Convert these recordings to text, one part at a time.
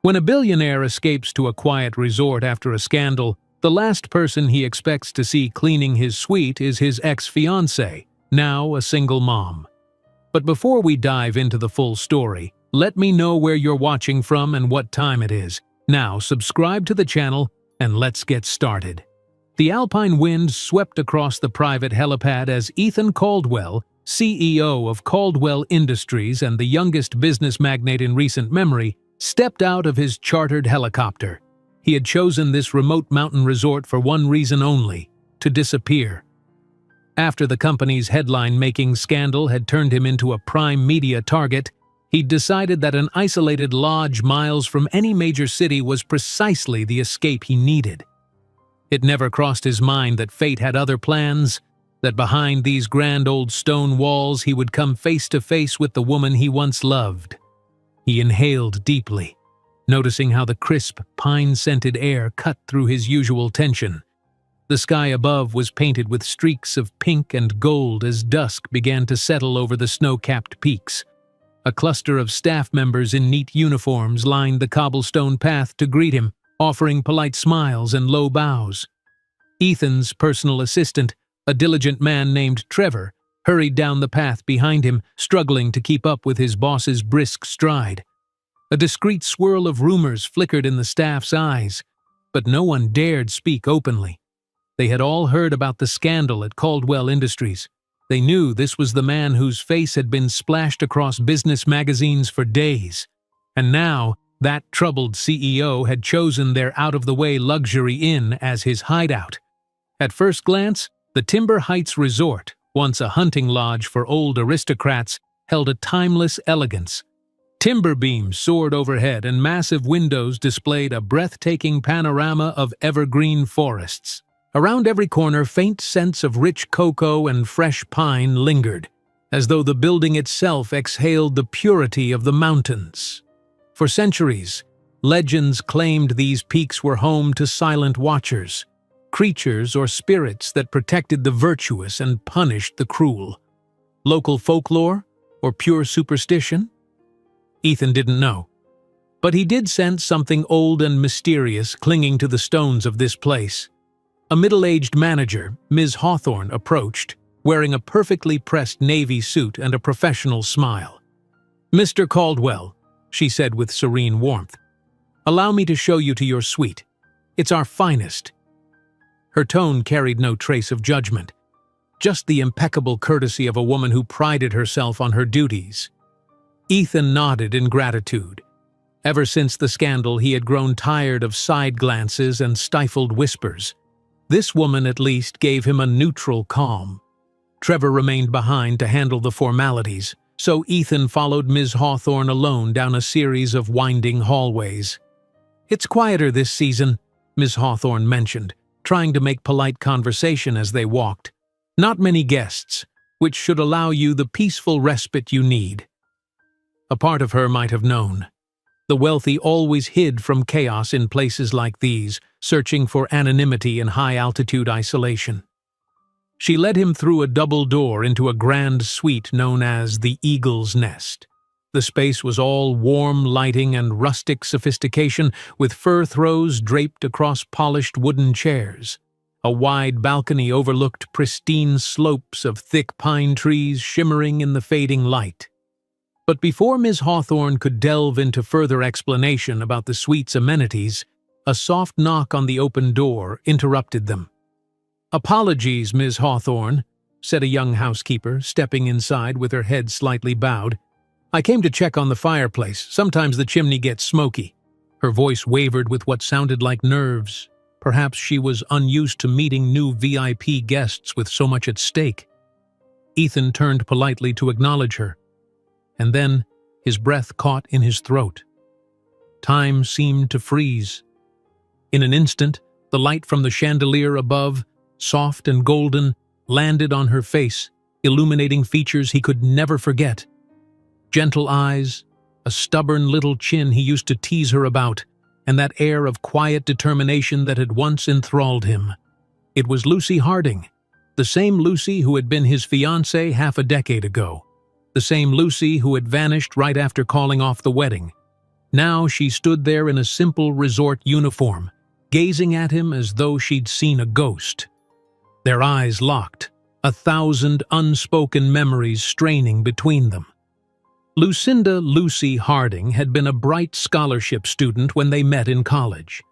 When a billionaire escapes to a quiet resort after a scandal, the last person he expects to see cleaning his suite is his ex-fiancée, now a single mom. But before we dive into the full story, let me know where you're watching from and what time it is. Now, subscribe to the channel and let's get started. The Alpine wind swept across the private helipad as Ethan Caldwell, CEO of Caldwell Industries and the youngest business magnate in recent memory, stepped out of his chartered helicopter. He had chosen this remote mountain resort for one reason only: to disappear. After the company's headline-making scandal had turned him into a prime media target, he'd decided that an isolated lodge miles from any major city was precisely the escape he needed. It never crossed his mind that fate had other plans, that behind these grand old stone walls he would come face to face with the woman he once loved. He inhaled deeply, noticing how the crisp, pine-scented air cut through his usual tension. The sky above was painted with streaks of pink and gold as dusk began to settle over the snow-capped peaks. A cluster of staff members in neat uniforms lined the cobblestone path to greet him, offering polite smiles and low bows. Ethan's personal assistant, a diligent man named Trevor, hurried down the path behind him, struggling to keep up with his boss's brisk stride. A discreet swirl of rumors flickered in the staff's eyes, but no one dared speak openly. They had all heard about the scandal at Caldwell Industries. They knew this was the man whose face had been splashed across business magazines for days. And now, that troubled CEO had chosen their out-of-the-way luxury inn as his hideout. At first glance, the Timber Heights Resort, once a hunting lodge for old aristocrats, held a timeless elegance. Timber beams soared overhead and massive windows displayed a breathtaking panorama of evergreen forests. Around every corner, faint scents of rich cocoa and fresh pine lingered, as though the building itself exhaled the purity of the mountains. For centuries, legends claimed these peaks were home to silent watchers, creatures or spirits that protected the virtuous and punished the cruel. Local folklore or pure superstition? Ethan didn't know. But he did sense something old and mysterious clinging to the stones of this place. A middle-aged manager, Ms. Hawthorne, approached, wearing a perfectly pressed navy suit and a professional smile. "Mr. Caldwell," she said with serene warmth, "allow me to show you to your suite. It's our finest." Her tone carried no trace of judgment, just the impeccable courtesy of a woman who prided herself on her duties. Ethan nodded in gratitude. Ever since the scandal, he had grown tired of side glances and stifled whispers. This woman at least gave him a neutral calm. Trevor remained behind to handle the formalities, so Ethan followed Ms. Hawthorne alone down a series of winding hallways. "It's quieter this season," Ms. Hawthorne mentioned, trying to make polite conversation as they walked. "Not many guests, which should allow you the peaceful respite you need." A part of her might have known. The wealthy always hid from chaos in places like these, searching for anonymity and high-altitude isolation. She led him through a double door into a grand suite known as the Eagle's Nest. The space was all warm lighting and rustic sophistication, with fir throws draped across polished wooden chairs. A wide balcony overlooked pristine slopes of thick pine trees shimmering in the fading light. But before Ms. Hawthorne could delve into further explanation about the suite's amenities, a soft knock on the open door interrupted them. "Apologies, Ms. Hawthorne," said a young housekeeper, stepping inside with her head slightly bowed. "I came to check on the fireplace. Sometimes the chimney gets smoky." Her voice wavered with what sounded like nerves. Perhaps she was unused to meeting new VIP guests with so much at stake. Ethan turned politely to acknowledge her, and then his breath caught in his throat. Time seemed to freeze. In an instant, the light from the chandelier above, soft and golden, landed on her face, illuminating features he could never forget. Gentle eyes, a stubborn little chin he used to tease her about, and that air of quiet determination that had once enthralled him. It was Lucy Harding, the same Lucy who had been his fiancée half a decade ago. The same Lucy who had vanished right after calling off the wedding. Now she stood there in a simple resort uniform, gazing at him as though she'd seen a ghost. Their eyes locked, 1,000 unspoken memories straining between them. Lucinda Lucy Harding had been a bright scholarship student when they met in college.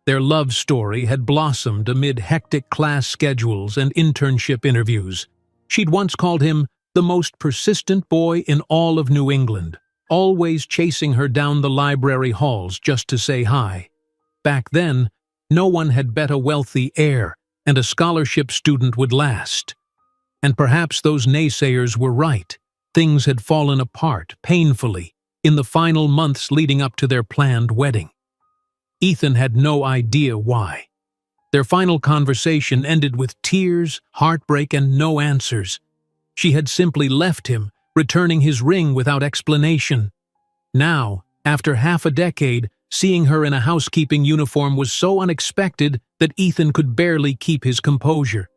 Their love story had blossomed amid hectic class schedules and internship interviews. She'd once called him the most persistent boy in all of New England, always chasing her down the library halls just to say hi. Back then, no one had bet a wealthy heir and a scholarship student would last. And perhaps those naysayers were right. Things had fallen apart, painfully, in the final months leading up to their planned wedding. Ethan had no idea why. Their final conversation ended with tears, heartbreak, and no answers. She had simply left him, returning his ring without explanation. Now, after half a decade, seeing her in a housekeeping uniform was so unexpected that Ethan could barely keep his composure.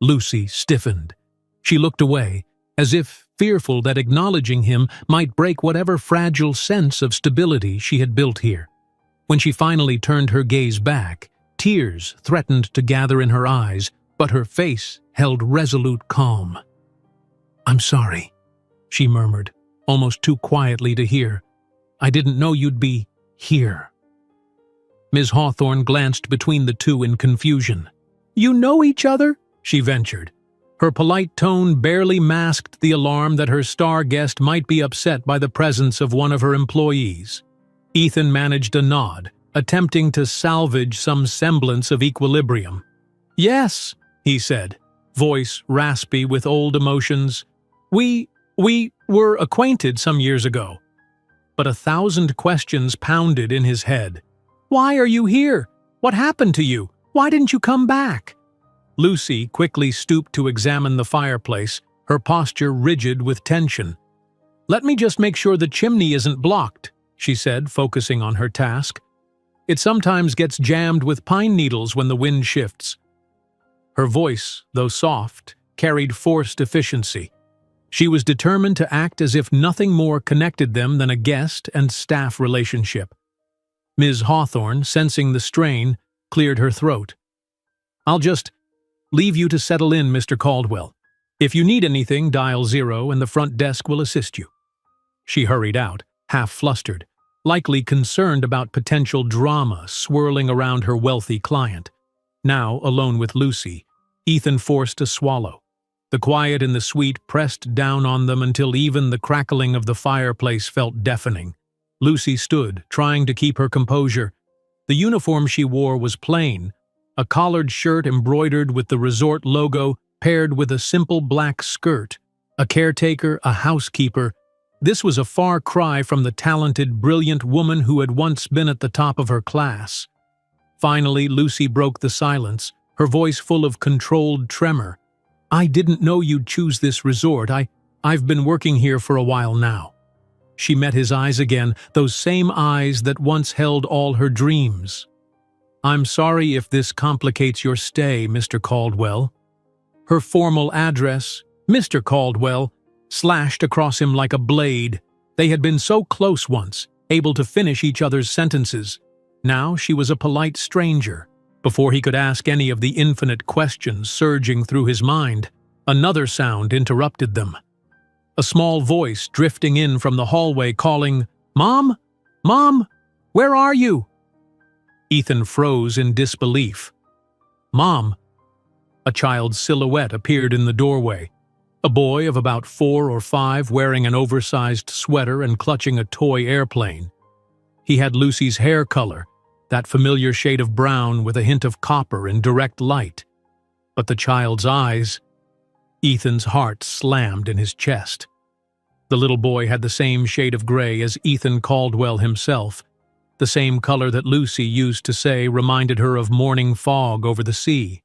Lucy stiffened. She looked away, as if fearful that acknowledging him might break whatever fragile sense of stability she had built here. When she finally turned her gaze back, tears threatened to gather in her eyes, but her face held resolute calm. "I'm sorry," she murmured, almost too quietly to hear. "I didn't know you'd be here." Ms. Hawthorne glanced between the two in confusion. "You know each other?" she ventured. Her polite tone barely masked the alarm that her star guest might be upset by the presence of one of her employees. Ethan managed a nod, attempting to salvage some semblance of equilibrium. "Yes," he said, voice raspy with old emotions. We were acquainted some years ago." But 1,000 questions pounded in his head. "Why are you here? What happened to you? Why didn't you come back?" Lucy quickly stooped to examine the fireplace, her posture rigid with tension. "Let me just make sure the chimney isn't blocked," she said, focusing on her task. "It sometimes gets jammed with pine needles when the wind shifts." Her voice, though soft, carried forced efficiency. She was determined to act as if nothing more connected them than a guest and staff relationship. Ms. Hawthorne, sensing the strain, cleared her throat. "I'll just leave you to settle in, Mr. Caldwell. If you need anything, dial 0 and the front desk will assist you." She hurried out, half flustered, likely concerned about potential drama swirling around her wealthy client. Now, alone with Lucy, Ethan forced a swallow. The quiet in the suite pressed down on them until even the crackling of the fireplace felt deafening. Lucy stood, trying to keep her composure. The uniform she wore was plain, a collared shirt embroidered with the resort logo paired with a simple black skirt. A caretaker, a housekeeper. This was a far cry from the talented, brilliant woman who had once been at the top of her class. Finally, Lucy broke the silence, her voice full of controlled tremor. "I didn't know you'd choose this resort. I've been working here for a while now." She met his eyes again, those same eyes that once held all her dreams. "I'm sorry if this complicates your stay, Mr. Caldwell." Her formal address, Mr. Caldwell, slashed across him like a blade. They had been so close once, able to finish each other's sentences. Now she was a polite stranger. Before he could ask any of the infinite questions surging through his mind, another sound interrupted them. A small voice drifting in from the hallway calling, "Mom? Mom? Where are you?" Ethan froze in disbelief. "Mom?" A child's silhouette appeared in the doorway. A boy of about 4 or 5 wearing an oversized sweater and clutching a toy airplane. He had Lucy's hair color, that familiar shade of brown with a hint of copper in direct light. But the child's eyes... Ethan's heart slammed in his chest. The little boy had the same shade of gray as Ethan Caldwell himself, the same color that Lucy used to say reminded her of morning fog over the sea.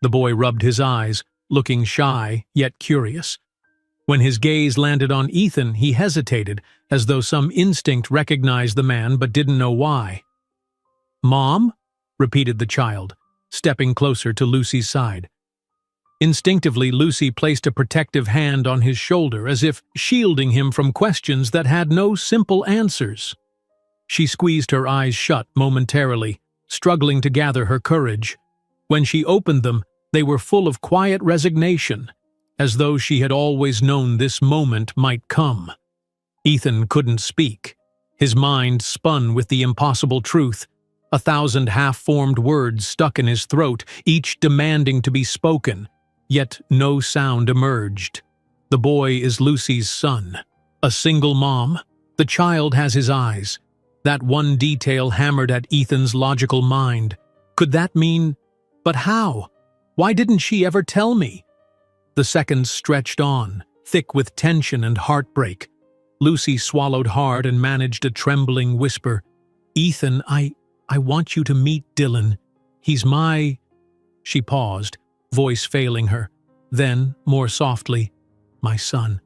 The boy rubbed his eyes, looking shy, yet curious. When his gaze landed on Ethan, he hesitated, as though some instinct recognized the man but didn't know why. "Mom?" repeated the child, stepping closer to Lucy's side. Instinctively, Lucy placed a protective hand on his shoulder as if shielding him from questions that had no simple answers. She squeezed her eyes shut momentarily, struggling to gather her courage. When she opened them, they were full of quiet resignation, as though she had always known this moment might come. Ethan couldn't speak. His mind spun with the impossible truth. 1,000 half-formed words stuck in his throat, each demanding to be spoken, yet no sound emerged. The boy is Lucy's son. A single mom. The child has his eyes. That one detail hammered at Ethan's logical mind. Could that mean... But how? Why didn't she ever tell me? The seconds stretched on, thick with tension and heartbreak. Lucy swallowed hard and managed a trembling whisper. "Ethan, I want you to meet Dylan. He's my..." She paused, voice failing her. Then, more softly, "My son."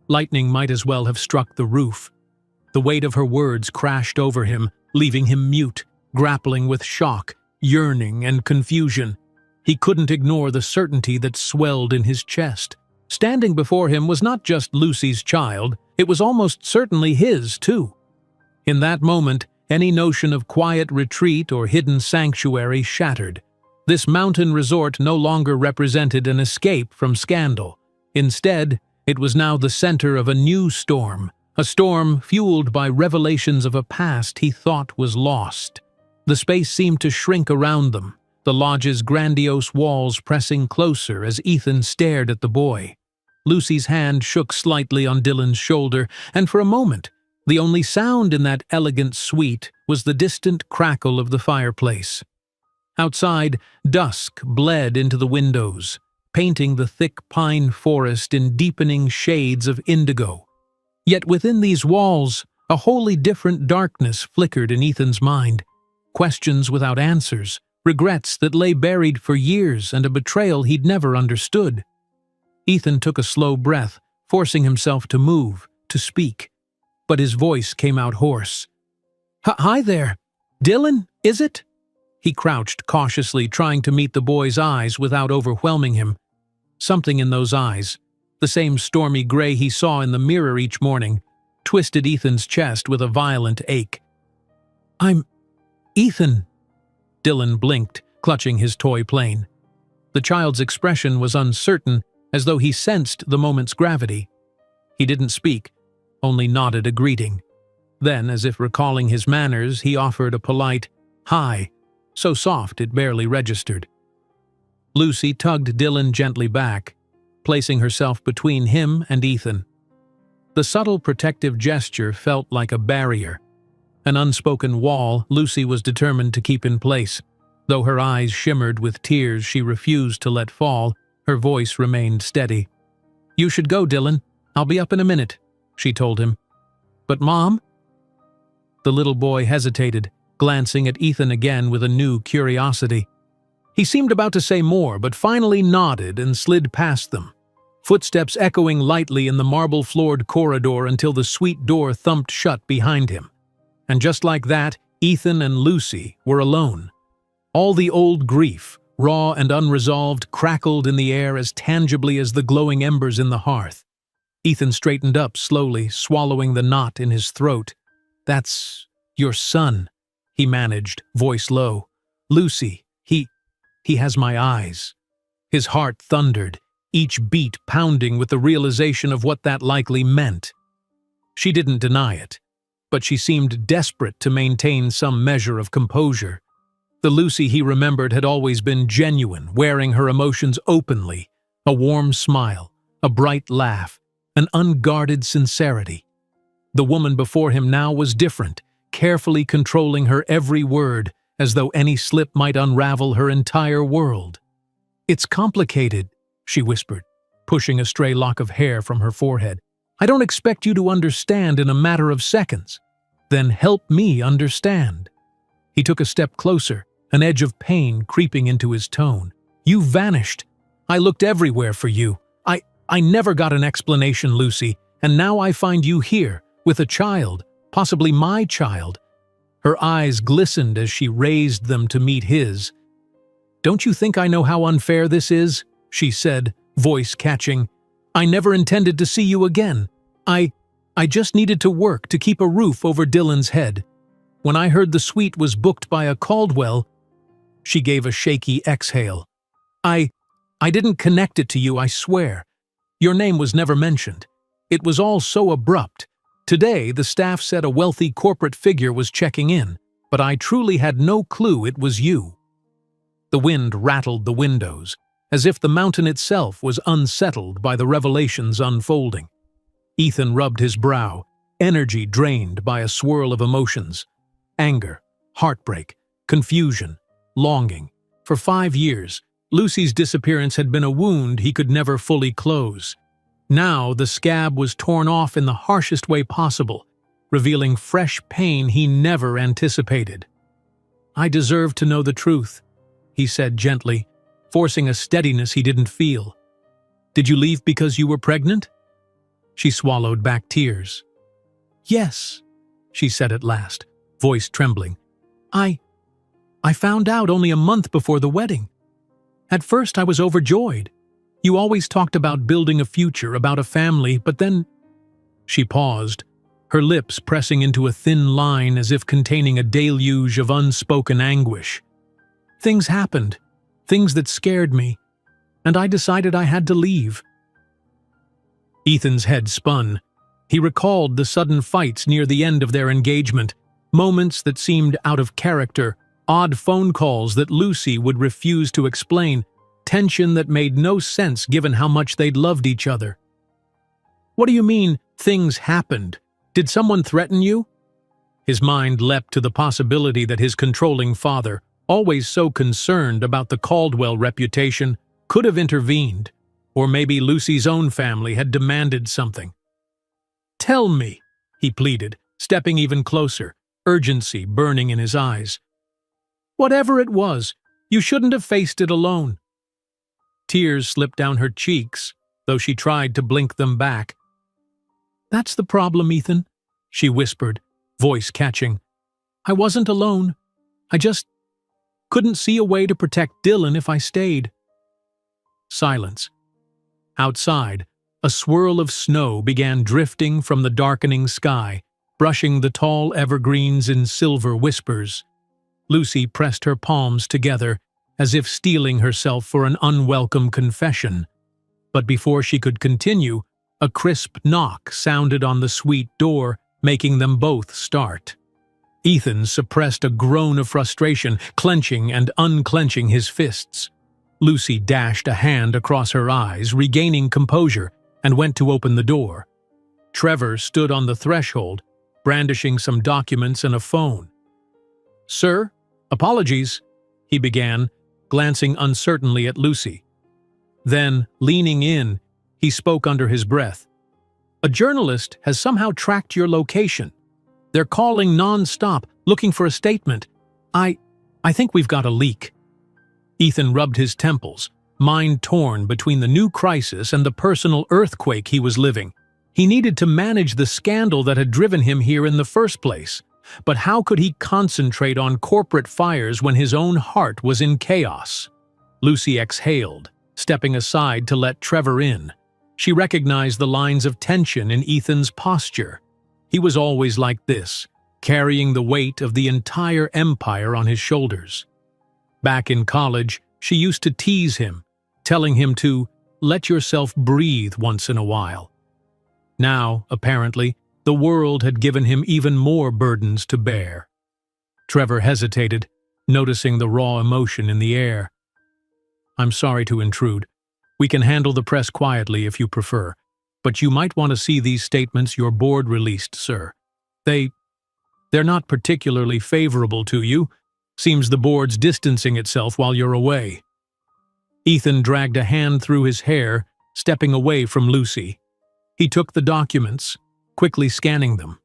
Lightning might as well have struck the roof. The weight of her words crashed over him, leaving him mute, grappling with shock, yearning, and confusion. He couldn't ignore the certainty that swelled in his chest. Standing before him was not just Lucy's child, it was almost certainly his, too. In that moment, any notion of quiet retreat or hidden sanctuary shattered. This mountain resort no longer represented an escape from scandal. Instead, it was now the center of a new storm, a storm fueled by revelations of a past he thought was lost. The space seemed to shrink around them, the lodge's grandiose walls pressing closer as Ethan stared at the boy. Lucy's hand shook slightly on Dylan's shoulder, and for a moment, the only sound in that elegant suite was the distant crackle of the fireplace. Outside, dusk bled into the windows, painting the thick pine forest in deepening shades of indigo. Yet within these walls, a wholly different darkness flickered in Ethan's mind. Questions without answers, regrets that lay buried for years, and a betrayal he'd never understood. Ethan took a slow breath, forcing himself to move, to speak. But his voice came out hoarse. "Hi there. Dylan, is it?" He crouched cautiously, trying to meet the boy's eyes without overwhelming him. Something in those eyes, the same stormy gray he saw in the mirror each morning, twisted Ethan's chest with a violent ache. "I'm... Ethan." Dylan blinked, clutching his toy plane. The child's expression was uncertain, as though he sensed the moment's gravity. He didn't speak, only nodded a greeting. Then, as if recalling his manners, he offered a polite, "Hi," so soft it barely registered. Lucy tugged Dylan gently back, placing herself between him and Ethan. The subtle protective gesture felt like a barrier. An unspoken wall Lucy was determined to keep in place. Though her eyes shimmered with tears she refused to let fall, her voice remained steady. "You should go, Dylan. I'll be up in a minute," she told him. "But Mom?" The little boy hesitated, glancing at Ethan again with a new curiosity. He seemed about to say more, but finally nodded and slid past them, footsteps echoing lightly in the marble-floored corridor until the suite door thumped shut behind him. And just like that, Ethan and Lucy were alone. All the old grief, raw and unresolved, crackled in the air as tangibly as the glowing embers in the hearth. Ethan straightened up slowly, swallowing the knot in his throat. "That's your son," he managed, voice low. "Lucy, he has my eyes." His heart thundered, each beat pounding with the realization of what that likely meant. She didn't deny it, but she seemed desperate to maintain some measure of composure. The Lucy he remembered had always been genuine, wearing her emotions openly, a warm smile, a bright laugh, an unguarded sincerity. The woman before him now was different, carefully controlling her every word, as though any slip might unravel her entire world. "It's complicated," she whispered, pushing a stray lock of hair from her forehead. "I don't expect you to understand in a matter of seconds. Then help me understand." He took a step closer, an edge of pain creeping into his tone. "You vanished. I looked everywhere for you. I never got an explanation, Lucy, and now I find you here, with a child, possibly my child." Her eyes glistened as she raised them to meet his. "Don't you think I know how unfair this is?" she said, voice catching. "I never intended to see you again. I just needed to work to keep a roof over Dylan's head. When I heard the suite was booked by a Caldwell, she gave a shaky exhale. I didn't connect it to you, I swear. Your name was never mentioned. It was all so abrupt. Today, the staff said a wealthy corporate figure was checking in, but I truly had no clue it was you. The wind rattled the windows, as if the mountain itself was unsettled by the revelations unfolding. Ethan rubbed his brow, energy drained by a swirl of emotions. Anger, heartbreak, confusion, longing. For 5 years, Lucy's disappearance had been a wound he could never fully close. Now the scab was torn off in the harshest way possible, revealing fresh pain he never anticipated. I deserve to know the truth, he said gently, forcing a steadiness he didn't feel. Did you leave because you were pregnant? She swallowed back tears. Yes, she said at last, voice trembling. I found out only a month before the wedding. At first I was overjoyed. You always talked about building a future, about a family, but then… She paused, her lips pressing into a thin line as if containing a deluge of unspoken anguish. Things happened, things that scared me, and I decided I had to leave. Ethan's head spun. He recalled the sudden fights near the end of their engagement, moments that seemed out of character, odd phone calls that Lucy would refuse to explain, tension that made no sense given how much they'd loved each other. What do you mean, things happened? Did someone threaten you? His mind leapt to the possibility that his controlling father, always so concerned about the Caldwell reputation, could have intervened, or maybe Lucy's own family had demanded something. Tell me, he pleaded, stepping even closer, urgency burning in his eyes. Whatever it was, you shouldn't have faced it alone. Tears slipped down her cheeks, though she tried to blink them back. That's the problem, Ethan, she whispered, voice catching. I wasn't alone. I just couldn't see a way to protect Dylan if I stayed. Silence. Outside, a swirl of snow began drifting from the darkening sky, brushing the tall evergreens in silver whispers. Lucy pressed her palms together, as if steeling herself for an unwelcome confession. But before she could continue, a crisp knock sounded on the suite door, making them both start. Ethan suppressed a groan of frustration, clenching and unclenching his fists. Lucy dashed a hand across her eyes, regaining composure, and went to open the door. Trevor stood on the threshold, brandishing some documents and a phone. Sir, apologies, he began, glancing uncertainly at Lucy. Then, leaning in, he spoke under his breath. A journalist has somehow tracked your location. They're calling non-stop, looking for a statement. I think we've got a leak. Ethan rubbed his temples, mind torn between the new crisis and the personal earthquake he was living. He needed to manage the scandal that had driven him here in the first place. But how could he concentrate on corporate fires when his own heart was in chaos? Lucy exhaled, stepping aside to let Trevor in. She recognized the lines of tension in Ethan's posture. He was always like this, carrying the weight of the entire empire on his shoulders. Back in college, she used to tease him, telling him to let yourself breathe once in a while. Now, apparently, the world had given him even more burdens to bear. Trevor hesitated, noticing the raw emotion in the air. I'm sorry to intrude. We can handle the press quietly if you prefer, but you might want to see these statements your board released, sir. They're not particularly favorable to you. Seems the board's distancing itself while you're away. Ethan dragged a hand through his hair, stepping away from Lucy. He took the documents, quickly scanning them.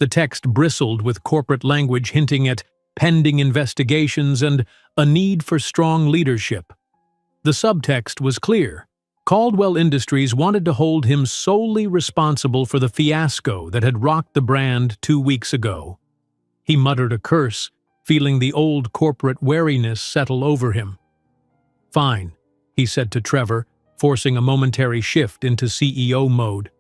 The text bristled with corporate language hinting at pending investigations and a need for strong leadership. The subtext was clear. Caldwell Industries wanted to hold him solely responsible for the fiasco that had rocked the brand 2 weeks ago. He muttered a curse, feeling the old corporate wariness settle over him. Fine, he said to Trevor, forcing a momentary shift into CEO mode.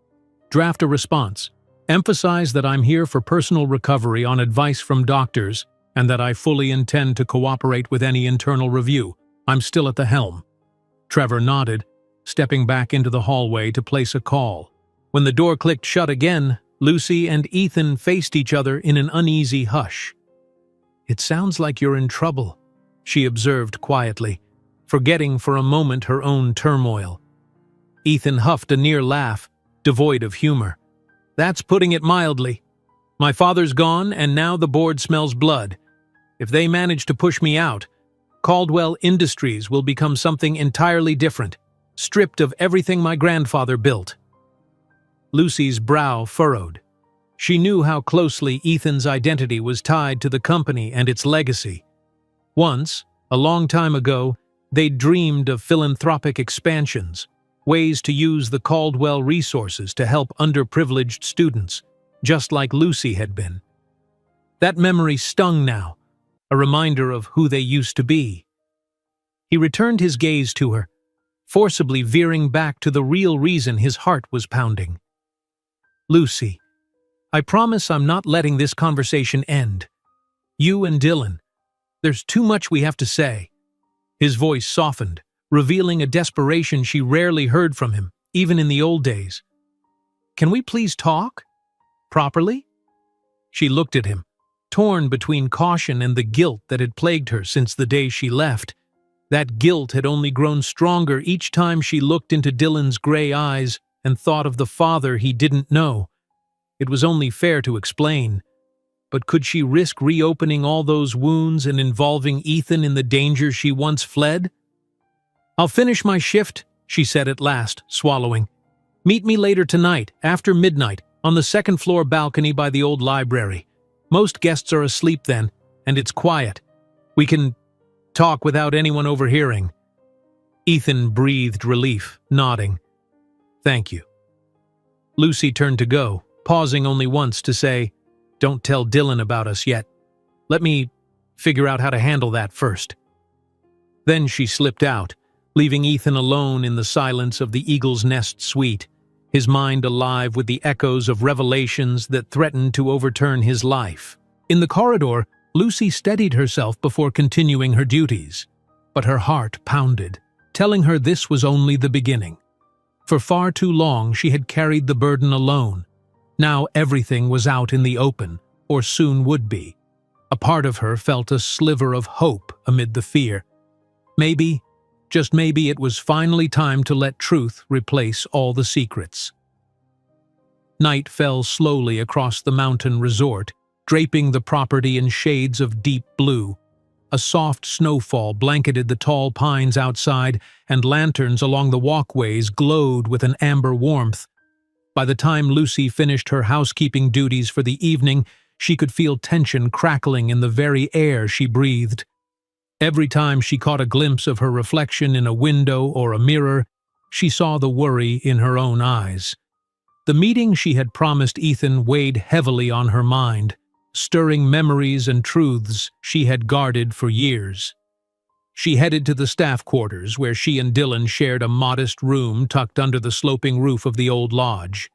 Draft a response. Emphasize that I'm here for personal recovery on advice from doctors and that I fully intend to cooperate with any internal review. I'm still at the helm." Trevor nodded, stepping back into the hallway to place a call. When the door clicked shut again, Lucy and Ethan faced each other in an uneasy hush. "It sounds like you're in trouble," she observed quietly, forgetting for a moment her own turmoil. Ethan huffed a near laugh, devoid of humor. "That's putting it mildly. My father's gone, and now the board smells blood. If they manage to push me out, Caldwell Industries will become something entirely different, stripped of everything my grandfather built." Lucy's brow furrowed. She knew how closely Ethan's identity was tied to the company and its legacy. Once, a long time ago, they dreamed of philanthropic expansions, ways to use the Caldwell resources to help underprivileged students, just like Lucy had been. That memory stung now, a reminder of who they used to be. He returned his gaze to her, forcibly veering back to the real reason his heart was pounding. "Lucy, I promise I'm not letting this conversation end. You and Dylan, there's too much we have to say." His voice softened, revealing a desperation she rarely heard from him, even in the old days. "Can we please talk? Properly?" She looked at him, torn between caution and the guilt that had plagued her since the day she left. That guilt had only grown stronger each time she looked into Dylan's gray eyes and thought of the father he didn't know. It was only fair to explain. But could she risk reopening all those wounds and involving Ethan in the danger she once fled? "I'll finish my shift," she said at last, swallowing. "Meet me later tonight, after midnight, on the second-floor balcony by the old library. Most guests are asleep then, and it's quiet. We can talk without anyone overhearing." Ethan breathed relief, nodding. "Thank you." Lucy turned to go, pausing only once to say, "Don't tell Dylan about us yet. Let me figure out how to handle that first." Then she slipped out, leaving Ethan alone in the silence of the Eagle's Nest suite, his mind alive with the echoes of revelations that threatened to overturn his life. In the corridor, Lucy steadied herself before continuing her duties, but her heart pounded, telling her this was only the beginning. For far too long she had carried the burden alone. Now everything was out in the open, or soon would be. A part of her felt a sliver of hope amid the fear. Maybe, just maybe, it was finally time to let truth replace all the secrets. Night fell slowly across the mountain resort, draping the property in shades of deep blue. A soft snowfall blanketed the tall pines outside, and lanterns along the walkways glowed with an amber warmth. By the time Lucy finished her housekeeping duties for the evening, she could feel tension crackling in the very air she breathed. Every time she caught a glimpse of her reflection in a window or a mirror, she saw the worry in her own eyes. The meeting she had promised Ethan weighed heavily on her mind, stirring memories and truths she had guarded for years. She headed to the staff quarters, where she and Dylan shared a modest room tucked under the sloping roof of the old lodge.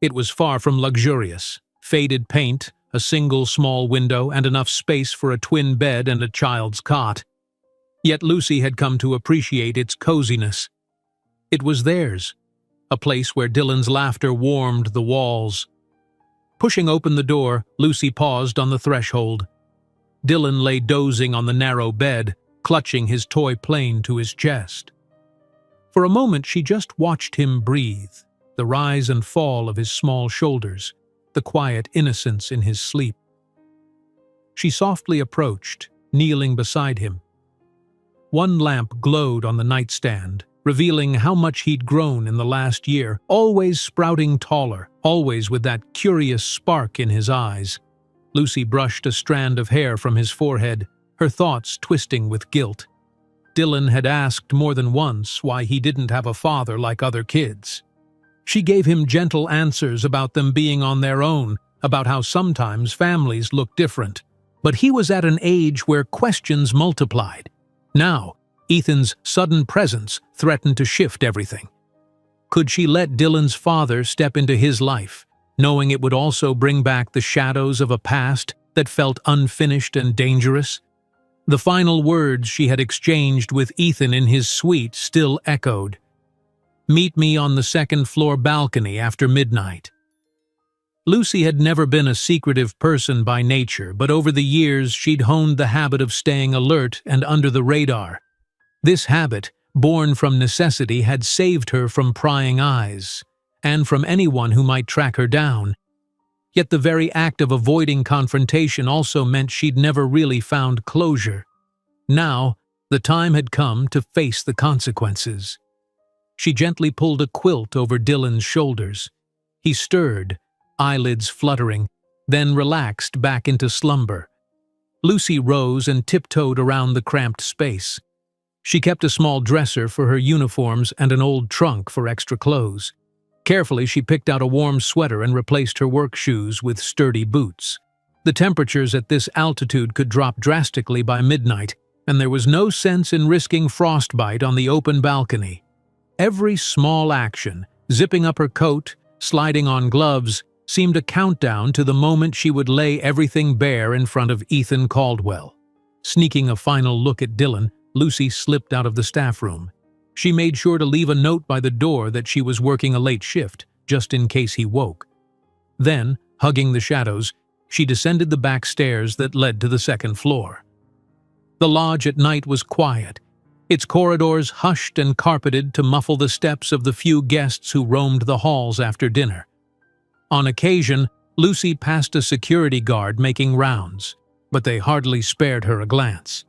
It was far from luxurious. Faded paint, a single small window, and enough space for a twin bed and a child's cot. Yet Lucy had come to appreciate its coziness. It was theirs, a place where Dylan's laughter warmed the walls. Pushing open the door, Lucy paused on the threshold. Dylan lay dozing on the narrow bed, clutching his toy plane to his chest. For a moment she just watched him breathe, the rise and fall of his small shoulders, the quiet innocence in his sleep. She softly approached, kneeling beside him. One lamp glowed on the nightstand, revealing how much he'd grown in the last year, always sprouting taller, always with that curious spark in his eyes. Lucy brushed a strand of hair from his forehead, her thoughts twisting with guilt. Dylan had asked more than once why he didn't have a father like other kids. She gave him gentle answers about them being on their own, about how sometimes families look different. But he was at an age where questions multiplied. Now, Ethan's sudden presence threatened to shift everything. Could she let Dylan's father step into his life, knowing it would also bring back the shadows of a past that felt unfinished and dangerous. The final words she had exchanged with Ethan in his suite still echoed. "Meet me on the second-floor balcony after midnight." Lucy had never been a secretive person by nature, but over the years she'd honed the habit of staying alert and under the radar. This habit, born from necessity, had saved her from prying eyes, and from anyone who might track her down. Yet the very act of avoiding confrontation also meant she'd never really found closure. Now, the time had come to face the consequences. She gently pulled a quilt over Dylan's shoulders. He stirred, eyelids fluttering, then relaxed back into slumber. Lucy rose and tiptoed around the cramped space. She kept a small dresser for her uniforms and an old trunk for extra clothes. Carefully, she picked out a warm sweater and replaced her work shoes with sturdy boots. The temperatures at this altitude could drop drastically by midnight, and there was no sense in risking frostbite on the open balcony. Every small action, zipping up her coat, sliding on gloves, seemed a countdown to the moment she would lay everything bare in front of Ethan Caldwell. Sneaking a final look at Dylan, Lucy slipped out of the staff room. She made sure to leave a note by the door that she was working a late shift, just in case he woke. Then, hugging the shadows, she descended the back stairs that led to the second floor. The lodge at night was quiet, its corridors hushed and carpeted to muffle the steps of the few guests who roamed the halls after dinner. On occasion, Lucy passed a security guard making rounds, but they hardly spared her a glance.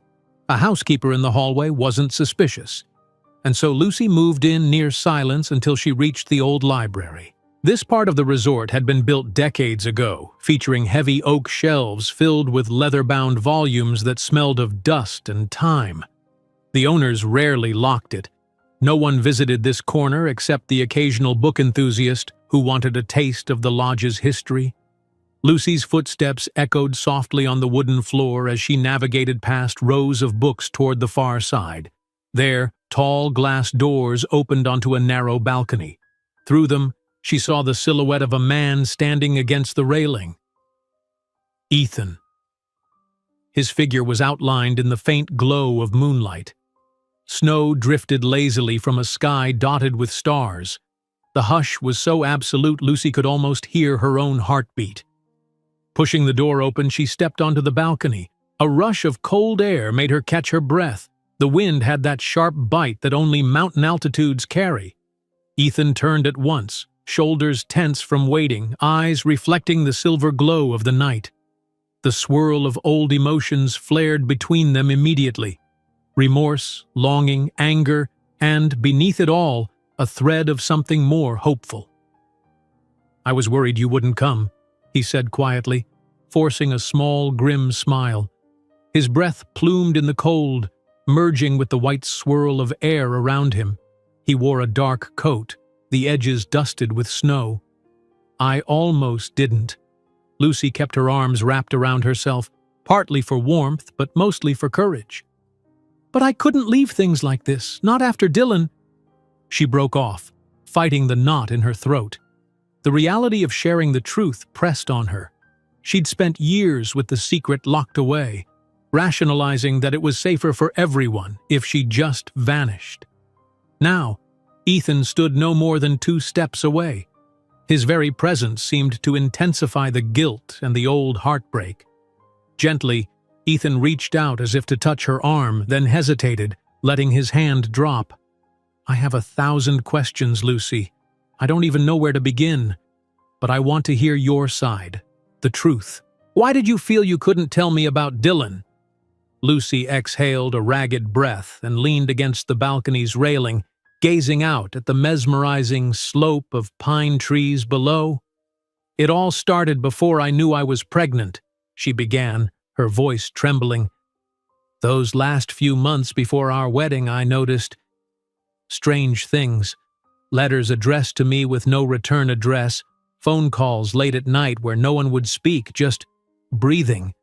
A housekeeper in the hallway wasn't suspicious, and so Lucy moved in near silence until she reached the old library. This part of the resort had been built decades ago, featuring heavy oak shelves filled with leather-bound volumes that smelled of dust and time. The owners rarely locked it. No one visited this corner except the occasional book enthusiast who wanted a taste of the lodge's history. Lucy's footsteps echoed softly on the wooden floor as she navigated past rows of books toward the far side. There, tall glass doors opened onto a narrow balcony. Through them, she saw the silhouette of a man standing against the railing. Ethan. His figure was outlined in the faint glow of moonlight. Snow drifted lazily from a sky dotted with stars. The hush was so absolute Lucy could almost hear her own heartbeat. Pushing the door open, she stepped onto the balcony. A rush of cold air made her catch her breath. The wind had that sharp bite that only mountain altitudes carry. Ethan turned at once, shoulders tense from waiting, eyes reflecting the silver glow of the night. The swirl of old emotions flared between them immediately. Remorse, longing, anger, and, beneath it all, a thread of something more hopeful. "I was worried you wouldn't come," he said quietly, forcing a small, grim smile. His breath plumed in the cold, merging with the white swirl of air around him. He wore a dark coat, the edges dusted with snow. "I almost didn't." Lucy kept her arms wrapped around herself, partly for warmth, but mostly for courage. "But I couldn't leave things like this, not after Dylan." She broke off, fighting the knot in her throat. The reality of sharing the truth pressed on her. She'd spent years with the secret locked away, rationalizing that it was safer for everyone if she just vanished. Now, Ethan stood no more than 2 steps away. His very presence seemed to intensify the guilt and the old heartbreak. Gently, Ethan reached out as if to touch her arm, then hesitated, letting his hand drop. "I have 1,000 questions, Lucy. I don't even know where to begin. But I want to hear your side, the truth. Why did you feel you couldn't tell me about Dylan?" Lucy exhaled a ragged breath and leaned against the balcony's railing, gazing out at the mesmerizing slope of pine trees below. "It all started before I knew I was pregnant," she began, her voice trembling. "Those last few months before our wedding, I noticed strange things. Letters addressed to me with no return address, phone calls late at night where no one would speak, just breathing.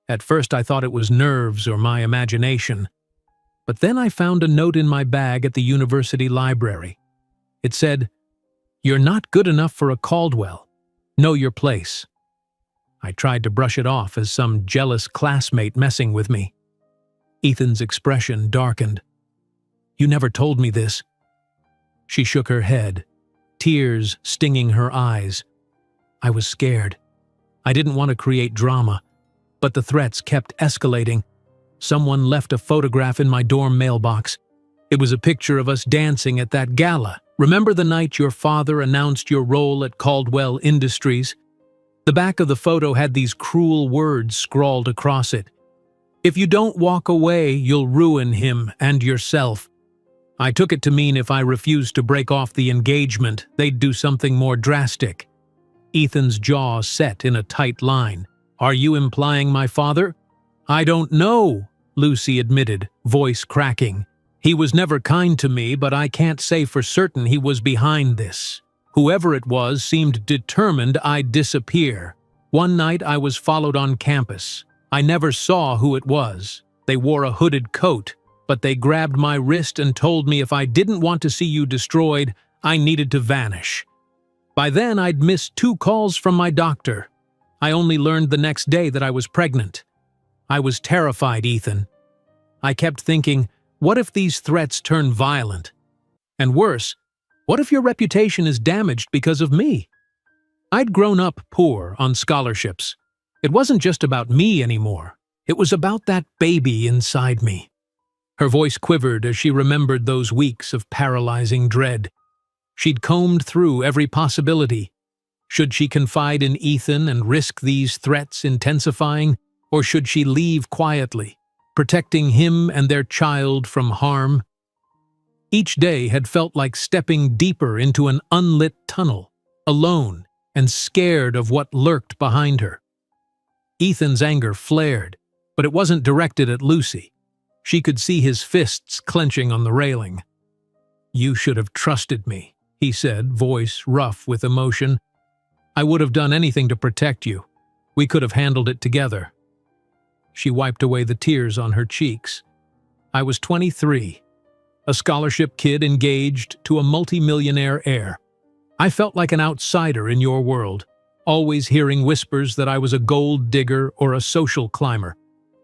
At first I thought it was nerves or my imagination. But then I found a note in my bag at the university library. It said, 'You're not good enough for a Caldwell. Know your place." I tried to brush it off as some jealous classmate messing with me. Ethan's expression darkened. "You never told me this." She shook her head, tears stinging her eyes. I was scared. I didn't want to create drama, but the threats kept escalating. Someone left a photograph in my dorm mailbox. It was a picture of us dancing at that gala. Remember the night your father announced your role at Caldwell Industries? The back of the photo had these cruel words scrawled across it. "If you don't walk away, you'll ruin him and yourself." I took it to mean if I refused to break off the engagement, they'd do something more drastic. Ethan's jaw set in a tight line. "Are you implying my father?" "I don't know," Lucy admitted, voice cracking. "He was never kind to me, but I can't say for certain he was behind this. Whoever it was seemed determined I'd disappear. One night I was followed on campus. I never saw who it was. They wore a hooded coat, but they grabbed my wrist and told me if I didn't want to see you destroyed, I needed to vanish. By then I'd missed 2 calls from my doctor. I only learned the next day that I was pregnant. I was terrified, Ethan. I kept thinking, what if these threats turn violent? And worse, what if your reputation is damaged because of me? I'd grown up poor on scholarships. It wasn't just about me anymore. It was about that baby inside me. Her voice quivered as she remembered those weeks of paralyzing dread. She'd combed through every possibility. Should she confide in Ethan and risk these threats intensifying, or should she leave quietly, protecting him and their child from harm? Each day had felt like stepping deeper into an unlit tunnel, alone and scared of what lurked behind her. Ethan's anger flared, but it wasn't directed at Lucy. She could see his fists clenching on the railing. "You should have trusted me," he said, voice rough with emotion. "I would have done anything to protect you. We could have handled it together." She wiped away the tears on her cheeks. "I was 23, a scholarship kid engaged to a multi-millionaire heir. I felt like an outsider in your world, always hearing whispers that I was a gold digger or a social climber,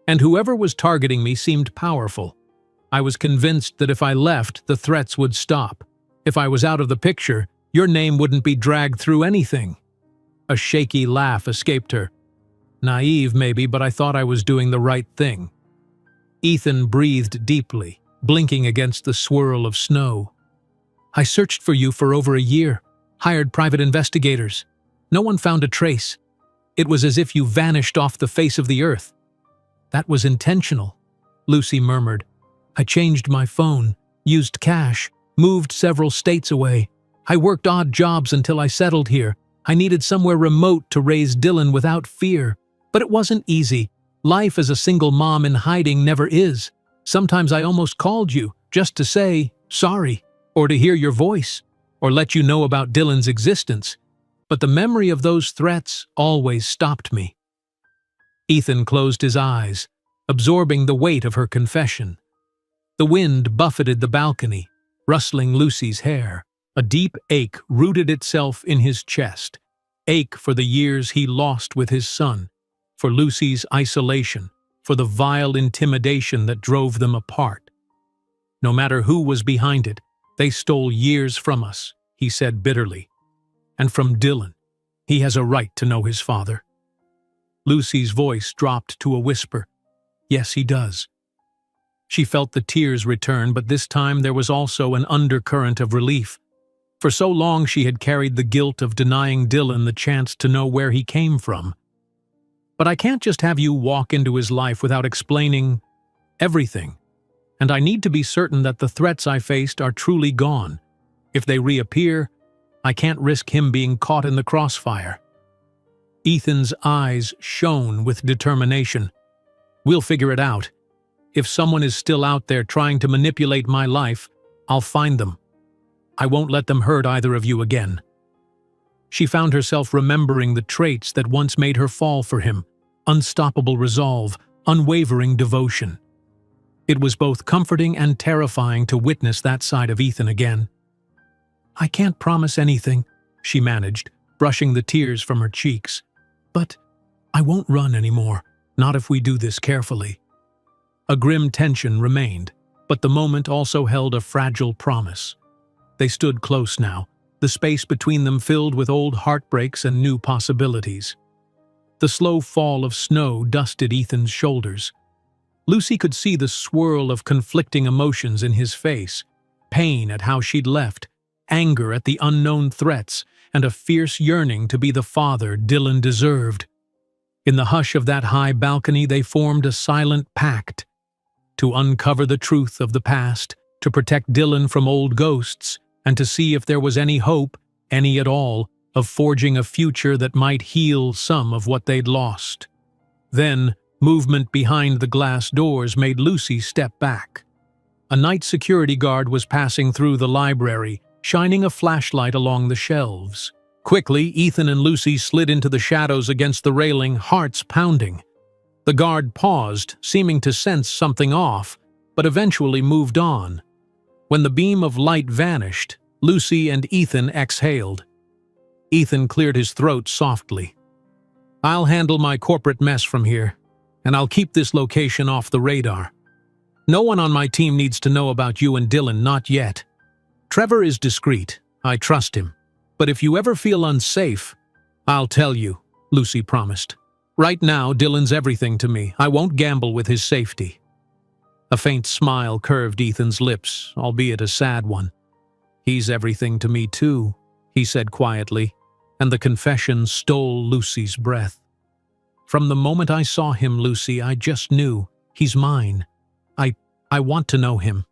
and whoever was targeting me seemed powerful. I was convinced that if I left, the threats would stop. If I was out of the picture, your name wouldn't be dragged through anything." A shaky laugh escaped her. Naive, maybe, but I thought I was doing the right thing. Ethan breathed deeply, blinking against the swirl of snow. "I searched for you for over a year, hired private investigators. No one found a trace. It was as if you vanished off the face of the earth." "That was intentional," Lucy murmured. "I changed my phone, used cash, moved several states away. I worked odd jobs until I settled here. I needed somewhere remote to raise Dylan without fear. But it wasn't easy. Life as a single mom in hiding never is. Sometimes I almost called you, just to say, sorry, or to hear your voice, or let you know about Dylan's existence. But the memory of those threats always stopped me." Ethan closed his eyes, absorbing the weight of her confession. The wind buffeted the balcony, rustling Lucy's hair. A deep ache rooted itself in his chest. Ache for the years he lost with his son, for Lucy's isolation, for the vile intimidation that drove them apart. "No matter who was behind it, they stole years from us," he said bitterly. "And from Dylan. He has a right to know his father." Lucy's voice dropped to a whisper. "Yes, he does." She felt the tears return, but this time there was also an undercurrent of relief. For so long she had carried the guilt of denying Dylan the chance to know where he came from. "But I can't just have you walk into his life without explaining everything. And I need to be certain that the threats I faced are truly gone. If they reappear, I can't risk him being caught in the crossfire." Ethan's eyes shone with determination. "We'll figure it out. If someone is still out there trying to manipulate my life, I'll find them. I won't let them hurt either of you again." She found herself remembering the traits that once made her fall for him: unstoppable resolve, unwavering devotion. It was both comforting and terrifying to witness that side of Ethan again. "I can't promise anything," she managed, brushing the tears from her cheeks. "But I won't run anymore, not if we do this carefully." A grim tension remained, but the moment also held a fragile promise. They stood close now, the space between them filled with old heartbreaks and new possibilities. The slow fall of snow dusted Ethan's shoulders. Lucy could see the swirl of conflicting emotions in his face: pain at how she'd left, anger at the unknown threats, and a fierce yearning to be the father Dylan deserved. In the hush of that high balcony they formed a silent pact. To uncover the truth of the past, to protect Dylan from old ghosts, and to see if there was any hope, any at all, of forging a future that might heal some of what they'd lost. Then, movement behind the glass doors made Lucy step back. A night security guard was passing through the library, shining a flashlight along the shelves. Quickly, Ethan and Lucy slid into the shadows against the railing, hearts pounding. The guard paused, seeming to sense something off, but eventually moved on. When the beam of light vanished, Lucy and Ethan exhaled. Ethan cleared his throat softly. "I'll handle my corporate mess from here, and I'll keep this location off the radar. No one on my team needs to know about you and Dylan, not yet. Trevor is discreet, I trust him. But if you ever feel unsafe, I'll tell you," Lucy promised. "Right now, Dylan's everything to me. I won't gamble with his safety." A faint smile curved Ethan's lips, albeit a sad one. "He's everything to me too," he said quietly, and the confession stole Lucy's breath. "From the moment I saw him, Lucy, I just knew. He's mine. I want to know him."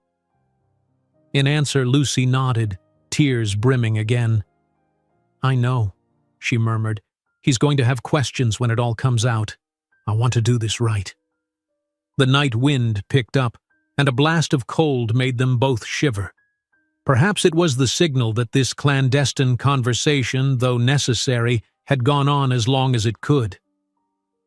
In answer, Lucy nodded, tears brimming again. "I know," she murmured. "He's going to have questions when it all comes out. I want to do this right." The night wind picked up, and a blast of cold made them both shiver. Perhaps it was the signal that this clandestine conversation, though necessary, had gone on as long as it could.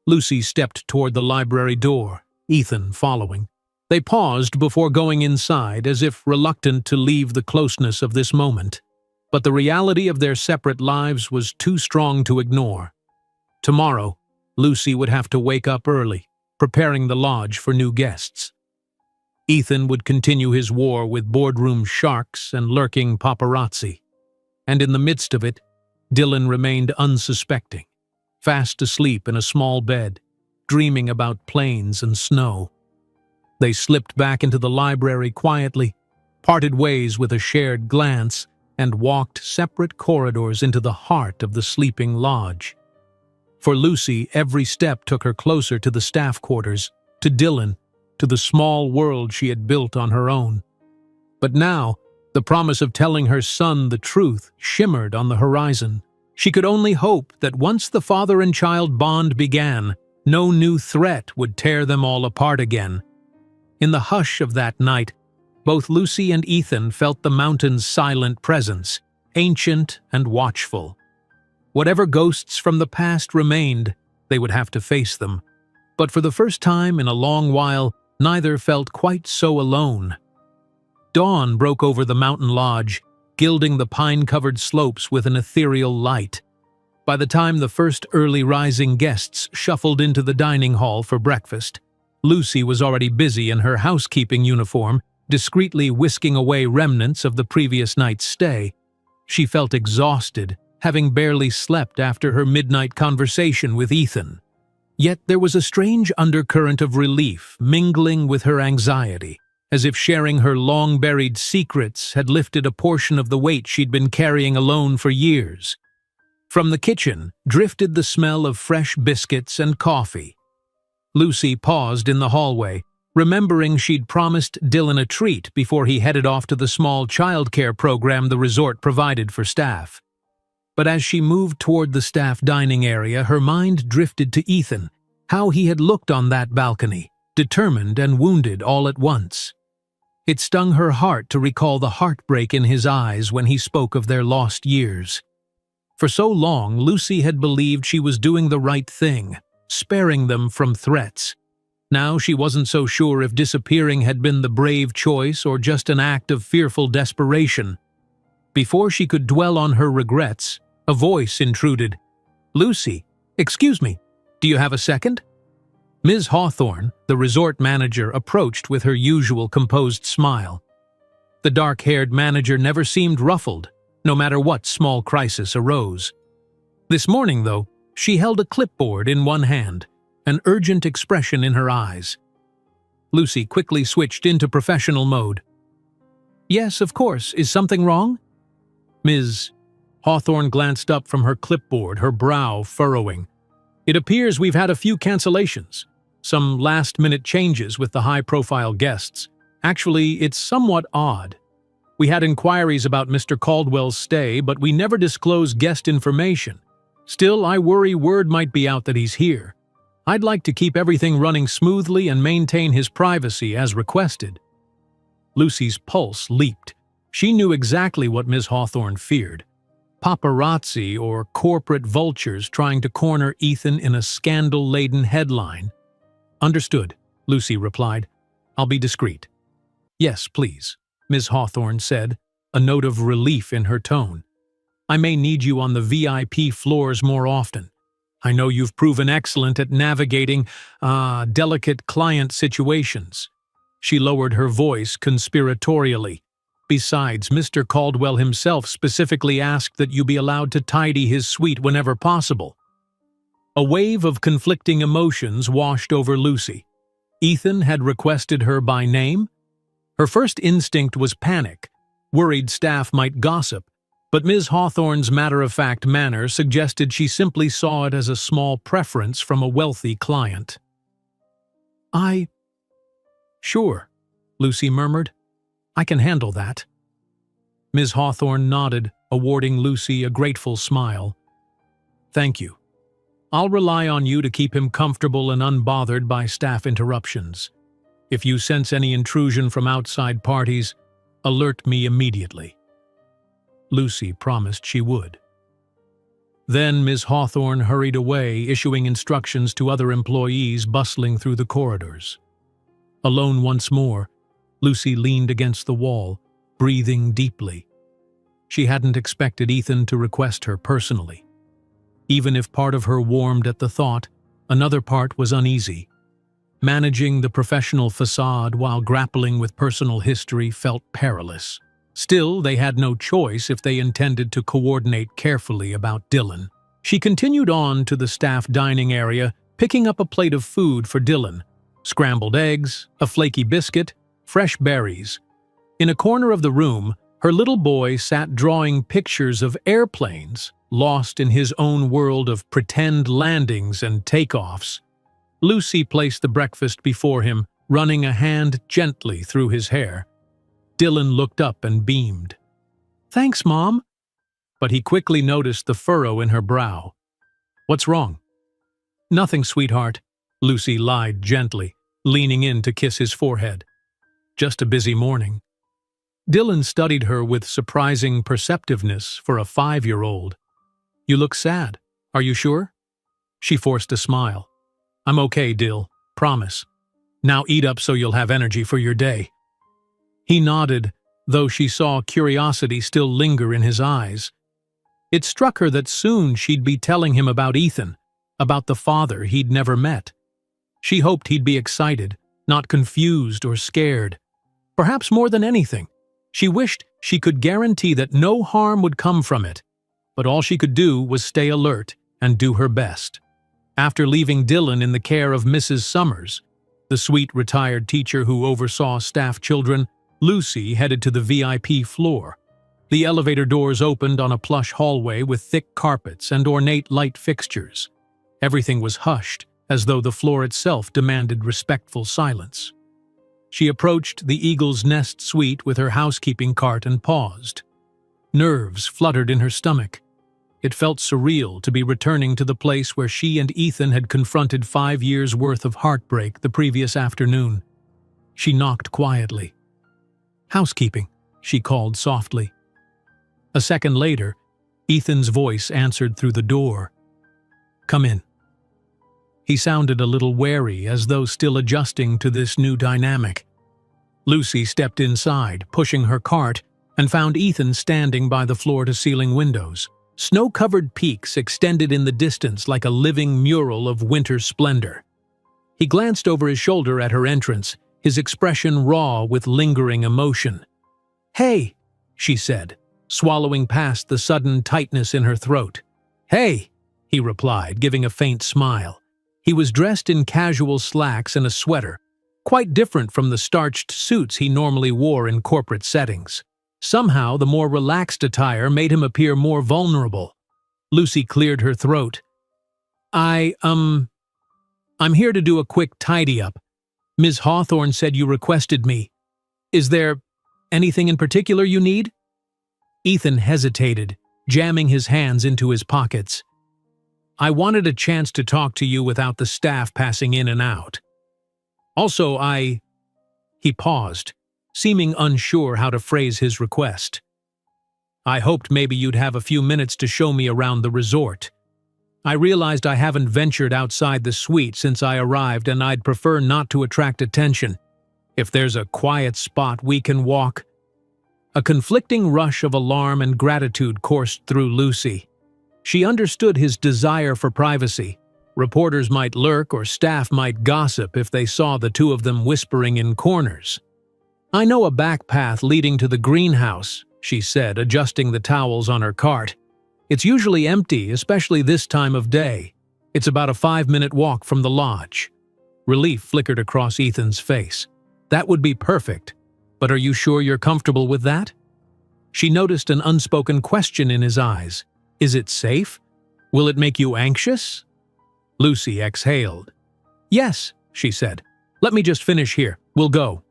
Lucy stepped toward the library door, Ethan following. They paused before going inside, as if reluctant to leave the closeness of this moment. But the reality of their separate lives was too strong to ignore. Tomorrow, Lucy would have to wake up early, preparing the lodge for new guests. Ethan would continue his war with boardroom sharks and lurking paparazzi. And in the midst of it, Dylan remained unsuspecting, fast asleep in a small bed, dreaming about planes and snow. They slipped back into the library quietly, parted ways with a shared glance, and walked separate corridors into the heart of the sleeping lodge. For Lucy, every step took her closer to the staff quarters, to Dylan, to the small world she had built on her own. But now, the promise of telling her son the truth shimmered on the horizon. She could only hope that once the father and child bond began, no new threat would tear them all apart again. In the hush of that night, both Lucy and Ethan felt the mountain's silent presence, ancient and watchful. Whatever ghosts from the past remained, they would have to face them. But for the first time in a long while, neither felt quite so alone. Dawn broke over the mountain lodge, gilding the pine-covered slopes with an ethereal light. By the time the first early rising guests shuffled into the dining hall for breakfast, Lucy was already busy in her housekeeping uniform, discreetly whisking away remnants of the previous night's stay. She felt exhausted, having barely slept after her midnight conversation with Ethan. Yet there was a strange undercurrent of relief mingling with her anxiety, as if sharing her long-buried secrets had lifted a portion of the weight she'd been carrying alone for years. From the kitchen drifted the smell of fresh biscuits and coffee. Lucy paused in the hallway, remembering she'd promised Dylan a treat before he headed off to the small childcare program the resort provided for staff. But as she moved toward the staff dining area, her mind drifted to Ethan, how he had looked on that balcony, determined and wounded all at once. It stung her heart to recall the heartbreak in his eyes when he spoke of their lost years. For so long, Lucy had believed she was doing the right thing, sparing them from threats. Now she wasn't so sure if disappearing had been the brave choice or just an act of fearful desperation. Before she could dwell on her regrets, A voice intruded. "Lucy, excuse me, do you have a second?" Ms. Hawthorne, the resort manager, approached with her usual composed smile. The dark-haired manager never seemed ruffled, no matter what small crisis arose. This morning, though, she held a clipboard in one hand, an urgent expression in her eyes. Lucy quickly switched into professional mode. "Yes, of course. Is something wrong?" Ms. Hawthorne glanced up from her clipboard, her brow furrowing. "It appears we've had a few cancellations. Some last-minute changes with the high-profile guests. Actually, it's somewhat odd. We had inquiries about Mr. Caldwell's stay, but we never disclose guest information. Still, I worry word might be out that he's here. I'd like to keep everything running smoothly and maintain his privacy as requested." Lucy's pulse leaped. She knew exactly what Ms. Hawthorne feared. Paparazzi or corporate vultures trying to corner Ethan in a scandal-laden headline. "Understood," Lucy replied. "I'll be discreet." "Yes, please," Ms. Hawthorne said, a note of relief in her tone. "I may need you on the VIP floors more often. I know you've proven excellent at navigating, delicate client situations." She lowered her voice conspiratorially. "Besides, Mr. Caldwell himself specifically asked that you be allowed to tidy his suite whenever possible." A wave of conflicting emotions washed over Lucy. Ethan had requested her by name? Her first instinct was panic, worried staff might gossip, but Ms. Hawthorne's matter-of-fact manner suggested she simply saw it as a small preference from a wealthy client. "Sure," Lucy murmured. "I can handle that." Ms. Hawthorne nodded, awarding Lucy a grateful smile. "Thank you. I'll rely on you to keep him comfortable and unbothered by staff interruptions. If you sense any intrusion from outside parties, alert me immediately." Lucy promised she would. Then Ms. Hawthorne hurried away, issuing instructions to other employees bustling through the corridors. Alone once more, Lucy leaned against the wall, breathing deeply. She hadn't expected Ethan to request her personally. Even if part of her warmed at the thought, another part was uneasy. Managing the professional facade while grappling with personal history felt perilous. Still, they had no choice if they intended to coordinate carefully about Dylan. She continued on to the staff dining area, picking up a plate of food for Dylan. Scrambled eggs, a flaky biscuit, fresh berries. In a corner of the room, her little boy sat drawing pictures of airplanes, lost in his own world of pretend landings and takeoffs. Lucy placed the breakfast before him, running a hand gently through his hair. Dylan looked up and beamed. "Thanks, Mom." But he quickly noticed the furrow in her brow. "What's wrong?" "Nothing, sweetheart," Lucy lied gently, leaning in to kiss his forehead. "Just a busy morning." Dylan studied her with surprising perceptiveness for a 5-year-old. "You look sad. Are you sure?" She forced a smile. "I'm okay, Dill. Promise. Now eat up so you'll have energy for your day." He nodded, though she saw curiosity still linger in his eyes. It struck her that soon she'd be telling him about Ethan, about the father he'd never met. She hoped he'd be excited, not confused or scared. Perhaps more than anything, she wished she could guarantee that no harm would come from it. But all she could do was stay alert and do her best. After leaving Dylan in the care of Mrs. Summers, the sweet retired teacher who oversaw staff children, Lucy headed to the VIP floor. The elevator doors opened on a plush hallway with thick carpets and ornate light fixtures. Everything was hushed, as though the floor itself demanded respectful silence. She approached the Eagle's Nest suite with her housekeeping cart and paused. Nerves fluttered in her stomach. It felt surreal to be returning to the place where she and Ethan had confronted 5 years' worth of heartbreak the previous afternoon. She knocked quietly. "Housekeeping," she called softly. A second later, Ethan's voice answered through the door. "Come in." He sounded a little wary, as though still adjusting to this new dynamic. Lucy stepped inside, pushing her cart, and found Ethan standing by the floor-to-ceiling windows, Snow-covered peaks extended in the distance like a living mural of winter splendor. He glanced over his shoulder at her entrance, his expression raw with lingering emotion. "Hey," she said, swallowing past the sudden tightness in her throat. "Hey," he replied, giving a faint smile. He was dressed in casual slacks and a sweater, quite different from the starched suits he normally wore in corporate settings. Somehow, the more relaxed attire made him appear more vulnerable. Lucy cleared her throat. I'm here to do a quick tidy-up. Ms. Hawthorne said you requested me. Is there anything in particular you need?" Ethan hesitated, jamming his hands into his pockets. "I wanted a chance to talk to you without the staff passing in and out. Also, He paused, seeming unsure how to phrase his request. "I hoped maybe you'd have a few minutes to show me around the resort. I realized I haven't ventured outside the suite since I arrived, and I'd prefer not to attract attention. If there's a quiet spot we can walk." A conflicting rush of alarm and gratitude coursed through Lucy. She understood his desire for privacy. Reporters might lurk or staff might gossip if they saw the two of them whispering in corners. "I know a back path leading to the greenhouse," she said, adjusting the towels on her cart. "It's usually empty, especially this time of day. It's about a 5-minute walk from the lodge." Relief flickered across Ethan's face. "That would be perfect. But are you sure you're comfortable with that?" She noticed an unspoken question in his eyes. "Is it safe? Will it make you anxious?" Lucy exhaled. "Yes," she said. "Let me just finish here. We'll go."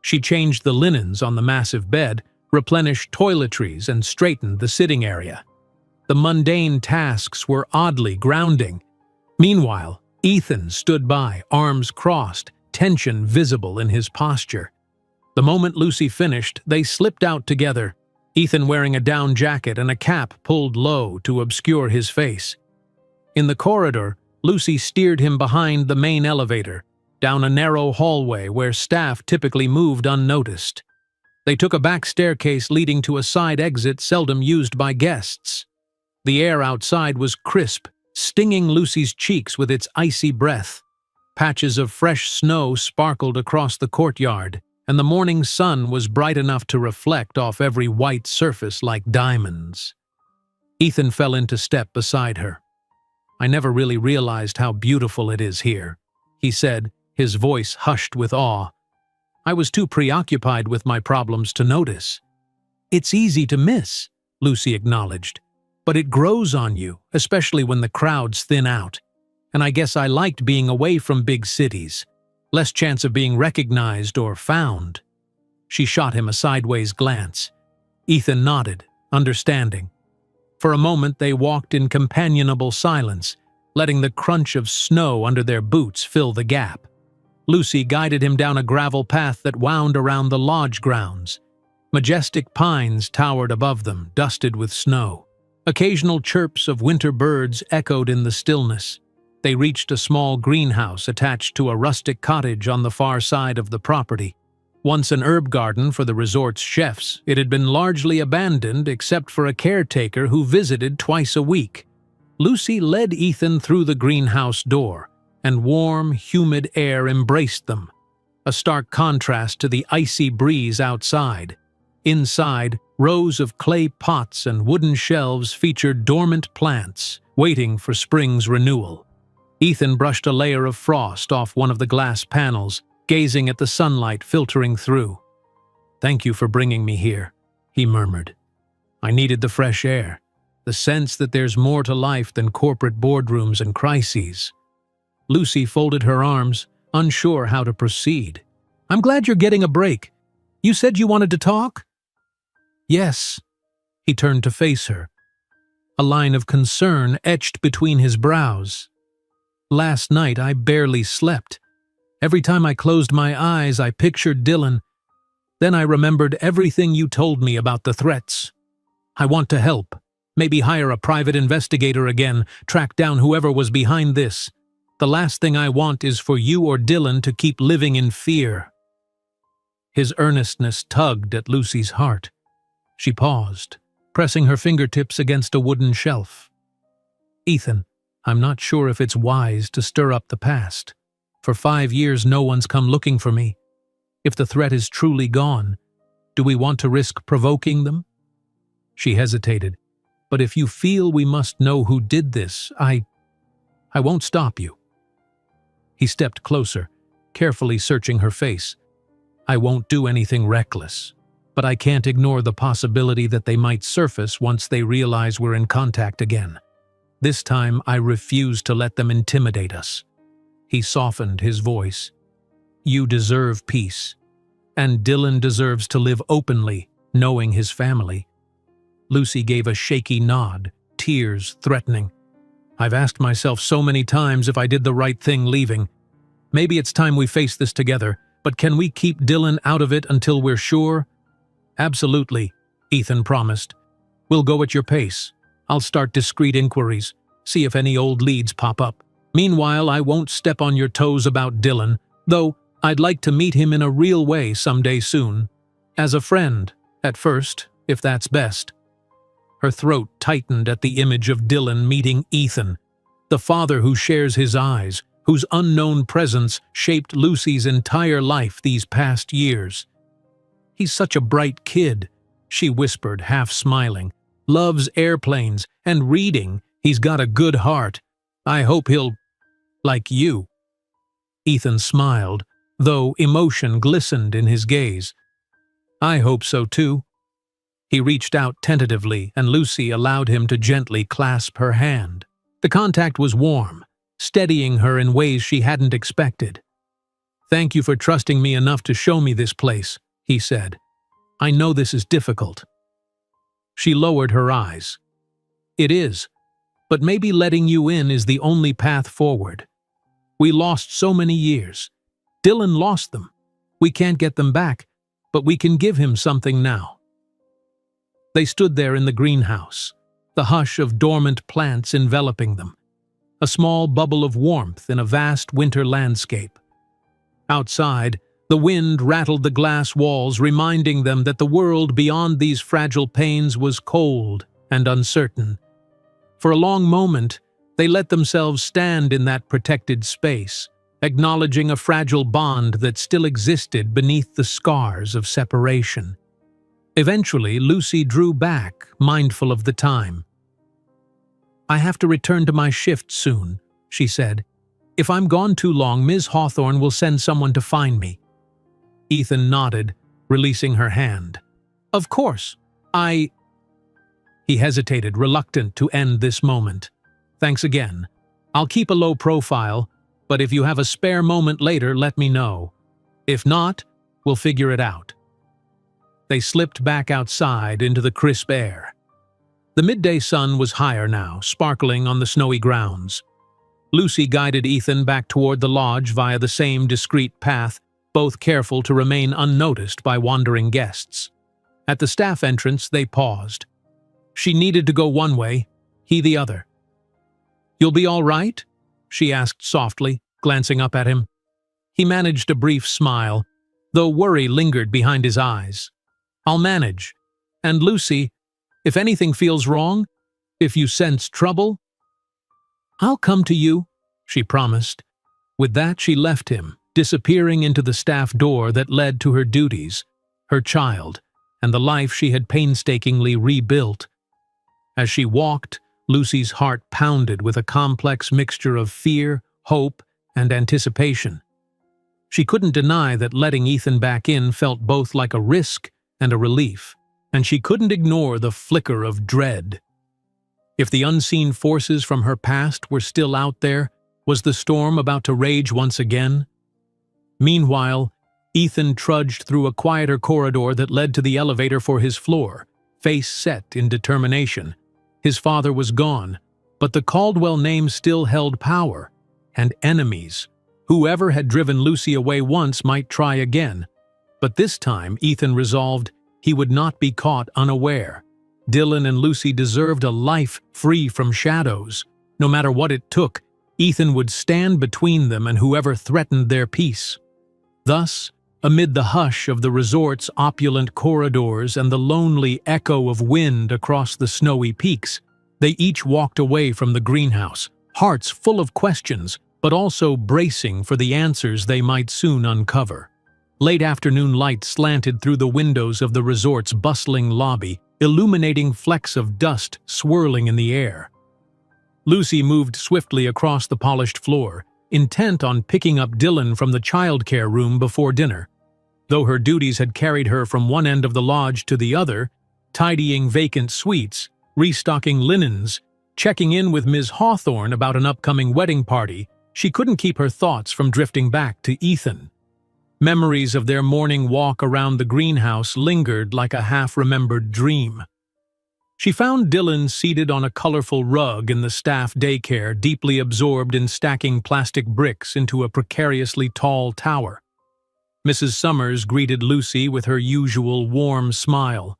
She changed the linens on the massive bed, replenished toiletries, and straightened the sitting area. The mundane tasks were oddly grounding. Meanwhile, Ethan stood by, arms crossed, tension visible in his posture. The moment Lucy finished, they slipped out together, Ethan wearing a down jacket and a cap pulled low to obscure his face. In the corridor, Lucy steered him behind the main elevator, down a narrow hallway where staff typically moved unnoticed. They took a back staircase leading to a side exit seldom used by guests. The air outside was crisp, stinging Lucy's cheeks with its icy breath. Patches of fresh snow sparkled across the courtyard, and the morning sun was bright enough to reflect off every white surface like diamonds. Ethan fell into step beside her. "I never really realized how beautiful it is here," he said, his voice hushed with awe. "I was too preoccupied with my problems to notice." "It's easy to miss," Lucy acknowledged. "But it grows on you, especially when the crowds thin out. And I guess I liked being away from big cities. Less chance of being recognized or found." She shot him a sideways glance. Ethan nodded, understanding. For a moment they walked in companionable silence, letting the crunch of snow under their boots fill the gap. Lucy guided him down a gravel path that wound around the lodge grounds. Majestic pines towered above them, dusted with snow. Occasional chirps of winter birds echoed in the stillness. They reached a small greenhouse attached to a rustic cottage on the far side of the property. Once an herb garden for the resort's chefs, it had been largely abandoned except for a caretaker who visited twice a week. Lucy led Ethan through the greenhouse door, and warm, humid air embraced them, a stark contrast to the icy breeze outside. Inside, rows of clay pots and wooden shelves featured dormant plants, waiting for spring's renewal. Ethan brushed a layer of frost off one of the glass panels, gazing at the sunlight filtering through. "Thank you for bringing me here," he murmured. "I needed the fresh air, the sense that there's more to life than corporate boardrooms and crises." Lucy folded her arms, unsure how to proceed. "I'm glad you're getting a break. You said you wanted to talk?" "Yes." He turned to face her. A line of concern etched between his brows. "Last night I barely slept. Every time I closed my eyes, I pictured Dylan. Then I remembered everything you told me about the threats. I want to help. Maybe hire a private investigator again, track down whoever was behind this. The last thing I want is for you or Dylan to keep living in fear." His earnestness tugged at Lucy's heart. She paused, pressing her fingertips against a wooden shelf. "Ethan, I'm not sure if it's wise to stir up the past. For 5 years no one's come looking for me. If the threat is truly gone, do we want to risk provoking them?" She hesitated. "But if you feel we must know who did this, I won't stop you." He stepped closer, carefully searching her face. "I won't do anything reckless, but I can't ignore the possibility that they might surface once they realize we're in contact again. This time I refuse to let them intimidate us." He softened his voice. "You deserve peace, and Dylan deserves to live openly, knowing his family." Lucy gave a shaky nod, tears threatening. "I've asked myself so many times if I did the right thing leaving. Maybe it's time we face this together, but can we keep Dylan out of it until we're sure?" "Absolutely," Ethan promised. "We'll go at your pace. I'll start discreet inquiries, see if any old leads pop up. Meanwhile, I won't step on your toes about Dylan, though I'd like to meet him in a real way someday soon. As a friend, at first, if that's best." Her throat tightened at the image of Dylan meeting Ethan, the father who shares his eyes, whose unknown presence shaped Lucy's entire life these past years. "He's such a bright kid," she whispered, half smiling. "Loves airplanes and reading. He's got a good heart. I hope he'll like you." Ethan smiled, though emotion glistened in his gaze. "I hope so too." He reached out tentatively, and Lucy allowed him to gently clasp her hand. The contact was warm, steadying her in ways she hadn't expected. "Thank you for trusting me enough to show me this place," he said. "I know this is difficult." She lowered her eyes. "It is, but maybe letting you in is the only path forward. We lost so many years. Dylan lost them. We can't get them back, but we can give him something now." They stood there in the greenhouse, the hush of dormant plants enveloping them, a small bubble of warmth in a vast winter landscape. Outside, the wind rattled the glass walls, reminding them that the world beyond these fragile panes was cold and uncertain. For a long moment, they let themselves stand in that protected space, acknowledging a fragile bond that still existed beneath the scars of separation. Eventually, Lucy drew back, mindful of the time. "I have to return to my shift soon," she said. "If I'm gone too long, Ms. Hawthorne will send someone to find me." Ethan nodded, releasing her hand. "Of course, He hesitated, reluctant to end this moment. "Thanks again. I'll keep a low profile, but if you have a spare moment later, let me know. If not, we'll figure it out." They slipped back outside into the crisp air. The midday sun was higher now, sparkling on the snowy grounds. Lucy guided Ethan back toward the lodge via the same discreet path, both careful to remain unnoticed by wandering guests. At the staff entrance, they paused. She needed to go one way, he the other. "You'll be all right?" she asked softly, glancing up at him. He managed a brief smile, though worry lingered behind his eyes. "I'll manage. And Lucy, if anything feels wrong, if you sense trouble, I'll come to you," she promised. With that, she left him, disappearing into the staff door that led to her duties, her child, and the life she had painstakingly rebuilt. As she walked, Lucy's heart pounded with a complex mixture of fear, hope, and anticipation. She couldn't deny that letting Ethan back in felt both like a risk and a relief, and she couldn't ignore the flicker of dread. If the unseen forces from her past were still out there, was the storm about to rage once again? Meanwhile, Ethan trudged through a quieter corridor that led to the elevator for his floor, face set in determination. His father was gone, but the Caldwell name still held power, and enemies. Whoever had driven Lucy away once might try again. But this time, Ethan resolved he would not be caught unaware. Dylan and Lucy deserved a life free from shadows. No matter what it took, Ethan would stand between them and whoever threatened their peace. Thus, Amid the hush of the resort's opulent corridors and the lonely echo of wind across the snowy peaks, they each walked away from the greenhouse, hearts full of questions, but also bracing for the answers they might soon uncover. Late afternoon light slanted through the windows of the resort's bustling lobby, illuminating flecks of dust swirling in the air. Lucy moved swiftly across the polished floor, intent on picking up Dylan from the childcare room before dinner. Though her duties had carried her from one end of the lodge to the other, tidying vacant suites, restocking linens, checking in with Ms. Hawthorne about an upcoming wedding party, she couldn't keep her thoughts from drifting back to Ethan. Memories of their morning walk around the greenhouse lingered like a half-remembered dream. She found Dylan seated on a colorful rug in the staff daycare, deeply absorbed in stacking plastic bricks into a precariously tall tower. Mrs. Summers greeted Lucy with her usual warm smile.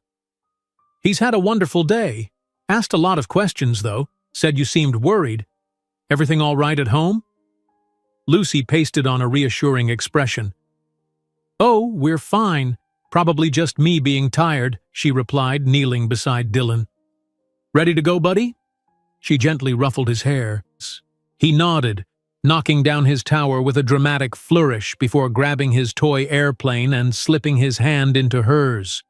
"He's had a wonderful day. Asked a lot of questions, though. Said you seemed worried. Everything all right at home?" Lucy pasted on a reassuring expression. "Oh, we're fine. Probably just me being tired," she replied, kneeling beside Dylan. "Ready to go, buddy?" She gently ruffled his hair. He nodded, knocking down his tower with a dramatic flourish before grabbing his toy airplane and slipping his hand into hers.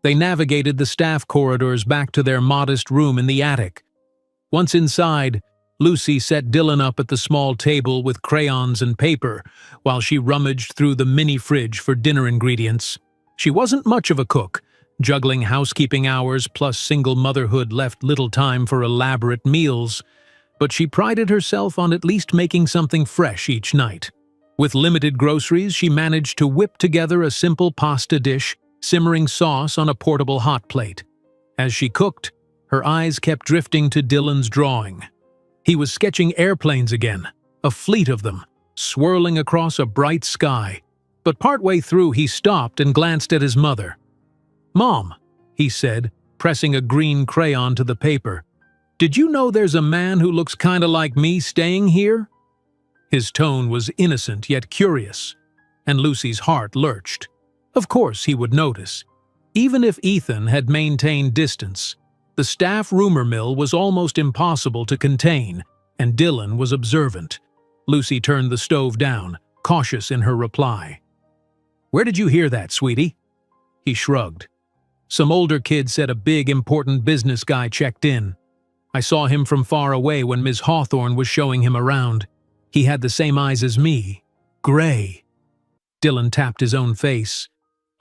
They navigated the staff corridors back to their modest room in the attic. Once inside, Lucy set Dylan up at the small table with crayons and paper, while she rummaged through the mini-fridge for dinner ingredients. She wasn't much of a cook. Juggling housekeeping hours plus single motherhood left little time for elaborate meals, but she prided herself on at least making something fresh each night. With limited groceries, she managed to whip together a simple pasta dish, simmering sauce on a portable hot plate. As she cooked, her eyes kept drifting to Dylan's drawing. He was sketching airplanes again, a fleet of them, swirling across a bright sky. But partway through, he stopped and glanced at his mother. "Mom," he said, pressing a green crayon to the paper, "did you know there's a man who looks kinda like me staying here?" His tone was innocent yet curious, and Lucy's heart lurched. Of course he would notice. Even if Ethan had maintained distance, the staff rumor mill was almost impossible to contain, and Dylan was observant. Lucy turned the stove down, cautious in her reply. "Where did you hear that, sweetie?" He shrugged. "Some older kid said a big, important business guy checked in. I saw him from far away when Ms. Hawthorne was showing him around. He had the same eyes as me. Gray." Dylan tapped his own face.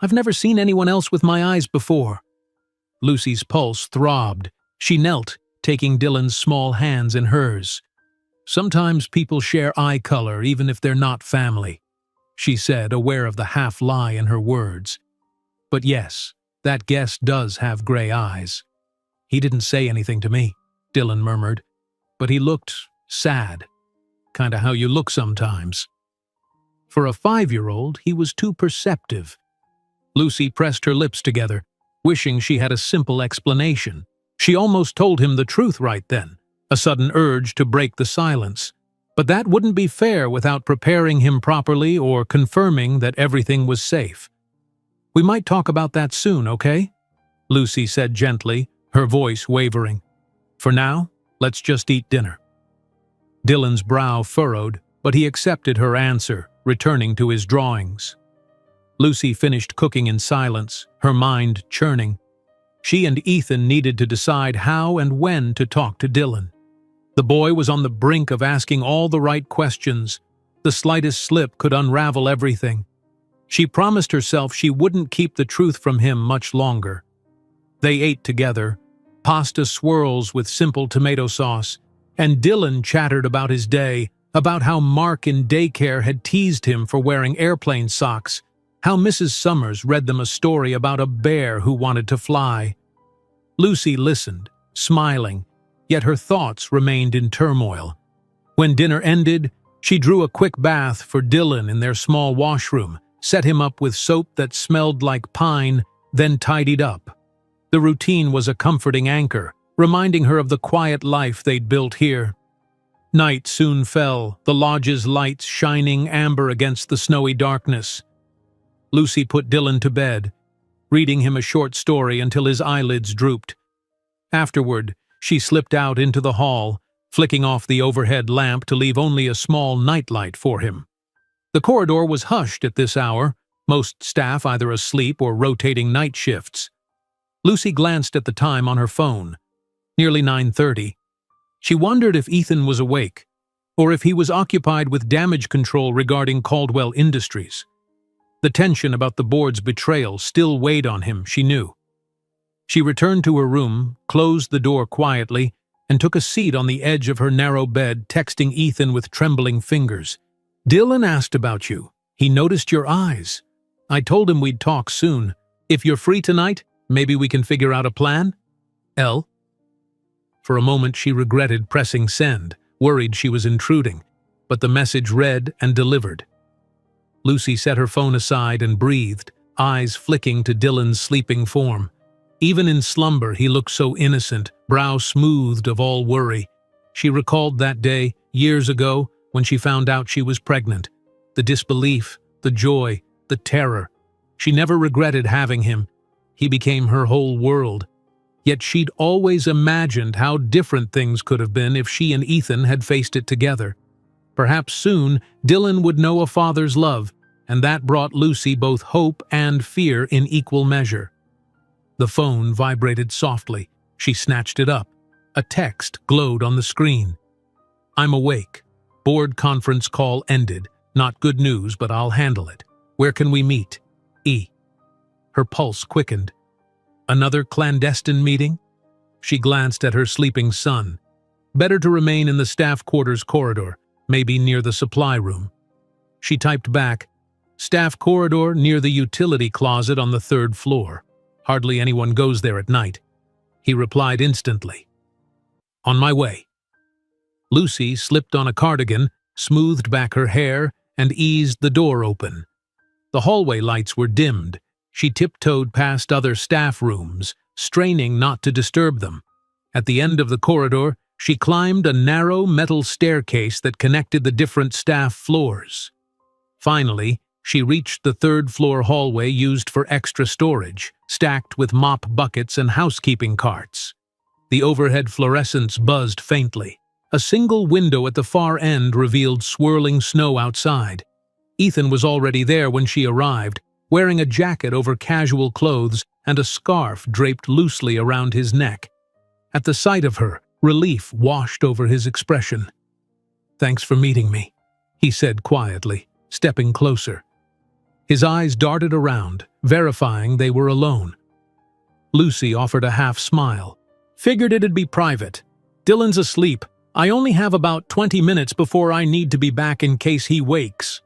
"I've never seen anyone else with my eyes before." Lucy's pulse throbbed. She knelt, taking Dylan's small hands in hers. "Sometimes people share eye color even if they're not family," she said, aware of the half-lie in her words. "But yes, that guest does have gray eyes." "He didn't say anything to me," Dylan murmured, "but he looked sad. Kinda how you look sometimes." For a 5-year-old, he was too perceptive. Lucy pressed her lips together, wishing she had a simple explanation. She almost told him the truth right then, a sudden urge to break the silence. But that wouldn't be fair without preparing him properly or confirming that everything was safe. "We might talk about that soon, okay?" Lucy said gently, her voice wavering. "For now, let's just eat dinner." Dylan's brow furrowed, but he accepted her answer, returning to his drawings. Lucy finished cooking in silence, her mind churning. She and Ethan needed to decide how and when to talk to Dylan. The boy was on the brink of asking all the right questions. The slightest slip could unravel everything. She promised herself she wouldn't keep the truth from him much longer. They ate together, pasta swirls with simple tomato sauce, and Dylan chattered about his day, about how Mark in daycare had teased him for wearing airplane socks, how Mrs. Summers read them a story about a bear who wanted to fly. Lucy listened, smiling, yet her thoughts remained in turmoil. When dinner ended, she drew a quick bath for Dylan in their small washroom, set him up with soap that smelled like pine, then tidied up. The routine was a comforting anchor, reminding her of the quiet life they'd built here. Night soon fell, the lodge's lights shining amber against the snowy darkness. Lucy put Dylan to bed, reading him a short story until his eyelids drooped. Afterward, she slipped out into the hall, flicking off the overhead lamp to leave only a small nightlight for him. The corridor was hushed at this hour, most staff either asleep or rotating night shifts. Lucy glanced at the time on her phone. Nearly 9:30. She wondered if Ethan was awake, or if he was occupied with damage control regarding Caldwell Industries. The tension about the board's betrayal still weighed on him, she knew. She returned to her room, closed the door quietly, and took a seat on the edge of her narrow bed, texting Ethan with trembling fingers. "Dylan asked about you. He noticed your eyes. I told him we'd talk soon. If you're free tonight, maybe we can figure out a plan? L." For a moment she regretted pressing send, worried she was intruding, but the message read and delivered. Lucy set her phone aside and breathed, eyes flicking to Dylan's sleeping form. Even in slumber he looked so innocent, brow smoothed of all worry. She recalled that day, years ago, when she found out she was pregnant. The disbelief, the joy, the terror. She never regretted having him. He became her whole world. Yet she'd always imagined how different things could have been if she and Ethan had faced it together. Perhaps soon, Dylan would know a father's love, and that brought Lucy both hope and fear in equal measure. The phone vibrated softly. She snatched it up. A text glowed on the screen. "I'm awake. Board conference call ended. Not good news, but I'll handle it. Where can we meet? E." Her pulse quickened. Another clandestine meeting? She glanced at her sleeping son. Better to remain in the staff quarters corridor, maybe near the supply room. She typed back, "Staff corridor near the utility closet on the 3rd floor. Hardly anyone goes there at night." He replied instantly, "On my way." Lucy slipped on a cardigan, smoothed back her hair, and eased the door open. The hallway lights were dimmed. She tiptoed past other staff rooms, straining not to disturb them. At the end of the corridor, she climbed a narrow metal staircase that connected the different staff floors. Finally, she reached the 3rd floor hallway used for extra storage, stacked with mop buckets and housekeeping carts. The overhead fluorescents buzzed faintly. A single window at the far end revealed swirling snow outside. Ethan was already there when she arrived, wearing a jacket over casual clothes and a scarf draped loosely around his neck. At the sight of her, relief washed over his expression. "Thanks for meeting me," he said quietly, stepping closer. His eyes darted around, verifying they were alone. Lucy offered a half smile. "Figured it'd be private. Dylan's asleep. I only have about 20 minutes before I need to be back in case he wakes."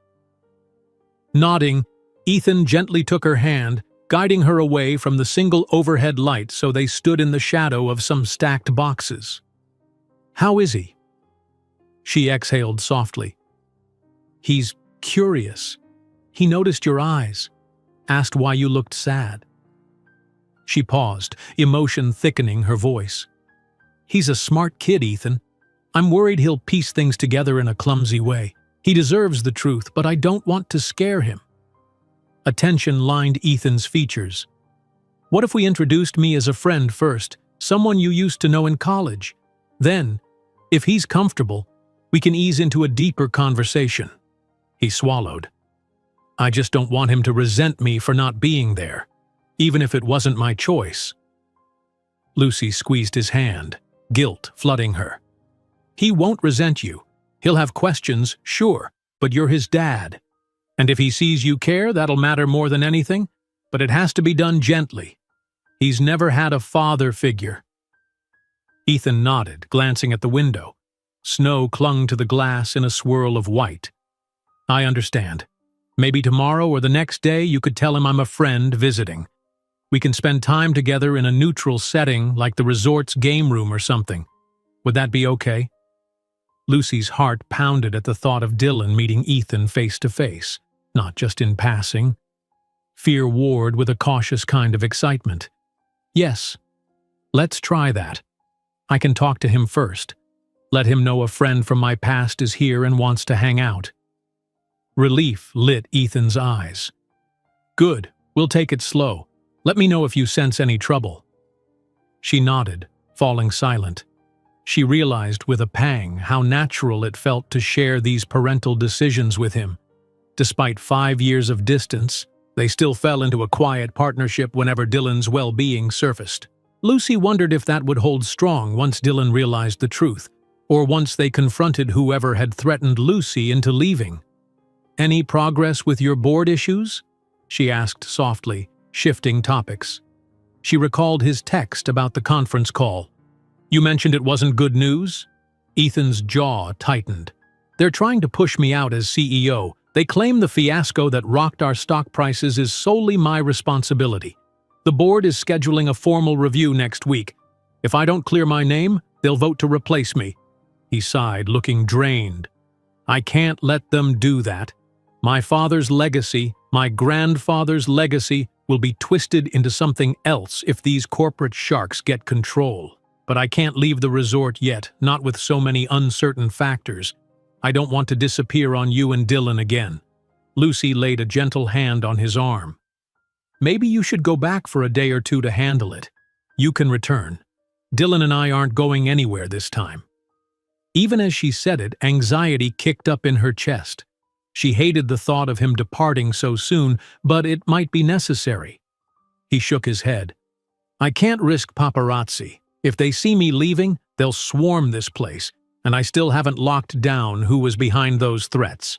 Nodding, Ethan gently took her hand, guiding her away from the single overhead light so they stood in the shadow of some stacked boxes. "How is he?" She exhaled softly. "He's curious. He noticed your eyes, asked why you looked sad." She paused, emotion thickening her voice. "He's a smart kid, Ethan. I'm worried he'll piece things together in a clumsy way. He deserves the truth, but I don't want to scare him." A tension lined Ethan's features. "What if we introduced me as a friend first, someone you used to know in college? Then, if he's comfortable, we can ease into a deeper conversation." He swallowed. "I just don't want him to resent me for not being there, even if it wasn't my choice." Lucy squeezed his hand, guilt flooding her. "He won't resent you. He'll have questions, sure, but you're his dad. And if he sees you care, that'll matter more than anything, but it has to be done gently. He's never had a father figure." Ethan nodded, glancing at the window. Snow clung to the glass in a swirl of white. "I understand. Maybe tomorrow or the next day you could tell him I'm a friend visiting. We can spend time together in a neutral setting like the resort's game room or something. Would that be okay?" Lucy's heart pounded at the thought of Dylan meeting Ethan face to face, not just in passing. Fear warred with a cautious kind of excitement. "Yes, let's try that. I can talk to him first. Let him know a friend from my past is here and wants to hang out." Relief lit Ethan's eyes. Good, we'll take it slow. Let me know if you sense any trouble. She nodded, falling silent. She realized with a pang how natural it felt to share these parental decisions with him. Despite 5 years of distance, they still fell into a quiet partnership whenever Dylan's well-being surfaced. Lucy wondered if that would hold strong once Dylan realized the truth, or once they confronted whoever had threatened Lucy into leaving. "Any progress with your board issues?" she asked softly, shifting topics. She recalled his text about the conference call. "You mentioned it wasn't good news?" Ethan's jaw tightened. "They're trying to push me out as CEO. They claim the fiasco that rocked our stock prices is solely my responsibility. The board is scheduling a formal review next week. If I don't clear my name, they'll vote to replace me." He sighed, looking drained. "I can't let them do that. My father's legacy, my grandfather's legacy, will be twisted into something else if these corporate sharks get control. But I can't leave the resort yet, not with so many uncertain factors. I don't want to disappear on you and Dylan again." Lucy laid a gentle hand on his arm. "Maybe you should go back for a day or two to handle it. You can return. Dylan and I aren't going anywhere this time." Even as she said it, anxiety kicked up in her chest. She hated the thought of him departing so soon, but it might be necessary. He shook his head. "I can't risk paparazzi. If they see me leaving, they'll swarm this place, and I still haven't locked down who was behind those threats.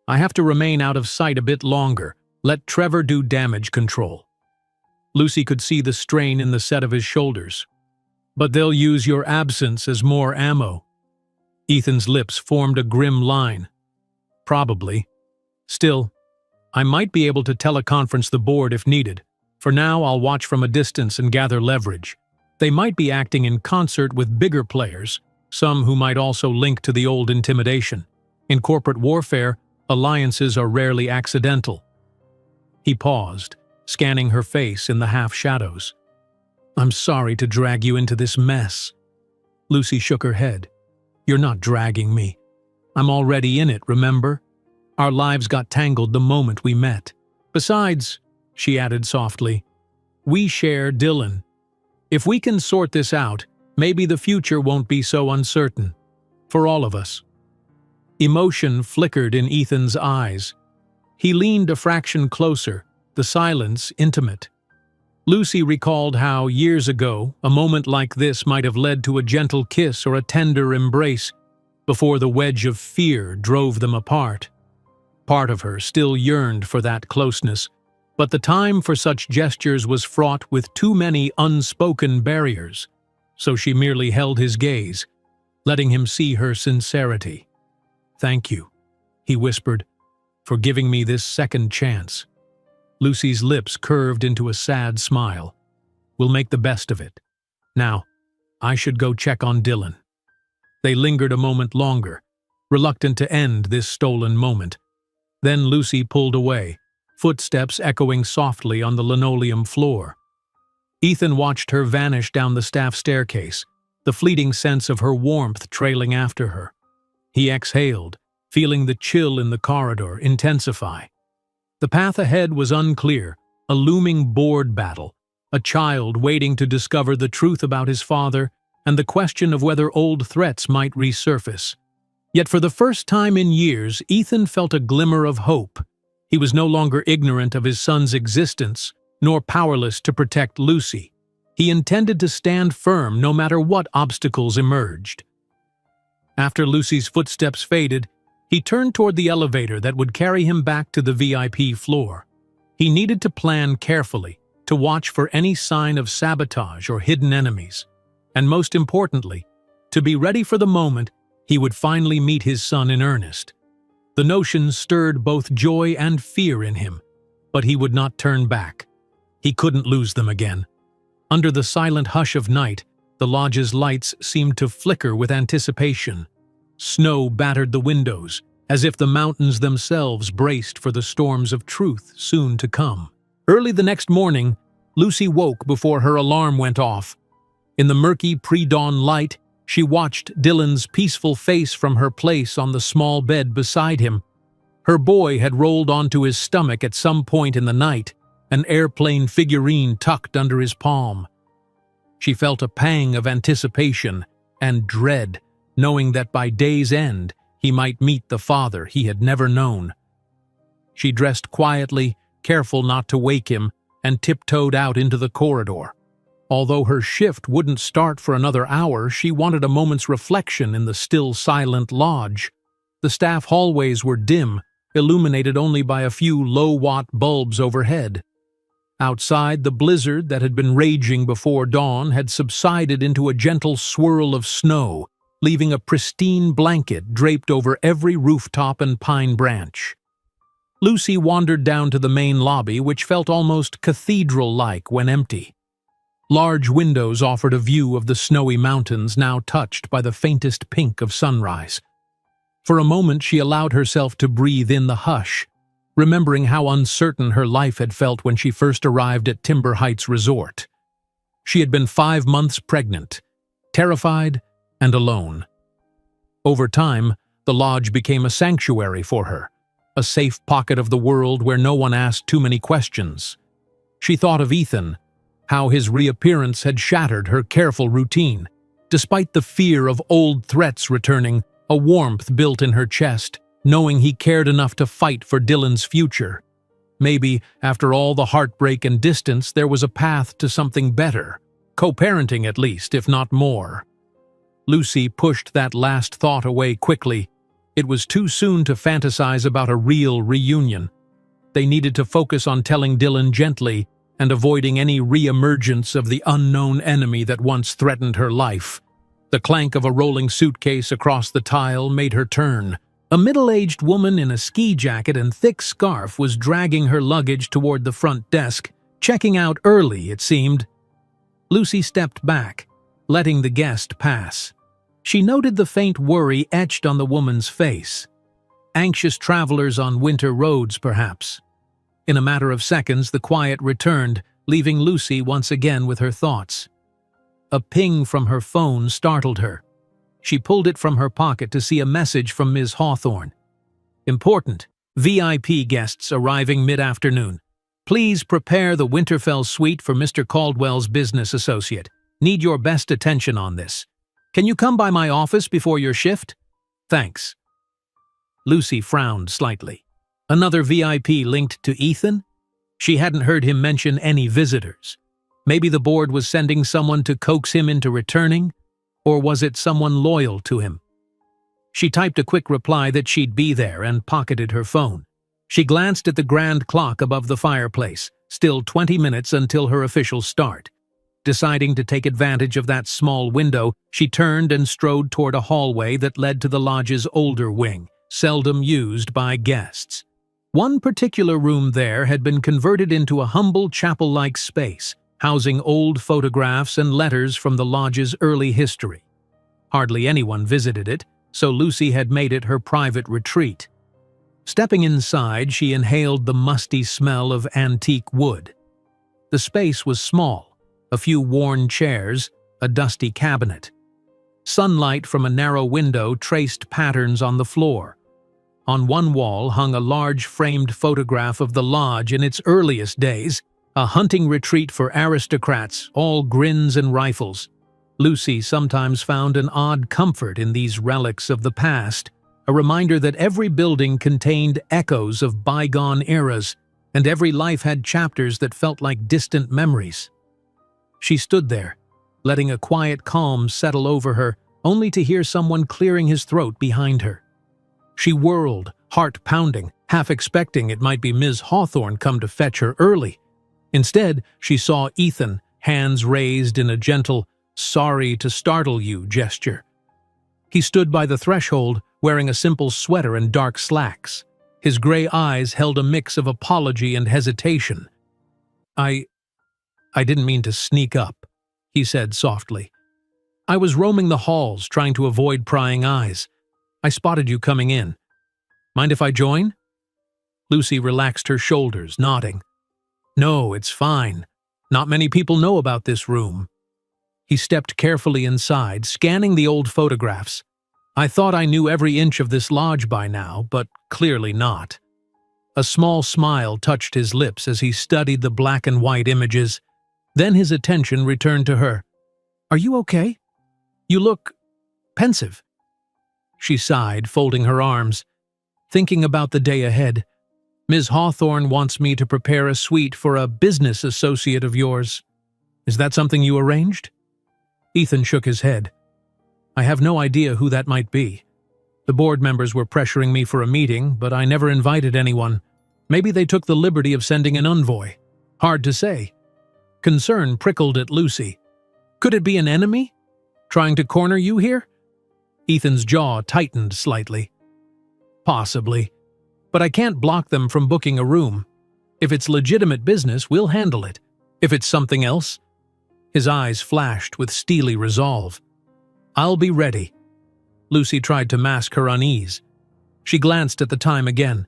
I have to remain out of sight a bit longer. Let Trevor do damage control." Lucy could see the strain in the set of his shoulders. "But they'll use your absence as more ammo." Ethan's lips formed a grim line. "Probably. Still, I might be able to teleconference the board if needed. For now, I'll watch from a distance and gather leverage. They might be acting in concert with bigger players, some who might also link to the old intimidation. In corporate warfare, alliances are rarely accidental." He paused, scanning her face in the half-shadows. "I'm sorry to drag you into this mess." Lucy shook her head. "You're not dragging me. I'm already in it, remember? Our lives got tangled the moment we met. Besides," she added softly, "we share Dylan. If we can sort this out, maybe the future won't be so uncertain. For all of us." Emotion flickered in Ethan's eyes. He leaned a fraction closer, the silence intimate. Lucy recalled how, years ago, a moment like this might have led to a gentle kiss or a tender embrace, before the wedge of fear drove them apart. Part of her still yearned for that closeness, but the time for such gestures was fraught with too many unspoken barriers, so she merely held his gaze, letting him see her sincerity. "Thank you," he whispered, "for giving me this second chance." Lucy's lips curved into a sad smile. "We'll make the best of it. Now, I should go check on Dylan." They lingered a moment longer, reluctant to end this stolen moment. Then Lucy pulled away, footsteps echoing softly on the linoleum floor. Ethan watched her vanish down the staff staircase, the fleeting sense of her warmth trailing after her. He exhaled, feeling the chill in the corridor intensify. The path ahead was unclear, a looming board battle, a child waiting to discover the truth about his father, and the question of whether old threats might resurface. Yet for the first time in years, Ethan felt a glimmer of hope. He was no longer ignorant of his son's existence, nor powerless to protect Lucy. He intended to stand firm no matter what obstacles emerged. After Lucy's footsteps faded, he turned toward the elevator that would carry him back to the VIP floor. He needed to plan carefully, to watch for any sign of sabotage or hidden enemies, and most importantly, to be ready for the moment he would finally meet his son in earnest. The notion stirred both joy and fear in him, but he would not turn back. He couldn't lose them again. Under the silent hush of night, the lodge's lights seemed to flicker with anticipation. Snow battered the windows, as if the mountains themselves braced for the storms of truth soon to come. Early the next morning, Lucy woke before her alarm went off. In the murky pre-dawn light, she watched Dylan's peaceful face from her place on the small bed beside him. Her boy had rolled onto his stomach at some point in the night, an airplane figurine tucked under his palm. She felt a pang of anticipation and dread, knowing that by day's end he might meet the father he had never known. She dressed quietly, careful not to wake him, and tiptoed out into the corridor. Although her shift wouldn't start for another hour, she wanted a moment's reflection in the still silent lodge. The staff hallways were dim, illuminated only by a few low-watt bulbs overhead. Outside, the blizzard that had been raging before dawn had subsided into a gentle swirl of snow, leaving a pristine blanket draped over every rooftop and pine branch. Lucy wandered down to the main lobby, which felt almost cathedral-like when empty. Large windows offered a view of the snowy mountains now touched by the faintest pink of sunrise. For a moment she allowed herself to breathe in the hush, remembering how uncertain her life had felt when she first arrived at Timber Heights Resort. She had been 5 months pregnant, terrified and alone. Over time, the lodge became a sanctuary for her, a safe pocket of the world where no one asked too many questions. She thought of Ethan, how his reappearance had shattered her careful routine. Despite the fear of old threats returning, a warmth built in her chest, knowing he cared enough to fight for Dylan's future. Maybe, after all the heartbreak and distance, there was a path to something better. Co-parenting at least, if not more. Lucy pushed that last thought away quickly. It was too soon to fantasize about a real reunion. They needed to focus on telling Dylan gently and avoiding any re-emergence of the unknown enemy that once threatened her life. The clank of a rolling suitcase across the tile made her turn. A middle-aged woman in a ski jacket and thick scarf was dragging her luggage toward the front desk, checking out early, it seemed. Lucy stepped back, letting the guest pass. She noted the faint worry etched on the woman's face. Anxious travelers on winter roads, perhaps. In a matter of seconds, the quiet returned, leaving Lucy once again with her thoughts. A ping from her phone startled her. She pulled it from her pocket to see a message from Ms. Hawthorne. Important. VIP guests arriving mid-afternoon. Please prepare the Winterfell suite for Mr. Caldwell's business associate. Need your best attention on this. Can you come by my office before your shift? Thanks. Lucy frowned slightly. Another VIP linked to Ethan? She hadn't heard him mention any visitors. Maybe the board was sending someone to coax him into returning? Or was it someone loyal to him? She typed a quick reply that she'd be there and pocketed her phone. She glanced at the grand clock above the fireplace, still 20 minutes until her official start. Deciding to take advantage of that small window, she turned and strode toward a hallway that led to the lodge's older wing, seldom used by guests. One particular room there had been converted into a humble chapel-like space, housing old photographs and letters from the lodge's early history. Hardly anyone visited it, so Lucy had made it her private retreat. Stepping inside, she inhaled the musty smell of antique wood. The space was small, a few worn chairs, a dusty cabinet. Sunlight from a narrow window traced patterns on the floor. On one wall hung a large framed photograph of the lodge in its earliest days, a hunting retreat for aristocrats, all grins and rifles. Lucy sometimes found an odd comfort in these relics of the past, a reminder that every building contained echoes of bygone eras, and every life had chapters that felt like distant memories. She stood there, letting a quiet calm settle over her, only to hear someone clearing his throat behind her. She whirled, heart pounding, half expecting it might be Ms. Hawthorne come to fetch her early. Instead, she saw Ethan, hands raised in a gentle, "sorry to startle you" gesture. He stood by the threshold, wearing a simple sweater and dark slacks. His gray eyes held a mix of apology and hesitation. I didn't mean to sneak up," he said softly. "I was roaming the halls, trying to avoid prying eyes. I spotted you coming in. Mind if I join?" Lucy relaxed her shoulders, nodding. "No, it's fine. Not many people know about this room." He stepped carefully inside, scanning the old photographs. "I thought I knew every inch of this lodge by now, but clearly not." A small smile touched his lips as he studied the black and white images. Then his attention returned to her. "Are you okay? You look pensive." She sighed, folding her arms, thinking about the day ahead. "Ms. Hawthorne wants me to prepare a suite for a business associate of yours. Is that something you arranged?" Ethan shook his head. "I have no idea who that might be. The board members were pressuring me for a meeting, but I never invited anyone. Maybe they took the liberty of sending an envoy. Hard to say." Concern prickled at Lucy. "Could it be an enemy? Trying to corner you here?" Ethan's jaw tightened slightly. "Possibly. But I can't block them from booking a room. If it's legitimate business, we'll handle it. If it's something else..." His eyes flashed with steely resolve. "I'll be ready." Lucy tried to mask her unease. She glanced at the time again.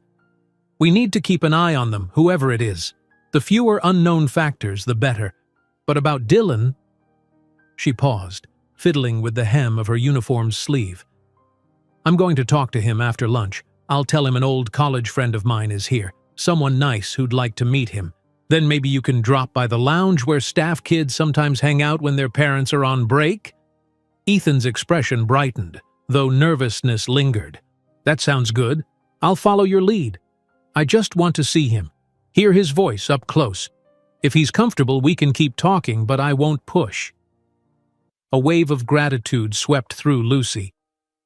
"We need to keep an eye on them, whoever it is. The fewer unknown factors, the better. But about Dylan..." She paused, fiddling with the hem of her uniform's sleeve. "I'm going to talk to him after lunch. I'll tell him an old college friend of mine is here, someone nice who'd like to meet him. Then maybe you can drop by the lounge where staff kids sometimes hang out when their parents are on break." Ethan's expression brightened, though nervousness lingered. "That sounds good. I'll follow your lead. I just want to see him, hear his voice up close. If he's comfortable, we can keep talking, but I won't push." A wave of gratitude swept through Lucy.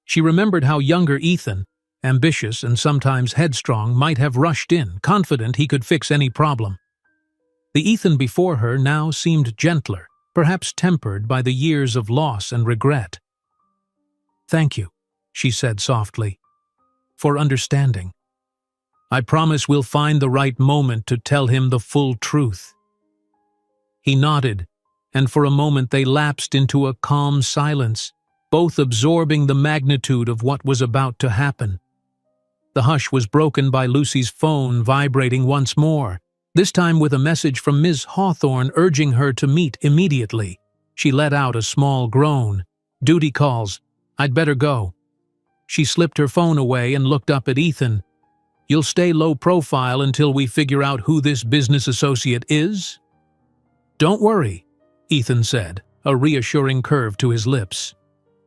She remembered how younger Ethan, ambitious and sometimes headstrong, might have rushed in, confident he could fix any problem. The Ethan before her now seemed gentler, perhaps tempered by the years of loss and regret. "Thank you," she said softly, "for understanding. I promise we'll find the right moment to tell him the full truth." He nodded, and for a moment they lapsed into a calm silence, both absorbing the magnitude of what was about to happen. The hush was broken by Lucy's phone vibrating once more, this time with a message from Ms. Hawthorne urging her to meet immediately. She let out a small groan. "Duty calls. I'd better go." She slipped her phone away and looked up at Ethan. "You'll stay low profile until we figure out who this business associate is?" "Don't worry," Ethan said, a reassuring curve to his lips.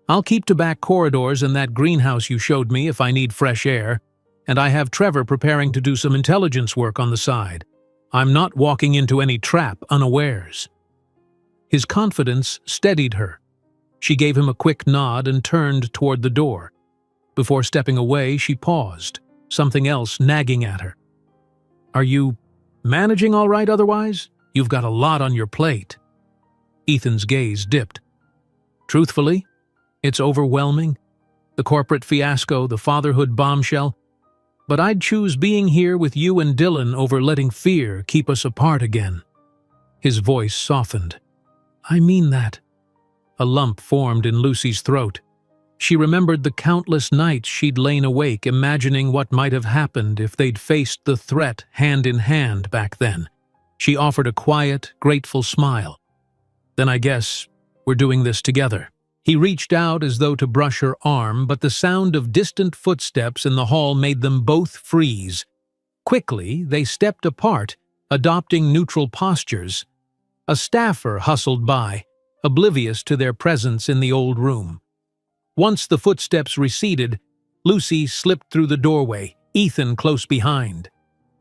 "I'll keep to back corridors and that greenhouse you showed me if I need fresh air, and I have Trevor preparing to do some intelligence work on the side. I'm not walking into any trap unawares." His confidence steadied her. She gave him a quick nod and turned toward the door. Before stepping away, she paused, something else nagging at her. "Are you managing all right otherwise? You've got a lot on your plate." Ethan's gaze dipped. "Truthfully, it's overwhelming. The corporate fiasco, the fatherhood bombshell. But I'd choose being here with you and Dylan over letting fear keep us apart again." His voice softened. "I mean that." A lump formed in Lucy's throat. She remembered the countless nights she'd lain awake imagining what might have happened if they'd faced the threat hand in hand back then. She offered a quiet, grateful smile. "Then I guess we're doing this together." He reached out as though to brush her arm, but the sound of distant footsteps in the hall made them both freeze. Quickly, they stepped apart, adopting neutral postures. A staffer hustled by, oblivious to their presence in the old room. Once the footsteps receded, Lucy slipped through the doorway, Ethan close behind.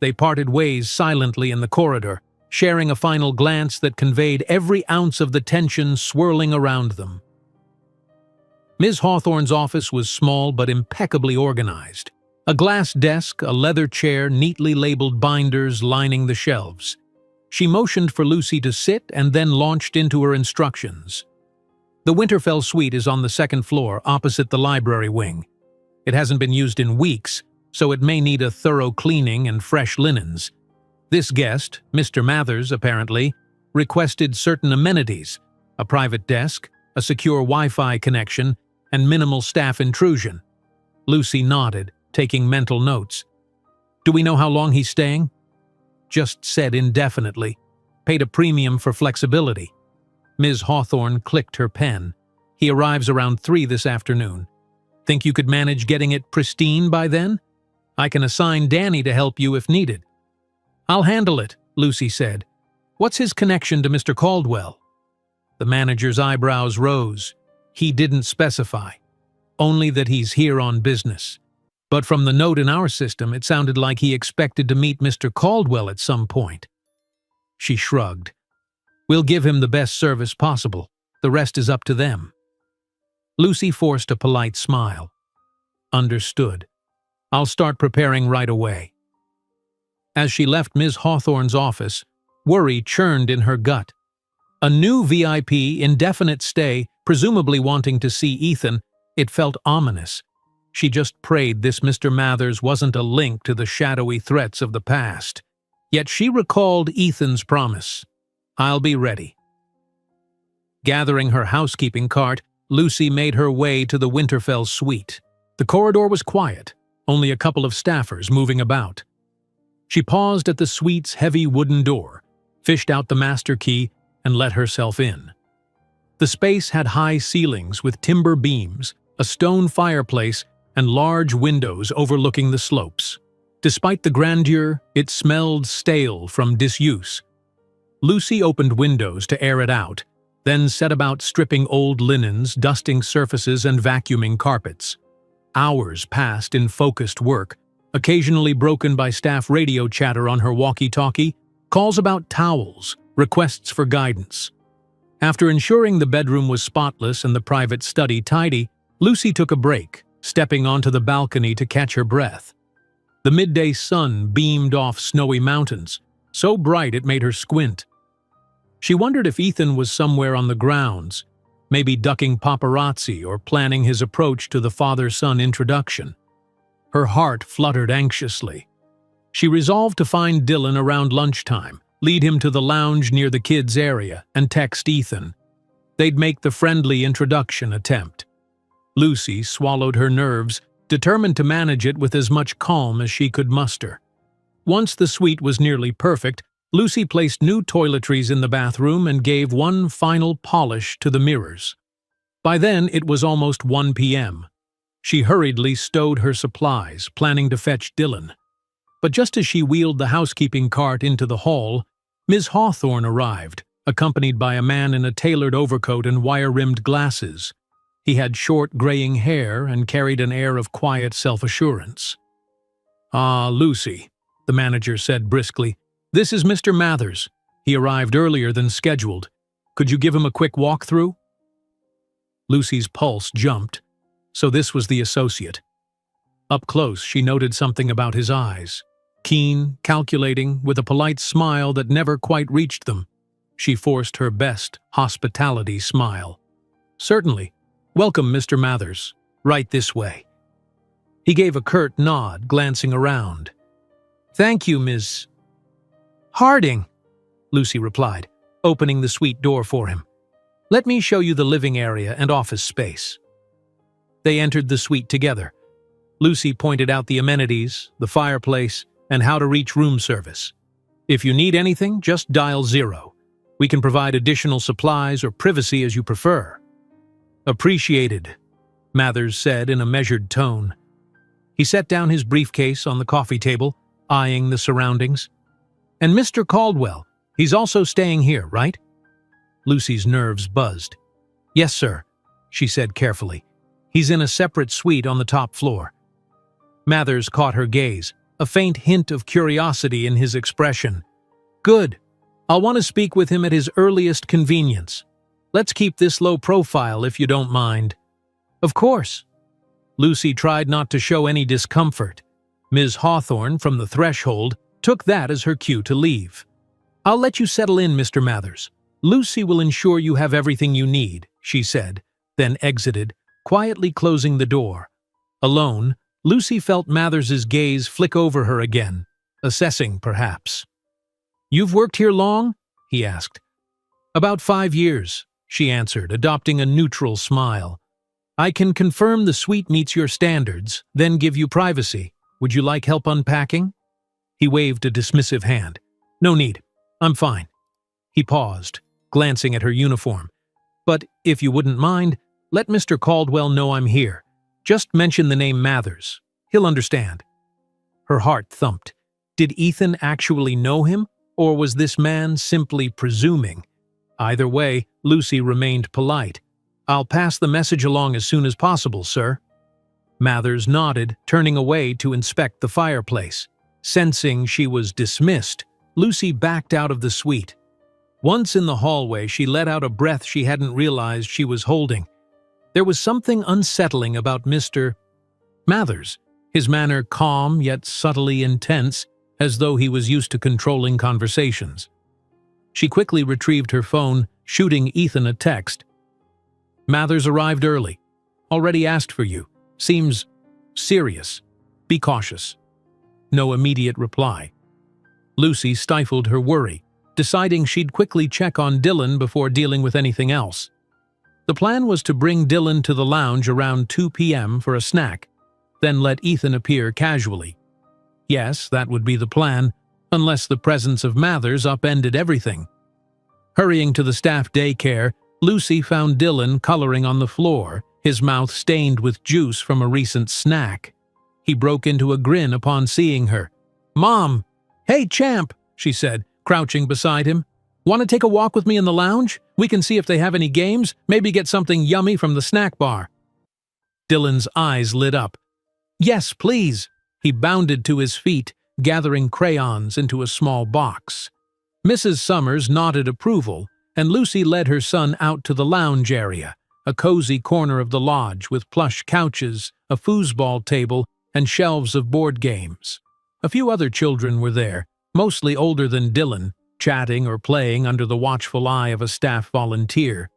They parted ways silently in the corridor, sharing a final glance that conveyed every ounce of the tension swirling around them. Ms. Hawthorne's office was small but impeccably organized. A glass desk, a leather chair, neatly labeled binders lining the shelves. She motioned for Lucy to sit and then launched into her instructions. The Winterfell suite is on the second floor, opposite the library wing. It hasn't been used in weeks, so it may need a thorough cleaning and fresh linens. This guest, Mr. Mathers apparently, requested certain amenities: a private desk, a secure Wi-Fi connection, and minimal staff intrusion. Lucy nodded, taking mental notes. "Do we know how long he's staying?" "Just said indefinitely. Paid a premium for flexibility." Ms. Hawthorne clicked her pen. "He arrives around 3 this afternoon. Think you could manage getting it pristine by then?" I can assign Danny to help you if needed." "I'll handle it," Lucy said. "What's his connection to Mr. Caldwell?" The manager's eyebrows rose. He didn't specify, only that he's here on business. But from the note in our system, it sounded like he expected to meet Mr. Caldwell at some point. She shrugged. "We'll give him the best service possible. The rest is up to them." Lucy forced a polite smile. "Understood. I'll start preparing right away." As she left Ms. Hawthorne's office, worry churned in her gut. A new VIP, indefinite stay, presumably wanting to see Ethan, it felt ominous. She just prayed this Mr. Mathers wasn't a link to the shadowy threats of the past. Yet she recalled Ethan's promise. "I'll be ready." Gathering her housekeeping cart, Lucy made her way to the Winterfell suite. The corridor was quiet, only a couple of staffers moving about. She paused at the suite's heavy wooden door, fished out the master key, and let herself in. The space had high ceilings with timber beams, a stone fireplace, and large windows overlooking the slopes. Despite the grandeur, it smelled stale from disuse. Lucy opened windows to air it out, then set about stripping old linens, dusting surfaces, and vacuuming carpets. Hours passed in focused work, occasionally broken by staff radio chatter on her walkie-talkie, calls about towels, requests for guidance. After ensuring the bedroom was spotless and the private study tidy, Lucy took a break, stepping onto the balcony to catch her breath. The midday sun beamed off snowy mountains, so bright it made her squint. She wondered if Ethan was somewhere on the grounds, maybe ducking paparazzi or planning his approach to the father-son introduction. Her heart fluttered anxiously. She resolved to find Dylan around lunchtime, lead him to the lounge near the kids' area, and text Ethan. They'd make the friendly introduction attempt. Lucy swallowed her nerves, determined to manage it with as much calm as she could muster. Once the suite was nearly perfect, Lucy placed new toiletries in the bathroom and gave one final polish to the mirrors. By then, it was almost 1 p.m. She hurriedly stowed her supplies, planning to fetch Dylan. But just as she wheeled the housekeeping cart into the hall, Ms. Hawthorne arrived, accompanied by a man in a tailored overcoat and wire-rimmed glasses. He had short, graying hair and carried an air of quiet self-assurance. "Ah, Lucy," the manager said briskly, "this is Mr. Mathers. He arrived earlier than scheduled. Could you give him a quick walkthrough?" Lucy's pulse jumped. So this was the associate. Up close, she noted something about his eyes. Keen, calculating, with a polite smile that never quite reached them. She forced her best hospitality smile. "Certainly. Welcome, Mr. Mathers. Right this way." He gave a curt nod, glancing around. "Thank you, Ms. Harding," Lucy replied, opening the suite door for him. "Let me show you the living area and office space." They entered the suite together. Lucy pointed out the amenities, the fireplace, and how to reach room service. "If you need anything, just dial 0. We can provide additional supplies or privacy as you prefer." "Appreciated," Mathers said in a measured tone. He set down his briefcase on the coffee table, eyeing the surroundings. "And Mr. Caldwell, he's also staying here, right?" Lucy's nerves buzzed. "Yes, sir," she said carefully. "He's in a separate suite on the top floor." Mathers caught her gaze, a faint hint of curiosity in his expression. "Good. I'll want to speak with him at his earliest convenience. Let's keep this low profile if you don't mind." "Of course." Lucy tried not to show any discomfort. Ms. Hawthorne, from the threshold, took that as her cue to leave. "I'll let you settle in, Mr. Mathers. Lucy will ensure you have everything you need," she said, then exited, quietly closing the door. Alone, Lucy felt Mathers's gaze flick over her again, assessing perhaps. "You've worked here long?" he asked. "About 5 years," she answered, adopting a neutral smile. "I can confirm the suite meets your standards, then give you privacy. Would you like help unpacking?" He waved a dismissive hand. "No need. I'm fine." He paused, glancing at her uniform. "But if you wouldn't mind, let Mr. Caldwell know I'm here. Just mention the name Mathers. He'll understand." Her heart thumped. Did Ethan actually know him, or was this man simply presuming? Either way, Lucy remained polite. "I'll pass the message along as soon as possible, sir." Mathers nodded, turning away to inspect the fireplace. Sensing she was dismissed, Lucy backed out of the suite. Once in the hallway, she let out a breath she hadn't realized she was holding. There was something unsettling about Mr. Mathers, his manner calm yet subtly intense, as though he was used to controlling conversations. She quickly retrieved her phone, shooting Ethan a text. "Mathers arrived early. Already asked for you. Seems serious. Be cautious." No immediate reply. Lucy stifled her worry, deciding she'd quickly check on Dylan before dealing with anything else. The plan was to bring Dylan to the lounge around 2 p.m. for a snack, then let Ethan appear casually. Yes, that would be the plan, unless the presence of Mathers upended everything. Hurrying to the staff daycare, Lucy found Dylan coloring on the floor, his mouth stained with juice from a recent snack. He broke into a grin upon seeing her. "Mom!" "Hey, champ," she said, crouching beside him. "Want to take a walk with me in the lounge? We can see if they have any games, maybe get something yummy from the snack bar." Dylan's eyes lit up. "Yes, please." He bounded to his feet, gathering crayons into a small box. Mrs. Summers nodded approval, and Lucy led her son out to the lounge area, a cozy corner of the lodge with plush couches, a foosball table, and shelves of board games. A few other children were there, mostly older than Dylan, chatting or playing under the watchful eye of a staff volunteer.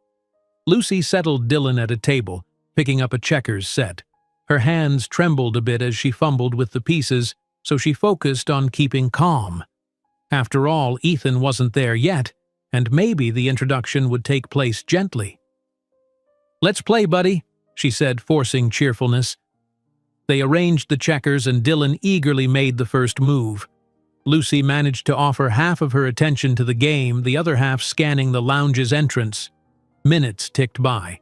Lucy settled Dylan at a table, picking up a checkers set. Her hands trembled a bit as she fumbled with the pieces, so she focused on keeping calm. After all, Ethan wasn't there yet, and maybe the introduction would take place gently. "Let's play, buddy," she said, forcing cheerfulness. They arranged the checkers and Dylan eagerly made the first move. Lucy managed to offer half of her attention to the game, the other half scanning the lounge's entrance. Minutes ticked by.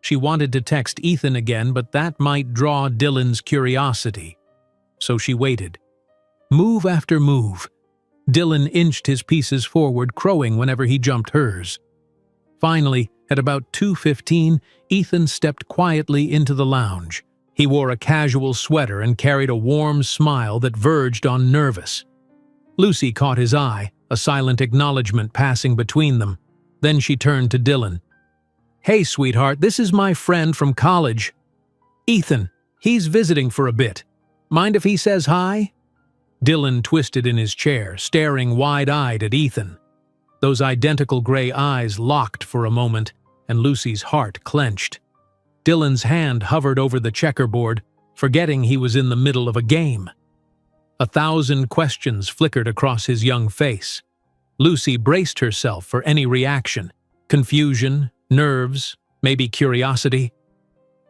She wanted to text Ethan again, but that might draw Dylan's curiosity. So she waited. Move after move. Dylan inched his pieces forward, crowing whenever he jumped hers. Finally, at about 2:15, Ethan stepped quietly into the lounge. He wore a casual sweater and carried a warm smile that verged on nervous. Lucy caught his eye, a silent acknowledgement passing between them. Then she turned to Dylan. "Hey, sweetheart, this is my friend from college. Ethan, he's visiting for a bit. Mind if he says hi?" Dylan twisted in his chair, staring wide-eyed at Ethan. Those identical gray eyes locked for a moment, and Lucy's heart clenched. Dylan's hand hovered over the checkerboard, forgetting he was in the middle of a game. 1,000 questions flickered across his young face. Lucy braced herself for any reaction. Confusion, nerves, maybe curiosity.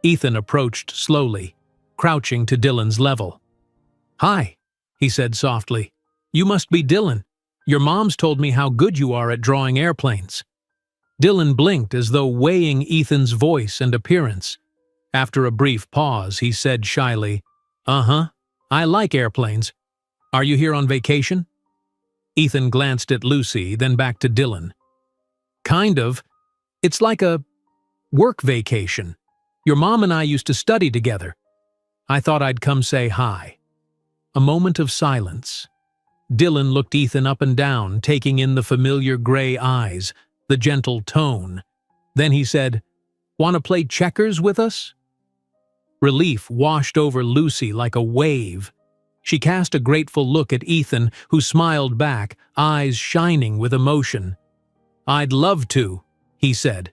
Ethan approached slowly, crouching to Dylan's level. "Hi," he said softly. "You must be Dylan. Your mom's told me how good you are at drawing airplanes." Dylan blinked as though weighing Ethan's voice and appearance. After a brief pause, he said shyly, "Uh-huh, I like airplanes. Are you here on vacation?" Ethan glanced at Lucy, then back to Dylan. "Kind of. It's like a work vacation. Your mom and I used to study together. I thought I'd come say hi." A moment of silence. Dylan looked Ethan up and down, taking in the familiar gray eyes, the gentle tone. Then he said, "Want to play checkers with us?" Relief washed over Lucy like a wave. She cast a grateful look at Ethan, who smiled back, eyes shining with emotion. "I'd love to," he said.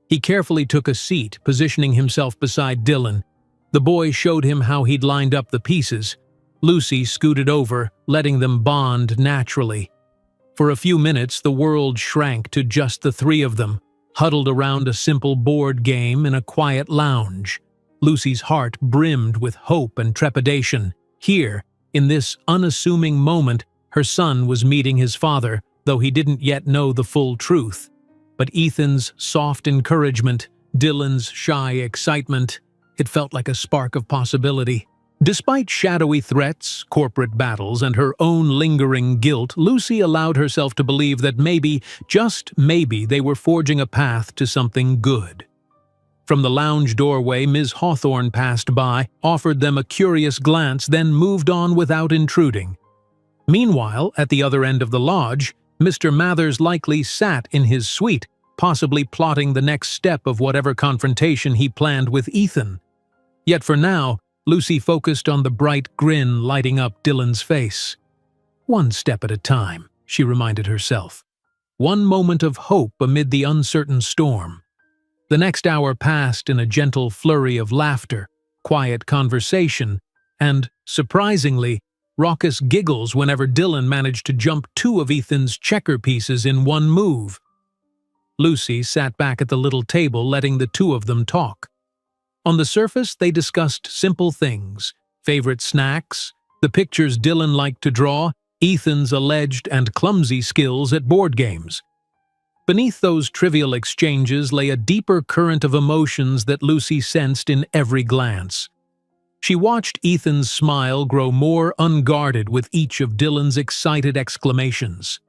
He carefully took a seat, positioning himself beside Dylan. The boy showed him how he'd lined up the pieces. Lucy scooted over, letting them bond naturally. For a few minutes, the world shrank to just the three of them, huddled around a simple board game in a quiet lounge. Lucy's heart brimmed with hope and trepidation. Here, in this unassuming moment, her son was meeting his father, though he didn't yet know the full truth. But Ethan's soft encouragement, Dylan's shy excitement, it felt like a spark of possibility. Despite shadowy threats, corporate battles, and her own lingering guilt, Lucy allowed herself to believe that maybe, just maybe, they were forging a path to something good. From the lounge doorway, Ms. Hawthorne passed by, offered them a curious glance, then moved on without intruding. Meanwhile, at the other end of the lodge, Mr. Mathers likely sat in his suite, possibly plotting the next step of whatever confrontation he planned with Ethan. Yet for now, Lucy focused on the bright grin lighting up Dylan's face. One step at a time, she reminded herself. One moment of hope amid the uncertain storm. The next hour passed in a gentle flurry of laughter, quiet conversation, and, surprisingly, raucous giggles whenever Dylan managed to jump 2 of Ethan's checker pieces in one move. Lucy sat back at the little table, letting the 2 of them talk. On the surface, they discussed simple things: favorite snacks, the pictures Dylan liked to draw, Ethan's alleged and clumsy skills at board games. Beneath those trivial exchanges lay a deeper current of emotions that Lucy sensed in every glance. She watched Ethan's smile grow more unguarded with each of Dylan's excited exclamations.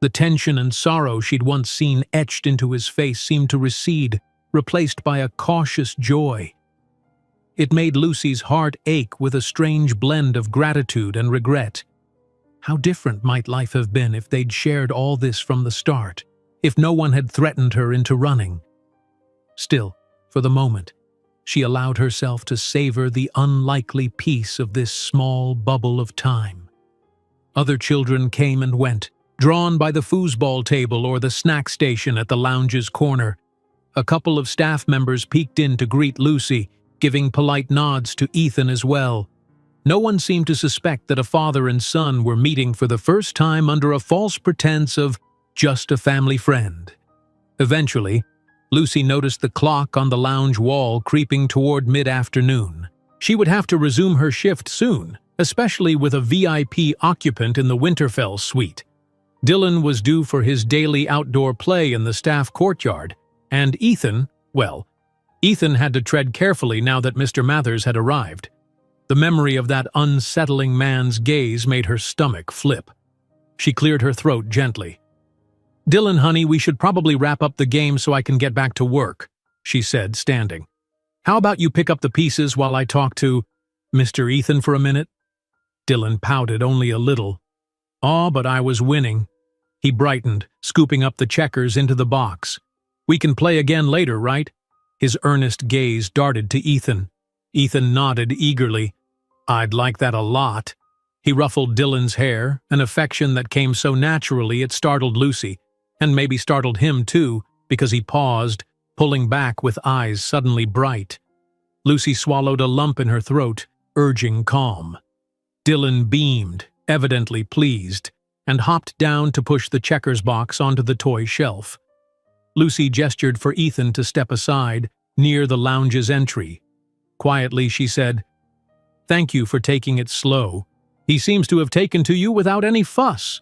The tension and sorrow she'd once seen etched into his face seemed to recede, replaced by a cautious joy. It made Lucy's heart ache with a strange blend of gratitude and regret. How different might life have been if they'd shared all this from the start, if no one had threatened her into running. Still, for the moment, she allowed herself to savor the unlikely peace of this small bubble of time. Other children came and went, drawn by the foosball table or the snack station at the lounge's corner. A couple of staff members peeked in to greet Lucy, giving polite nods to Ethan as well. No one seemed to suspect that a father and son were meeting for the first time under a false pretense of just a family friend. Eventually, Lucy noticed the clock on the lounge wall creeping toward mid-afternoon. She would have to resume her shift soon, especially with a VIP occupant in the Winterfell suite. Dylan was due for his daily outdoor play in the staff courtyard, and Ethan had to tread carefully now that Mr. Mathers had arrived. The memory of that unsettling man's gaze made her stomach flip. She cleared her throat gently. "Dylan, honey, we should probably wrap up the game so I can get back to work," she said, standing. "How about you pick up the pieces while I talk to Mr. Ethan for a minute?" Dylan pouted only a little. "Aw, but I was winning." He brightened, scooping up the checkers into the box. "We can play again later, right?" His earnest gaze darted to Ethan. Ethan nodded eagerly. "I'd like that a lot." He ruffled Dylan's hair, an affection that came so naturally it startled Lucy, and maybe startled him too, because he paused, pulling back with eyes suddenly bright. Lucy swallowed a lump in her throat, urging calm. Dylan beamed, evidently pleased, and hopped down to push the checkers box onto the toy shelf. Lucy gestured for Ethan to step aside, near the lounge's entry. Quietly, she said, "Thank you for taking it slow. He seems to have taken to you without any fuss."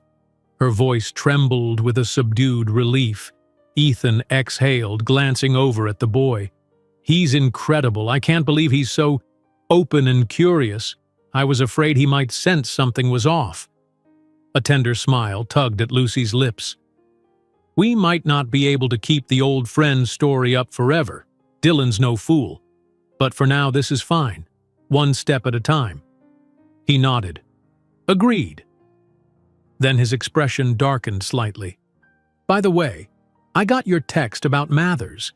Her voice trembled with a subdued relief. Ethan exhaled, glancing over at the boy. "He's incredible. I can't believe he's so open and curious. I was afraid he might sense something was off." A tender smile tugged at Lucy's lips. "We might not be able to keep the old friend story up forever. Dylan's no fool. But for now, this is fine. One step at a time." He nodded. "Agreed." Then his expression darkened slightly. "By the way, I got your text about Mathers.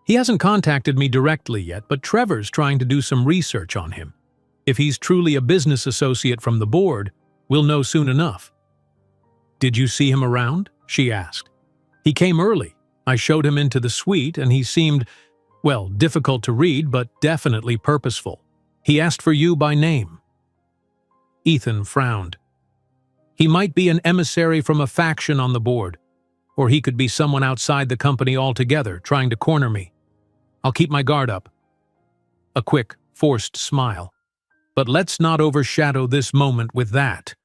He hasn't contacted me directly yet, but Trevor's trying to do some research on him. If he's truly a business associate from the board, we'll know soon enough." "Did you see him around?" she asked. "He came early. I showed him into the suite, and he seemed, difficult to read, but definitely purposeful. He asked for you by name." Ethan frowned. "He might be an emissary from a faction on the board, or he could be someone outside the company altogether, trying to corner me. I'll keep my guard up." A quick, forced smile. "But let's not overshadow this moment with that.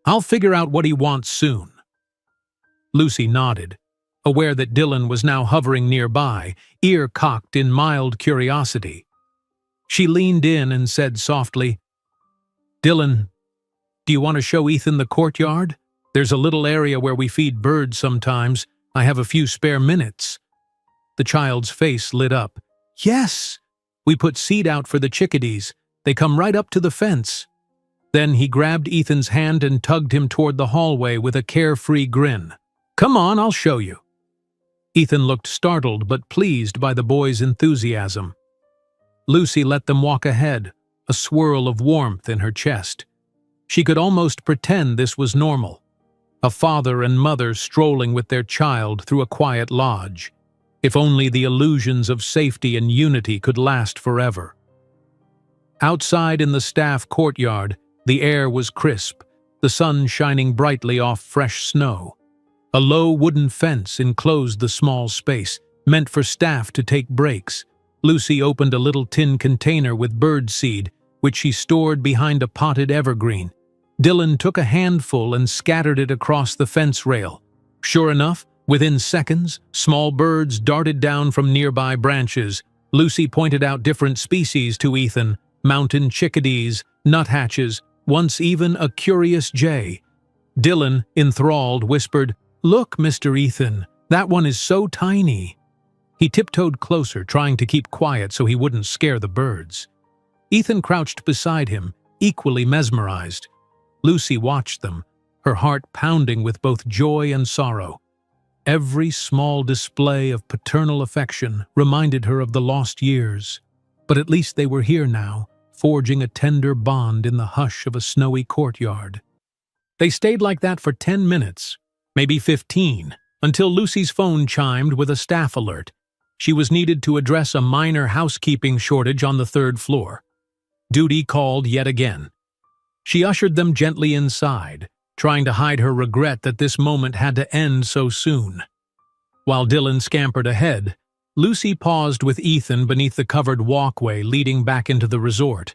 I'll figure out what he wants soon." Lucy nodded, aware that Dylan was now hovering nearby, ear cocked in mild curiosity. She leaned in and said softly, "Dylan, do you want to show Ethan the courtyard? There's a little area where we feed birds sometimes. I have a few spare minutes." The child's face lit up. "Yes! We put seed out for the chickadees. They come right up to the fence." Then he grabbed Ethan's hand and tugged him toward the hallway with a carefree grin. "Come on, I'll show you." Ethan looked startled but pleased by the boy's enthusiasm. Lucy let them walk ahead, a swirl of warmth in her chest. She could almost pretend this was normal. A father and mother strolling with their child through a quiet lodge. If only the illusions of safety and unity could last forever. Outside in the staff courtyard, the air was crisp, the sun shining brightly off fresh snow. A low wooden fence enclosed the small space, meant for staff to take breaks. Lucy opened a little tin container with bird seed, which she stored behind a potted evergreen. Dylan took a handful and scattered it across the fence rail. Sure enough, within seconds, small birds darted down from nearby branches. Lucy pointed out different species to Ethan: mountain chickadees, nuthatches, once even a curious jay. Dylan, enthralled, whispered, "Look, Mr. Ethan, that one is so tiny." He tiptoed closer, trying to keep quiet so he wouldn't scare the birds. Ethan crouched beside him, equally mesmerized. Lucy watched them, her heart pounding with both joy and sorrow. Every small display of paternal affection reminded her of the lost years. But at least they were here now, forging a tender bond in the hush of a snowy courtyard. They stayed like that for 10 minutes, maybe 15, until Lucy's phone chimed with a staff alert. She was needed to address a minor housekeeping shortage on the 3rd floor. Duty called yet again. She ushered them gently inside, trying to hide her regret that this moment had to end so soon. While Dylan scampered ahead, Lucy paused with Ethan beneath the covered walkway leading back into the resort.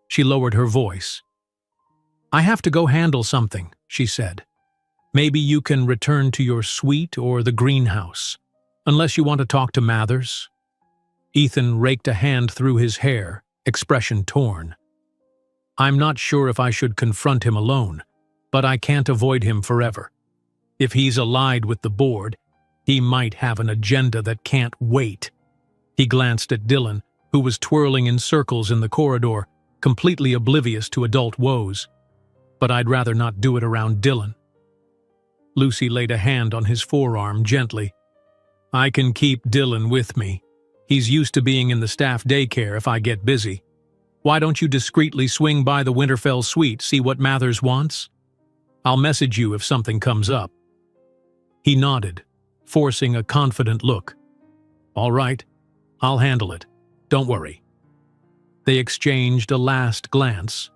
She lowered her voice. "I have to go handle something," she said. "Maybe you can return to your suite or the greenhouse, unless you want to talk to Mathers." Ethan raked a hand through his hair, expression torn. "I'm not sure if I should confront him alone, but I can't avoid him forever. If he's allied with the board, he might have an agenda that can't wait." He glanced at Dylan, who was twirling in circles in the corridor, completely oblivious to adult woes. "But I'd rather not do it around Dylan." Lucy laid a hand on his forearm gently. "I can keep Dylan with me. He's used to being in the staff daycare if I get busy. Why don't you discreetly swing by the Winterfell suite, see what Mathers wants? I'll message you if something comes up." He nodded, forcing a confident look. "All right, I'll handle it. Don't worry." They exchanged a last glance.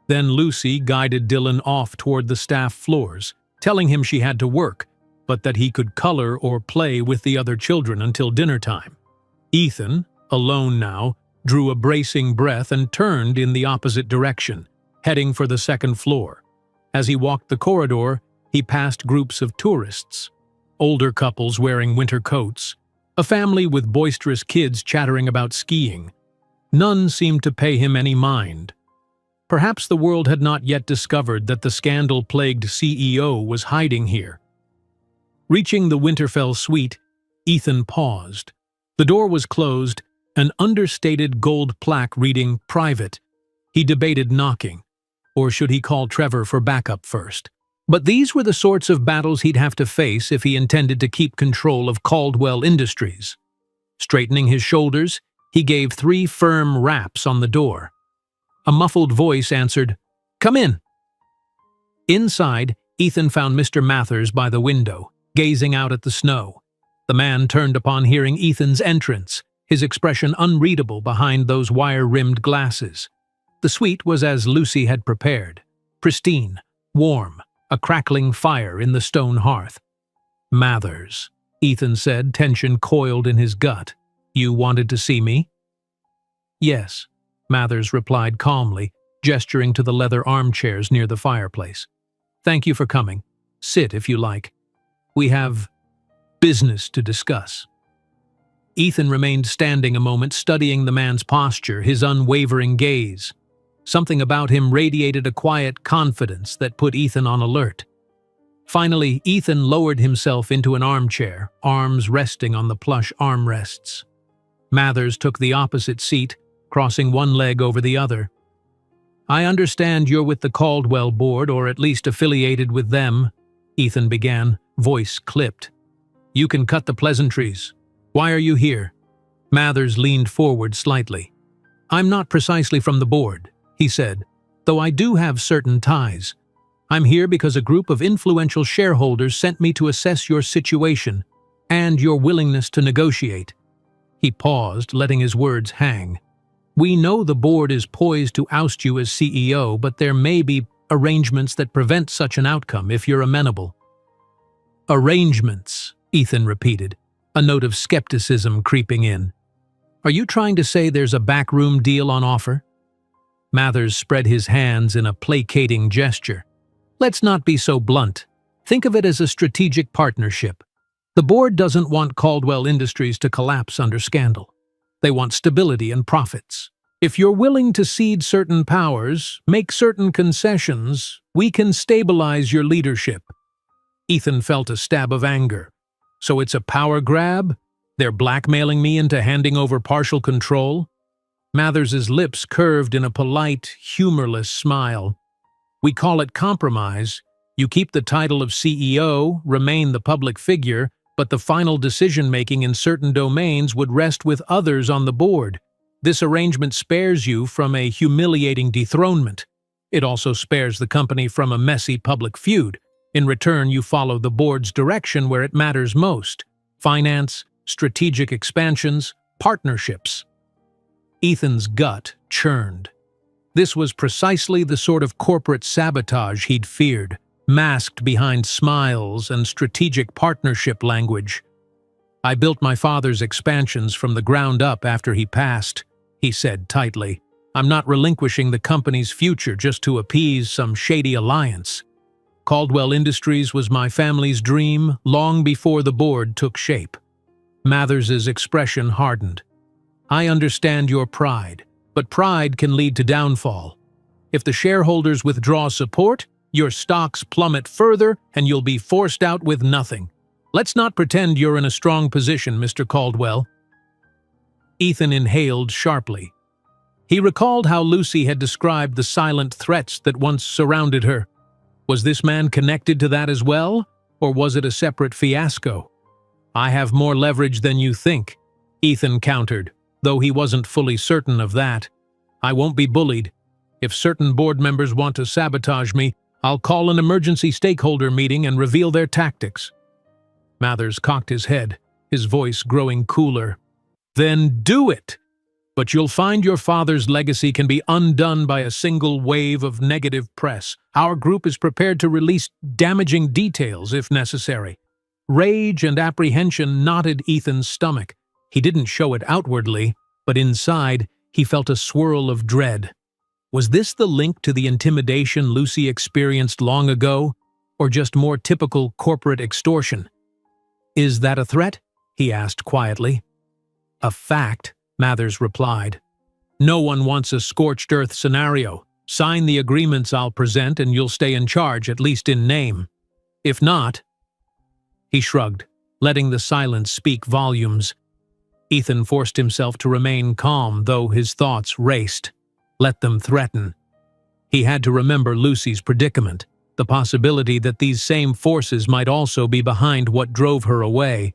Then Lucy guided Dylan off toward the staff floors, telling him she had to work, but that he could color or play with the other children until dinner time. Ethan, alone now, drew a bracing breath and turned in the opposite direction, heading for the 2nd floor. As he walked the corridor, he passed groups of tourists, older couples wearing winter coats, a family with boisterous kids chattering about skiing. None seemed to pay him any mind. Perhaps the world had not yet discovered that the scandal-plagued CEO was hiding here. Reaching the Winterfell suite, Ethan paused. The door was closed, an understated gold plaque reading "Private." He debated knocking, or should he call Trevor for backup first? But these were the sorts of battles he'd have to face if he intended to keep control of Caldwell Industries. Straightening his shoulders, he gave 3 firm raps on the door. A muffled voice answered, "Come in." Inside, Ethan found Mr. Mathers by the window, gazing out at the snow. The man turned upon hearing Ethan's entrance, his expression unreadable behind those wire-rimmed glasses. The suite was as Lucy had prepared, pristine, warm, a crackling fire in the stone hearth. "Mathers," Ethan said, tension coiled in his gut. "You wanted to see me?" "Yes," Mathers replied calmly, gesturing to the leather armchairs near the fireplace. "Thank you for coming. Sit if you like. We have business to discuss." Ethan remained standing a moment, studying the man's posture, his unwavering gaze. Something about him radiated a quiet confidence that put Ethan on alert. Finally, Ethan lowered himself into an armchair, arms resting on the plush armrests. Mathers took the opposite seat, crossing one leg over the other. "I understand you're with the Caldwell board, or at least affiliated with them," Ethan began, voice clipped. "You can cut the pleasantries. Why are you here?" Mathers leaned forward slightly. "I'm not precisely from the board," he said, "though I do have certain ties. I'm here because a group of influential shareholders sent me to assess your situation and your willingness to negotiate." He paused, letting his words hang. "We know the board is poised to oust you as CEO, but there may be arrangements that prevent such an outcome if you're amenable." "Arrangements," Ethan repeated, a note of skepticism creeping in. "Are you trying to say there's a backroom deal on offer?" Mathers spread his hands in a placating gesture. "Let's not be so blunt. Think of it as a strategic partnership. The board doesn't want Caldwell Industries to collapse under scandal. They want stability and profits. If you're willing to cede certain powers, make certain concessions, we can stabilize your leadership." Ethan felt a stab of anger. "So it's a power grab? They're blackmailing me into handing over partial control?" Mathers's lips curved in a polite, humorless smile. "We call it compromise. You keep the title of CEO, remain the public figure, but the final decision-making in certain domains would rest with others on the board. This arrangement spares you from a humiliating dethronement. It also spares the company from a messy public feud. In return, you follow the board's direction where it matters most: finance, strategic expansions, partnerships." Ethan's gut churned. This was precisely the sort of corporate sabotage he'd feared, masked behind smiles and strategic partnership language. "I built my father's expansions from the ground up after he passed," he said tightly. "I'm not relinquishing the company's future just to appease some shady alliance. Caldwell Industries was my family's dream long before the board took shape." Mathers's expression hardened. "I understand your pride, but pride can lead to downfall. If the shareholders withdraw support, your stocks plummet further and you'll be forced out with nothing. Let's not pretend you're in a strong position, Mr. Caldwell." Ethan inhaled sharply. He recalled how Lucy had described the silent threats that once surrounded her. Was this man connected to that as well, or was it a separate fiasco? "I have more leverage than you think," Ethan countered, though he wasn't fully certain of that. "I won't be bullied. If certain board members want to sabotage me, I'll call an emergency stakeholder meeting and reveal their tactics." Mathers cocked his head, his voice growing cooler. "Then do it! But you'll find your father's legacy can be undone by a single wave of negative press. Our group is prepared to release damaging details if necessary." Rage and apprehension knotted Ethan's stomach. He didn't show it outwardly, but inside, he felt a swirl of dread. Was this the link to the intimidation Lucy experienced long ago, or just more typical corporate extortion? "Is that a threat?" he asked quietly. "A fact," Mathers replied. "No one wants a scorched earth scenario. Sign the agreements I'll present and you'll stay in charge, at least in name. If not—" He shrugged, letting the silence speak volumes. Ethan forced himself to remain calm, though his thoughts raced. Let them threaten. He had to remember Lucy's predicament, the possibility that these same forces might also be behind what drove her away.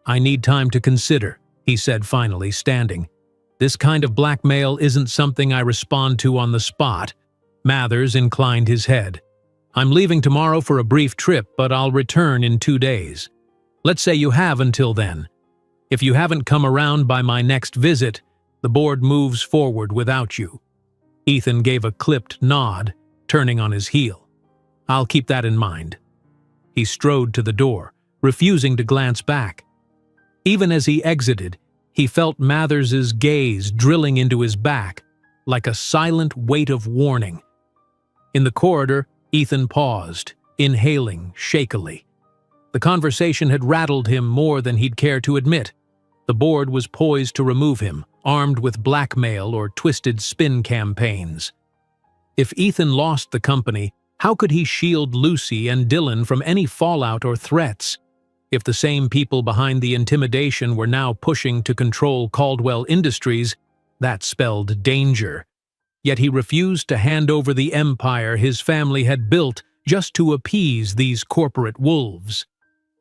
"I need time to consider," he said finally, standing. "This kind of blackmail isn't something I respond to on the spot." Mathers inclined his head. "I'm leaving tomorrow for a brief trip, but I'll return in 2 days. Let's say you have until then. If you haven't come around by my next visit, the board moves forward without you." Ethan gave a clipped nod, turning on his heel. "I'll keep that in mind." He strode to the door, refusing to glance back. Even as he exited, he felt Mathers's gaze drilling into his back, like a silent weight of warning. In the corridor, Ethan paused, inhaling shakily. The conversation had rattled him more than he'd care to admit. The board was poised to remove him, armed with blackmail or twisted spin campaigns. If Ethan lost the company, how could he shield Lucy and Dylan from any fallout or threats? If the same people behind the intimidation were now pushing to control Caldwell Industries, that spelled danger. Yet he refused to hand over the empire his family had built just to appease these corporate wolves.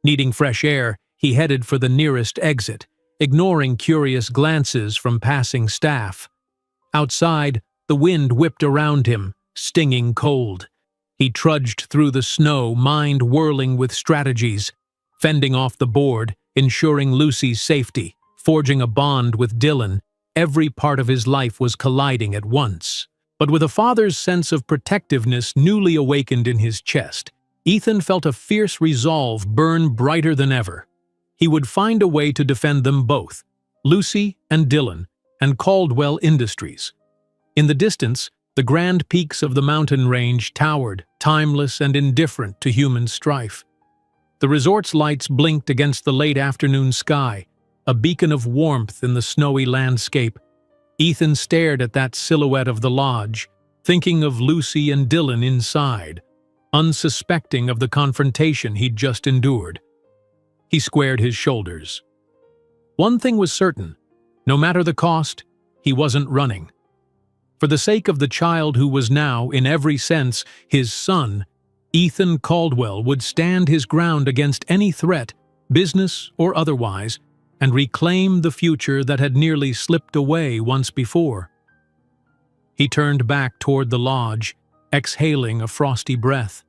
Needing fresh air, he headed for the nearest exit, ignoring curious glances from passing staff. Outside, the wind whipped around him, stinging cold. He trudged through the snow, mind whirling with strategies, fending off the board, ensuring Lucy's safety, forging a bond with Dylan. Every part of his life was colliding at once. But with a father's sense of protectiveness newly awakened in his chest, Ethan felt a fierce resolve burn brighter than ever. He would find a way to defend them both, Lucy and Dylan, and Caldwell Industries. In the distance, the grand peaks of the mountain range towered, timeless and indifferent to human strife. The resort's lights blinked against the late afternoon sky, a beacon of warmth in the snowy landscape. Ethan stared at that silhouette of the lodge, thinking of Lucy and Dylan inside, unsuspecting of the confrontation he'd just endured. He squared his shoulders. One thing was certain: no matter the cost, he wasn't running. For the sake of the child who was now, in every sense, his son, Ethan Caldwell would stand his ground against any threat, business or otherwise, and reclaim the future that had nearly slipped away once before. He turned back toward the lodge, exhaling a frosty breath.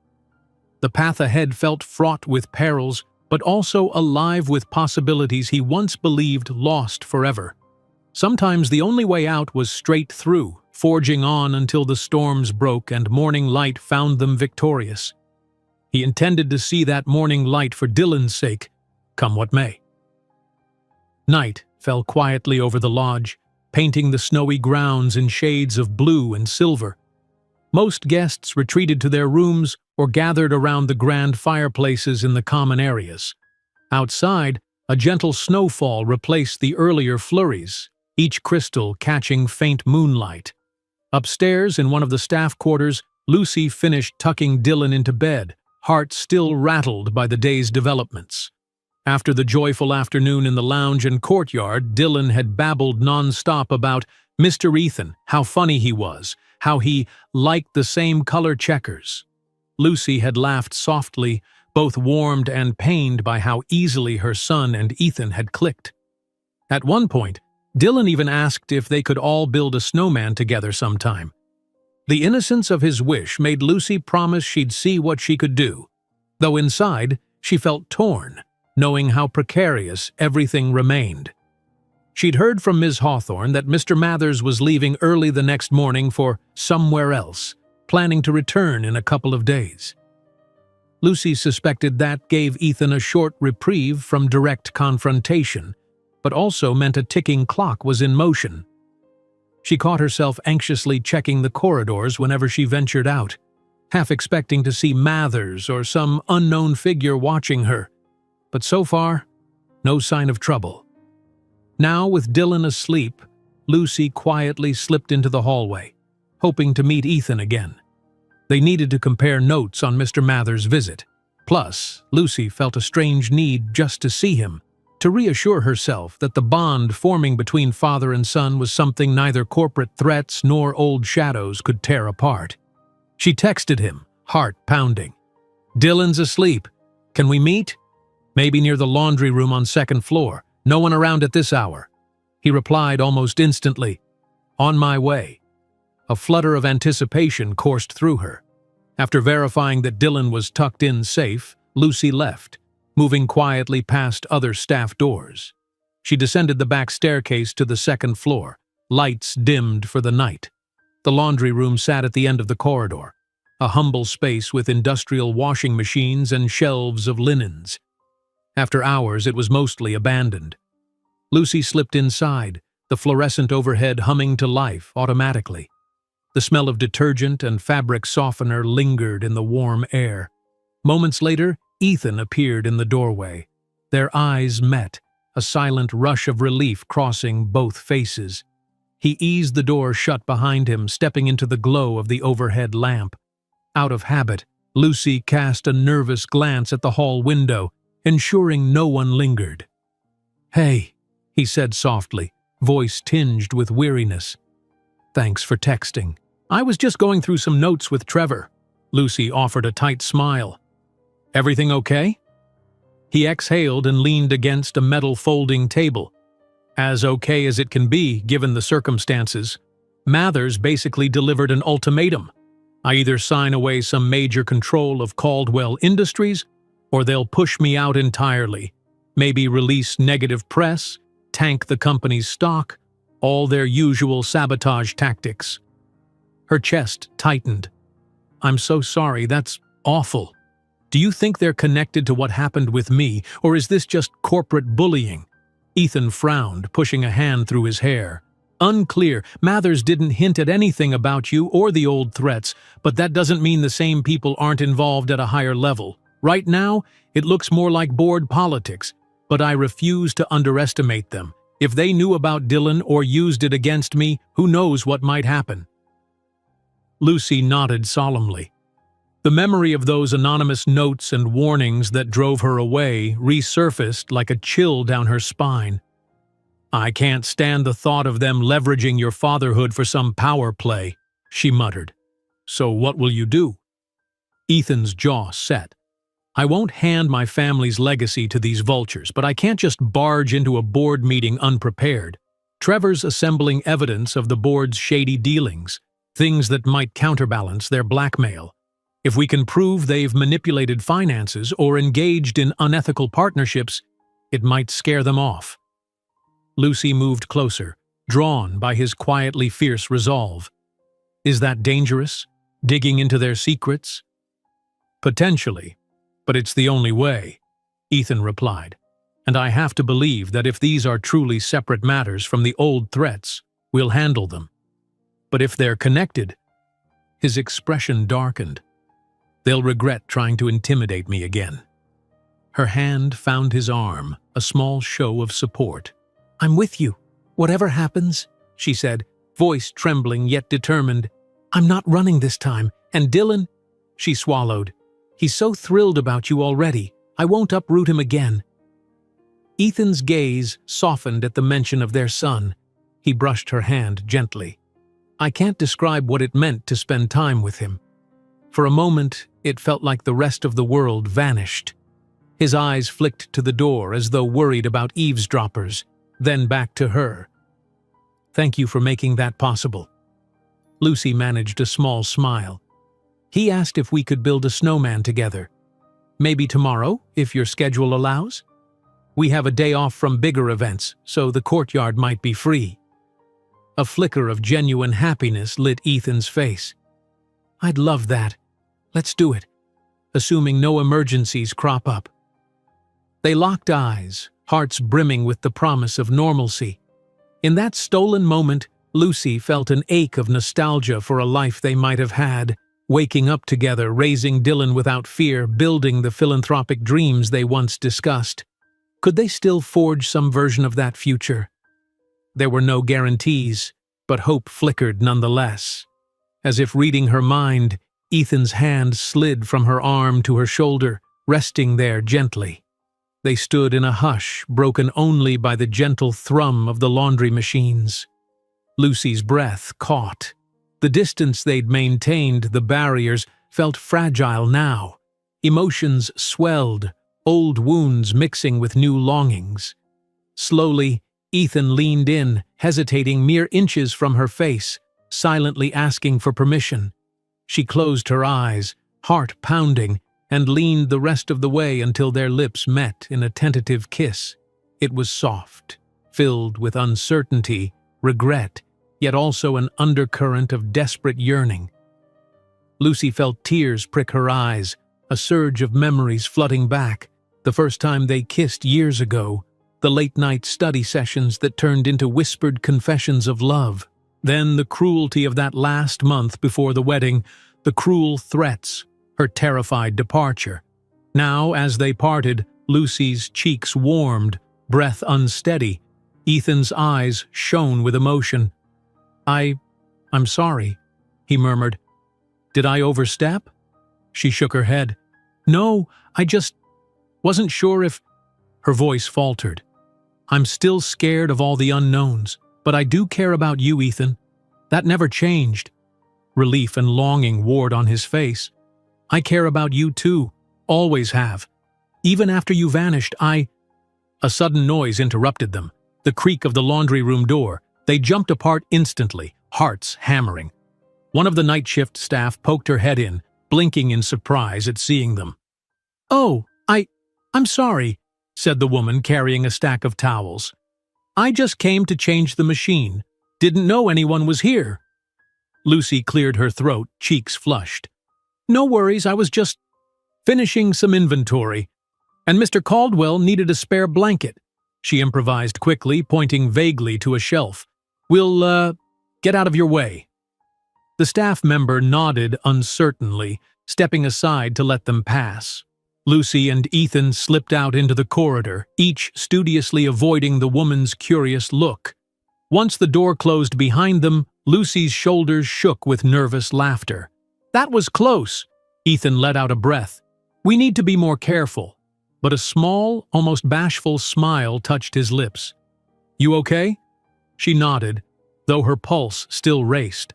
The path ahead felt fraught with perils, but also alive with possibilities he once believed lost forever. Sometimes the only way out was straight through, forging on until the storms broke and morning light found them victorious. He intended to see that morning light for Dylan's sake, come what may. Night fell quietly over the lodge, painting the snowy grounds in shades of blue and silver. Most guests retreated to their rooms or gathered around the grand fireplaces in the common areas. Outside, a gentle snowfall replaced the earlier flurries, each crystal catching faint moonlight. Upstairs, in one of the staff quarters, Lucy finished tucking Dylan into bed, heart still rattled by the day's developments. After the joyful afternoon in the lounge and courtyard, Dylan had babbled non-stop about Mr. Ethan, how funny he was, how he liked the same color checkers. Lucy had laughed softly, both warmed and pained by how easily her son and Ethan had clicked. At one point, Dylan even asked if they could all build a snowman together sometime. The innocence of his wish made Lucy promise she'd see what she could do, though inside she felt torn, knowing how precarious everything remained. She'd heard from Ms. Hawthorne that Mr. Mathers was leaving early the next morning for somewhere else, planning to return in a couple of days. Lucy suspected that gave Ethan a short reprieve from direct confrontation, but also meant a ticking clock was in motion. She caught herself anxiously checking the corridors whenever she ventured out, half expecting to see Mathers or some unknown figure watching her. But so far, no sign of trouble. Now, with Dylan asleep, Lucy quietly slipped into the hallway, hoping to meet Ethan again. They needed to compare notes on Mr. Mathers' visit. Plus, Lucy felt a strange need just to see him, to reassure herself that the bond forming between father and son was something neither corporate threats nor old shadows could tear apart. She texted him, heart pounding. "Dylan's asleep. Can we meet? Maybe near the laundry room on second floor. No one around at this hour." He replied almost instantly, "On my way." A flutter of anticipation coursed through her. After verifying that Dylan was tucked in safe, Lucy left, moving quietly past other staff doors. She descended the back staircase to the second floor, lights dimmed for the night. The laundry room sat at the end of the corridor, a humble space with industrial washing machines and shelves of linens. After hours, it was mostly abandoned. Lucy slipped inside, the fluorescent overhead humming to life automatically. The smell of detergent and fabric softener lingered in the warm air. Moments later, Ethan appeared in the doorway. Their eyes met, a silent rush of relief crossing both faces. He eased the door shut behind him, stepping into the glow of the overhead lamp. Out of habit, Lucy cast a nervous glance at the hall window, ensuring no one lingered. "Hey," he said softly, voice tinged with weariness. "Thanks for texting. I was just going through some notes with Trevor." Lucy offered a tight smile. "Everything okay?" He exhaled and leaned against a metal folding table. As okay as it can be, given the circumstances. Mathers basically delivered an ultimatum. I either sign away some major control of Caldwell Industries, or they'll push me out entirely, maybe release negative press, tank the company's stock, all their usual sabotage tactics. Her chest tightened. "I'm so sorry, that's awful. Do you think they're connected to what happened with me, or is this just corporate bullying?" Ethan frowned, pushing a hand through his hair. "Unclear. Mathers didn't hint at anything about you or the old threats, but that doesn't mean the same people aren't involved at a higher level. Right now, it looks more like board politics, but I refuse to underestimate them. If they knew about Dylan or used it against me, who knows what might happen." Lucy nodded solemnly. The memory of those anonymous notes and warnings that drove her away resurfaced like a chill down her spine. "I can't stand the thought of them leveraging your fatherhood for some power play," she muttered. "So what will you do?" Ethan's jaw set. "I won't hand my family's legacy to these vultures, but I can't just barge into a board meeting unprepared. Trevor's assembling evidence of the board's shady dealings, things that might counterbalance their blackmail. If we can prove they've manipulated finances or engaged in unethical partnerships, it might scare them off." Lucy moved closer, drawn by his quietly fierce resolve. "Is that dangerous? Digging into their secrets?" "Potentially, but it's the only way," Ethan replied. "And I have to believe that if these are truly separate matters from the old threats, we'll handle them. But if they're connected..." His expression darkened. "They'll regret trying to intimidate me again." Her hand found his arm, a small show of support. "I'm with you. Whatever happens," she said, voice trembling yet determined. "I'm not running this time, and Dylan..." She swallowed. "He's so thrilled about you already. I won't uproot him again." Ethan's gaze softened at the mention of their son. He brushed her hand gently. "I can't describe what it meant to spend time with him. For a moment, it felt like the rest of the world vanished." His eyes flicked to the door as though worried about eavesdroppers, then back to her. "Thank you for making that possible." Lucy managed a small smile. "He asked if we could build a snowman together. Maybe tomorrow, if your schedule allows? We have a day off from bigger events, so the courtyard might be free." A flicker of genuine happiness lit Ethan's face. "I'd love that. Let's do it, assuming no emergencies crop up." They locked eyes, hearts brimming with the promise of normalcy. In that stolen moment, Lucy felt an ache of nostalgia for a life they might have had, waking up together, raising Dylan without fear, building the philanthropic dreams they once discussed. Could they still forge some version of that future? There were no guarantees, but hope flickered nonetheless. As if reading her mind, Ethan's hand slid from her arm to her shoulder, resting there gently. They stood in a hush, broken only by the gentle thrum of the laundry machines. Lucy's breath caught. The distance they'd maintained, the barriers, felt fragile now. Emotions swelled, old wounds mixing with new longings. Slowly, Ethan leaned in, hesitating mere inches from her face, silently asking for permission. She closed her eyes, heart pounding, and leaned the rest of the way until their lips met in a tentative kiss. It was soft, filled with uncertainty, regret, yet also an undercurrent of desperate yearning. Lucy felt tears prick her eyes, a surge of memories flooding back, the first time they kissed years ago, the late-night study sessions that turned into whispered confessions of love. Then the cruelty of that last month before the wedding, the cruel threats, her terrified departure. Now, as they parted, Lucy's cheeks warmed, breath unsteady. Ethan's eyes shone with emotion. I'm sorry," he murmured. "Did I overstep?" She shook her head. "No, I just wasn't sure if—" Her voice faltered. "I'm still scared of all the unknowns, but I do care about you, Ethan. That never changed." Relief and longing warred on his face. "I care about you too, always have. Even after you vanished, A sudden noise interrupted them, the creak of the laundry room door. They jumped apart instantly, hearts hammering. One of the night shift staff poked her head in, blinking in surprise at seeing them. "Oh, I'm sorry," said the woman carrying a stack of towels. "I just came to change the machine. Didn't know anyone was here." Lucy cleared her throat, cheeks flushed. "No worries, I was just finishing some inventory. And Mr. Caldwell needed a spare blanket," she improvised quickly, pointing vaguely to a shelf. "We'll, get out of your way." The staff member nodded uncertainly, stepping aside to let them pass. Lucy and Ethan slipped out into the corridor, each studiously avoiding the woman's curious look. Once the door closed behind them, Lucy's shoulders shook with nervous laughter. "That was close," Ethan let out a breath. "We need to be more careful." But a small, almost bashful smile touched his lips. "You okay?" She nodded, though her pulse still raced.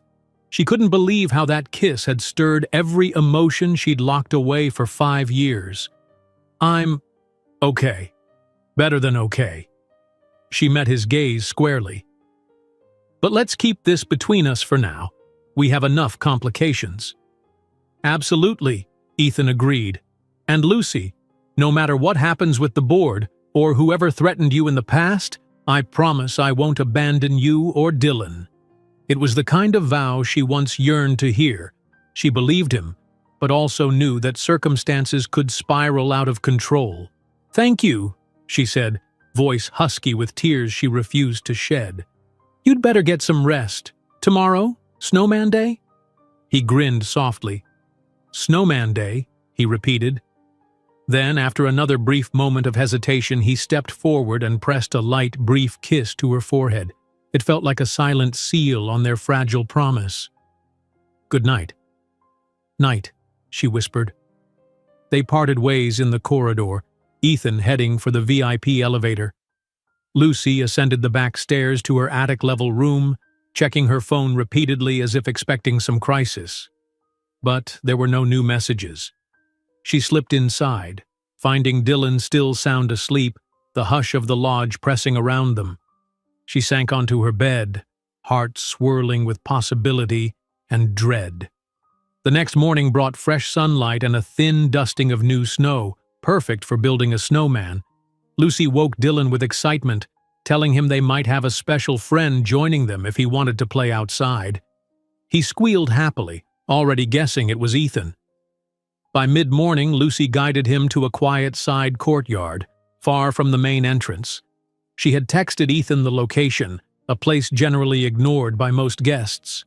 She couldn't believe how that kiss had stirred every emotion she'd locked away for 5 years. "I'm okay. Better than okay." She met his gaze squarely. "But let's keep this between us for now. We have enough complications." "Absolutely," Ethan agreed. "And Lucy, no matter what happens with the board, or whoever threatened you in the past, I promise I won't abandon you or Dylan." It was the kind of vow she once yearned to hear. She believed him, but also knew that circumstances could spiral out of control. "Thank you," she said, voice husky with tears she refused to shed. "You'd better get some rest. Tomorrow, Snowman Day?" He grinned softly. "Snowman Day," he repeated. Then, after another brief moment of hesitation, he stepped forward and pressed a light, brief kiss to her forehead. It felt like a silent seal on their fragile promise. "Good night." "Night," she whispered. They parted ways in the corridor, Ethan heading for the VIP elevator. Lucy ascended the back stairs to her attic-level room, checking her phone repeatedly as if expecting some crisis. But there were no new messages. She slipped inside, finding Dylan still sound asleep, the hush of the lodge pressing around them. She sank onto her bed, heart swirling with possibility and dread. The next morning brought fresh sunlight and a thin dusting of new snow, perfect for building a snowman. Lucy woke Dylan with excitement, telling him they might have a special friend joining them if he wanted to play outside. He squealed happily, already guessing it was Ethan. By mid-morning, Lucy guided him to a quiet side courtyard, far from the main entrance. She had texted Ethan the location, a place generally ignored by most guests.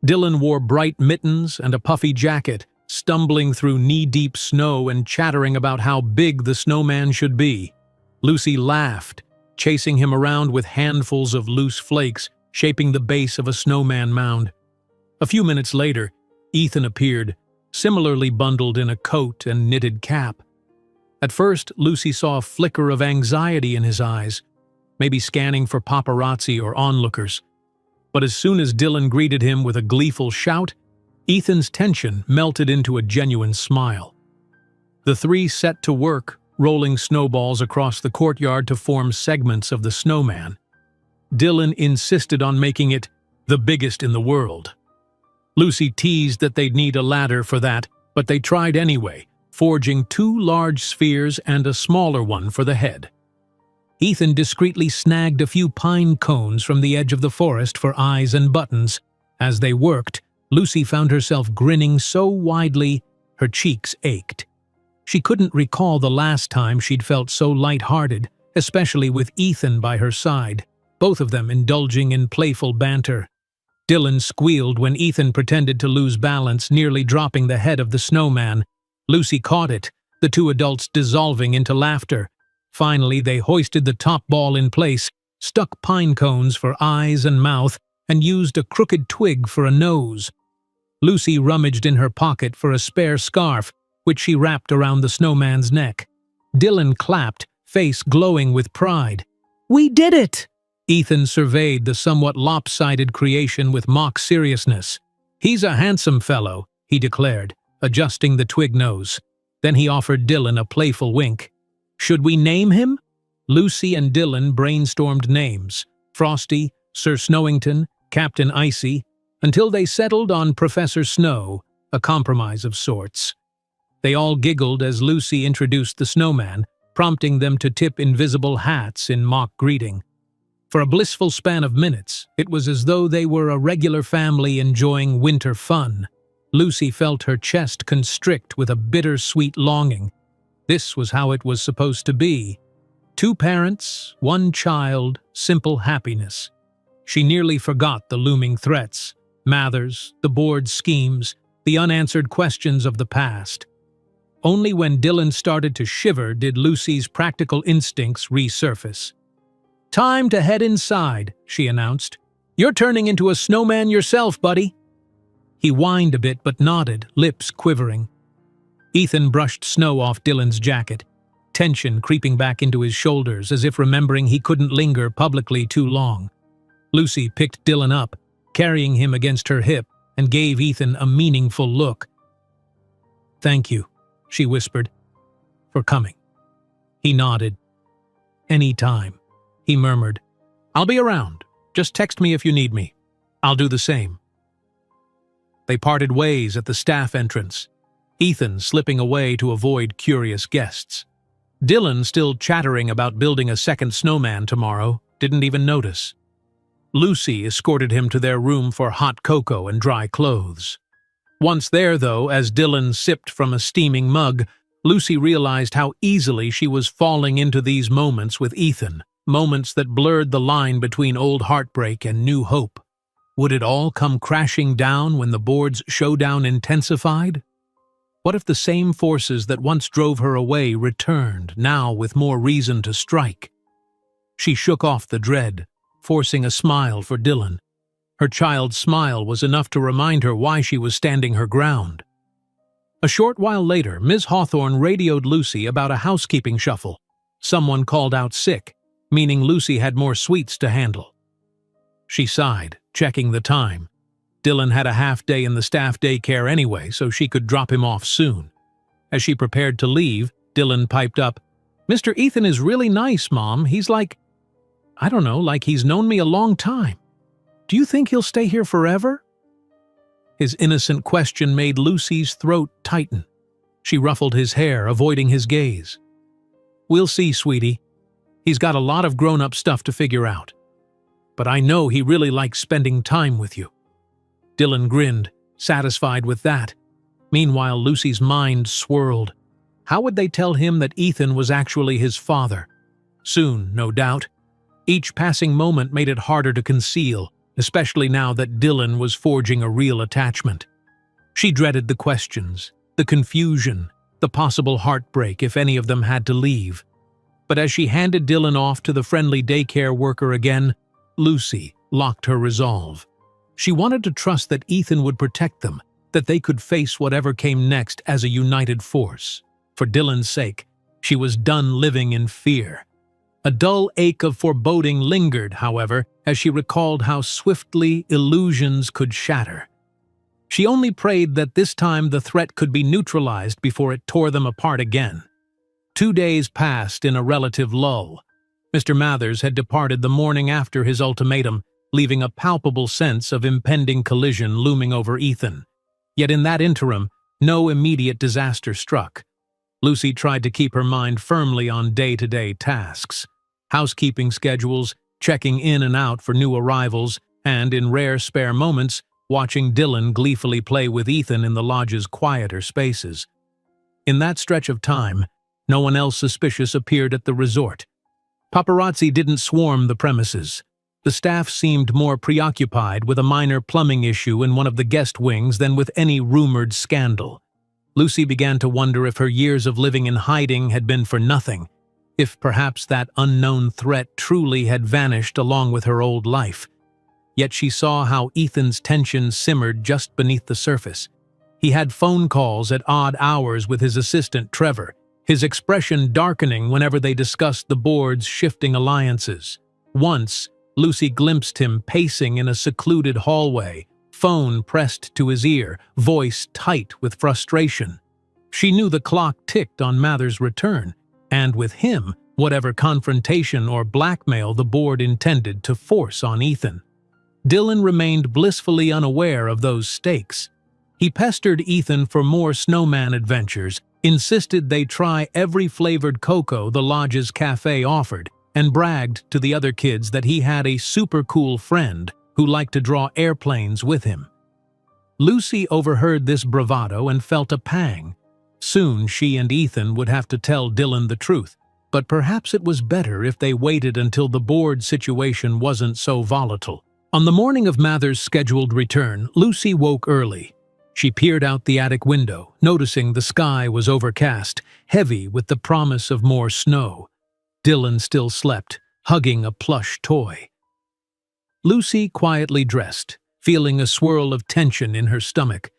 Dylan wore bright mittens and a puffy jacket, stumbling through knee-deep snow and chattering about how big the snowman should be. Lucy laughed, chasing him around with handfuls of loose flakes, shaping the base of a snowman mound. A few minutes later, Ethan appeared, similarly bundled in a coat and knitted cap. At first, Lucy saw a flicker of anxiety in his eyes, maybe scanning for paparazzi or onlookers. But as soon as Dylan greeted him with a gleeful shout, Ethan's tension melted into a genuine smile. The three set to work, rolling snowballs across the courtyard to form segments of the snowman. Dylan insisted on making it the biggest in the world. Lucy teased that they'd need a ladder for that, but they tried anyway, forging 2 large spheres and a smaller one for the head. Ethan discreetly snagged a few pine cones from the edge of the forest for eyes and buttons. As they worked, Lucy found herself grinning so widely, her cheeks ached. She couldn't recall the last time she'd felt so light-hearted, especially with Ethan by her side, both of them indulging in playful banter. Dylan squealed when Ethan pretended to lose balance, nearly dropping the head of the snowman. Lucy caught it, the 2 adults dissolving into laughter. Finally, they hoisted the top ball in place, stuck pine cones for eyes and mouth, and used a crooked twig for a nose. Lucy rummaged in her pocket for a spare scarf, which she wrapped around the snowman's neck. Dylan clapped, face glowing with pride. "We did it!" Ethan surveyed the somewhat lopsided creation with mock seriousness. "He's a handsome fellow," he declared, adjusting the twig nose. Then he offered Dylan a playful wink. "Should we name him?" Lucy and Dylan brainstormed names: Frosty, Sir Snowington, Captain Icy, until they settled on Professor Snow, a compromise of sorts. They all giggled as Lucy introduced the snowman, prompting them to tip invisible hats in mock greeting. For a blissful span of minutes, it was as though they were a regular family enjoying winter fun. Lucy felt her chest constrict with a bittersweet longing. This was how it was supposed to be. 2 parents, 1 child, simple happiness. She nearly forgot the looming threats, Mathers, the board's schemes, the unanswered questions of the past. Only when Dylan started to shiver did Lucy's practical instincts resurface. "Time to head inside," she announced. "You're turning into a snowman yourself, buddy." He whined a bit but nodded, lips quivering. Ethan brushed snow off Dylan's jacket, tension creeping back into his shoulders as if remembering he couldn't linger publicly too long. Lucy picked Dylan up, carrying him against her hip, and gave Ethan a meaningful look. "Thank you," she whispered, "for coming." He nodded. "Any time," he murmured. "I'll be around. Just text me if you need me. I'll do the same." They parted ways at the staff entrance, Ethan slipping away to avoid curious guests. Dylan, still chattering about building a second snowman tomorrow, didn't even notice. Lucy escorted him to their room for hot cocoa and dry clothes. Once there, though, as Dylan sipped from a steaming mug, Lucy realized how easily she was falling into these moments with Ethan, moments that blurred the line between old heartbreak and new hope. Would it all come crashing down when the board's showdown intensified? What if the same forces that once drove her away returned, now with more reason to strike? She shook off the dread, forcing a smile for Dylan. Her child's smile was enough to remind her why she was standing her ground. A short while later, Ms. Hawthorne radioed Lucy about a housekeeping shuffle. Someone called out sick, meaning Lucy had more suites to handle. She sighed, checking the time. Dylan had a half-day in the staff daycare anyway, so she could drop him off soon. As she prepared to leave, Dylan piped up, "Mr. Ethan is really nice, Mom. He's like he's known me a long time. Do you think he'll stay here forever?" His innocent question made Lucy's throat tighten. She ruffled his hair, avoiding his gaze. "We'll see, sweetie. He's got a lot of grown-up stuff to figure out. But I know he really likes spending time with you." Dylan grinned, satisfied with that. Meanwhile, Lucy's mind swirled. How would they tell him that Ethan was actually his father? Soon, no doubt. Each passing moment made it harder to conceal, especially now that Dylan was forging a real attachment. She dreaded the questions, the confusion, the possible heartbreak if any of them had to leave. But as she handed Dylan off to the friendly daycare worker again, Lucy locked her resolve. She wanted to trust that Ethan would protect them, that they could face whatever came next as a united force. For Dylan's sake, she was done living in fear. A dull ache of foreboding lingered, however, as she recalled how swiftly illusions could shatter. She only prayed that this time the threat could be neutralized before it tore them apart again. 2 days passed in a relative lull. Mr. Mathers had departed the morning after his ultimatum, leaving a palpable sense of impending collision looming over Ethan. Yet in that interim, no immediate disaster struck. Lucy tried to keep her mind firmly on day-to-day tasks. Housekeeping schedules, checking in and out for new arrivals, and, in rare spare moments, watching Dylan gleefully play with Ethan in the lodge's quieter spaces. In that stretch of time, no one else suspicious appeared at the resort. Paparazzi didn't swarm the premises. The staff seemed more preoccupied with a minor plumbing issue in one of the guest wings than with any rumored scandal. Lucy began to wonder if her years of living in hiding had been for nothing, if perhaps that unknown threat truly had vanished along with her old life. Yet she saw how Ethan's tension simmered just beneath the surface. He had phone calls at odd hours with his assistant Trevor, his expression darkening whenever they discussed the board's shifting alliances. Once, Lucy glimpsed him pacing in a secluded hallway, phone pressed to his ear, voice tight with frustration. She knew the clock ticked on Mather's return, and with him, whatever confrontation or blackmail the board intended to force on Ethan. Dylan remained blissfully unaware of those stakes. He pestered Ethan for more snowman adventures, insisted they try every flavored cocoa the lodge's cafe offered, and bragged to the other kids that he had a super cool friend who liked to draw airplanes with him. Lucy overheard this bravado and felt a pang. Soon she and Ethan would have to tell Dylan the truth, but perhaps it was better if they waited until the board situation wasn't so volatile. On the morning of Mather's scheduled return, Lucy woke early. She peered out the attic window, noticing the sky was overcast, heavy with the promise of more snow. Dylan still slept, hugging a plush toy. Lucy quietly dressed, feeling a swirl of tension in her stomach.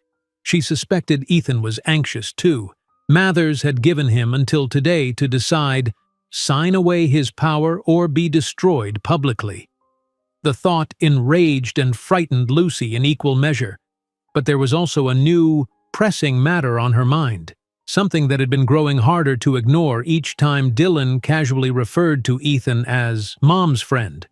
She suspected Ethan was anxious too. Mathers had given him until today to decide, sign away his power or be destroyed publicly. The thought enraged and frightened Lucy in equal measure, but there was also a new, pressing matter on her mind, something that had been growing harder to ignore each time Dylan casually referred to Ethan as Mom's friend.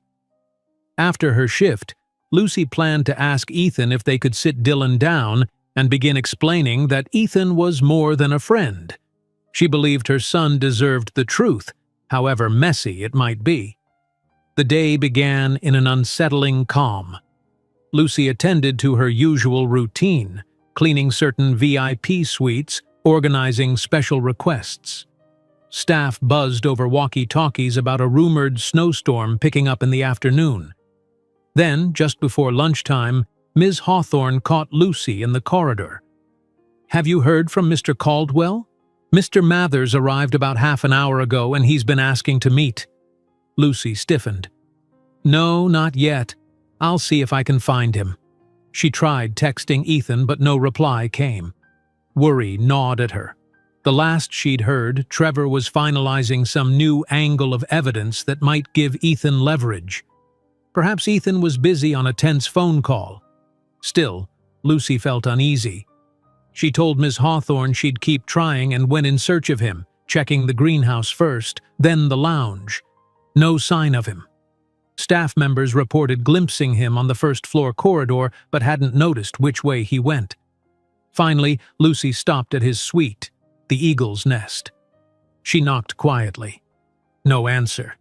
After her shift, Lucy planned to ask Ethan if they could sit Dylan down and begin explaining that Ethan was more than a friend. She believed her son deserved the truth, however messy it might be. The day began in an unsettling calm. Lucy attended to her usual routine, cleaning certain VIP suites, organizing special requests. Staff buzzed over walkie-talkies about a rumored snowstorm picking up in the afternoon. Then, just before lunchtime, Ms. Hawthorne caught Lucy in the corridor. "Have you heard from Mr. Caldwell? Mr. Mathers arrived about half an hour ago and he's been asking to meet." Lucy stiffened. "No, not yet. I'll see if I can find him." She tried texting Ethan, but no reply came. Worry gnawed at her. The last she'd heard, Trevor was finalizing some new angle of evidence that might give Ethan leverage. Perhaps Ethan was busy on a tense phone call. Still, Lucy felt uneasy. She told Ms. Hawthorne she'd keep trying and went in search of him, checking the greenhouse first, then the lounge. No sign of him. Staff members reported glimpsing him on the first-floor corridor but hadn't noticed which way he went. Finally, Lucy stopped at his suite, the Eagle's Nest. She knocked quietly. No answer.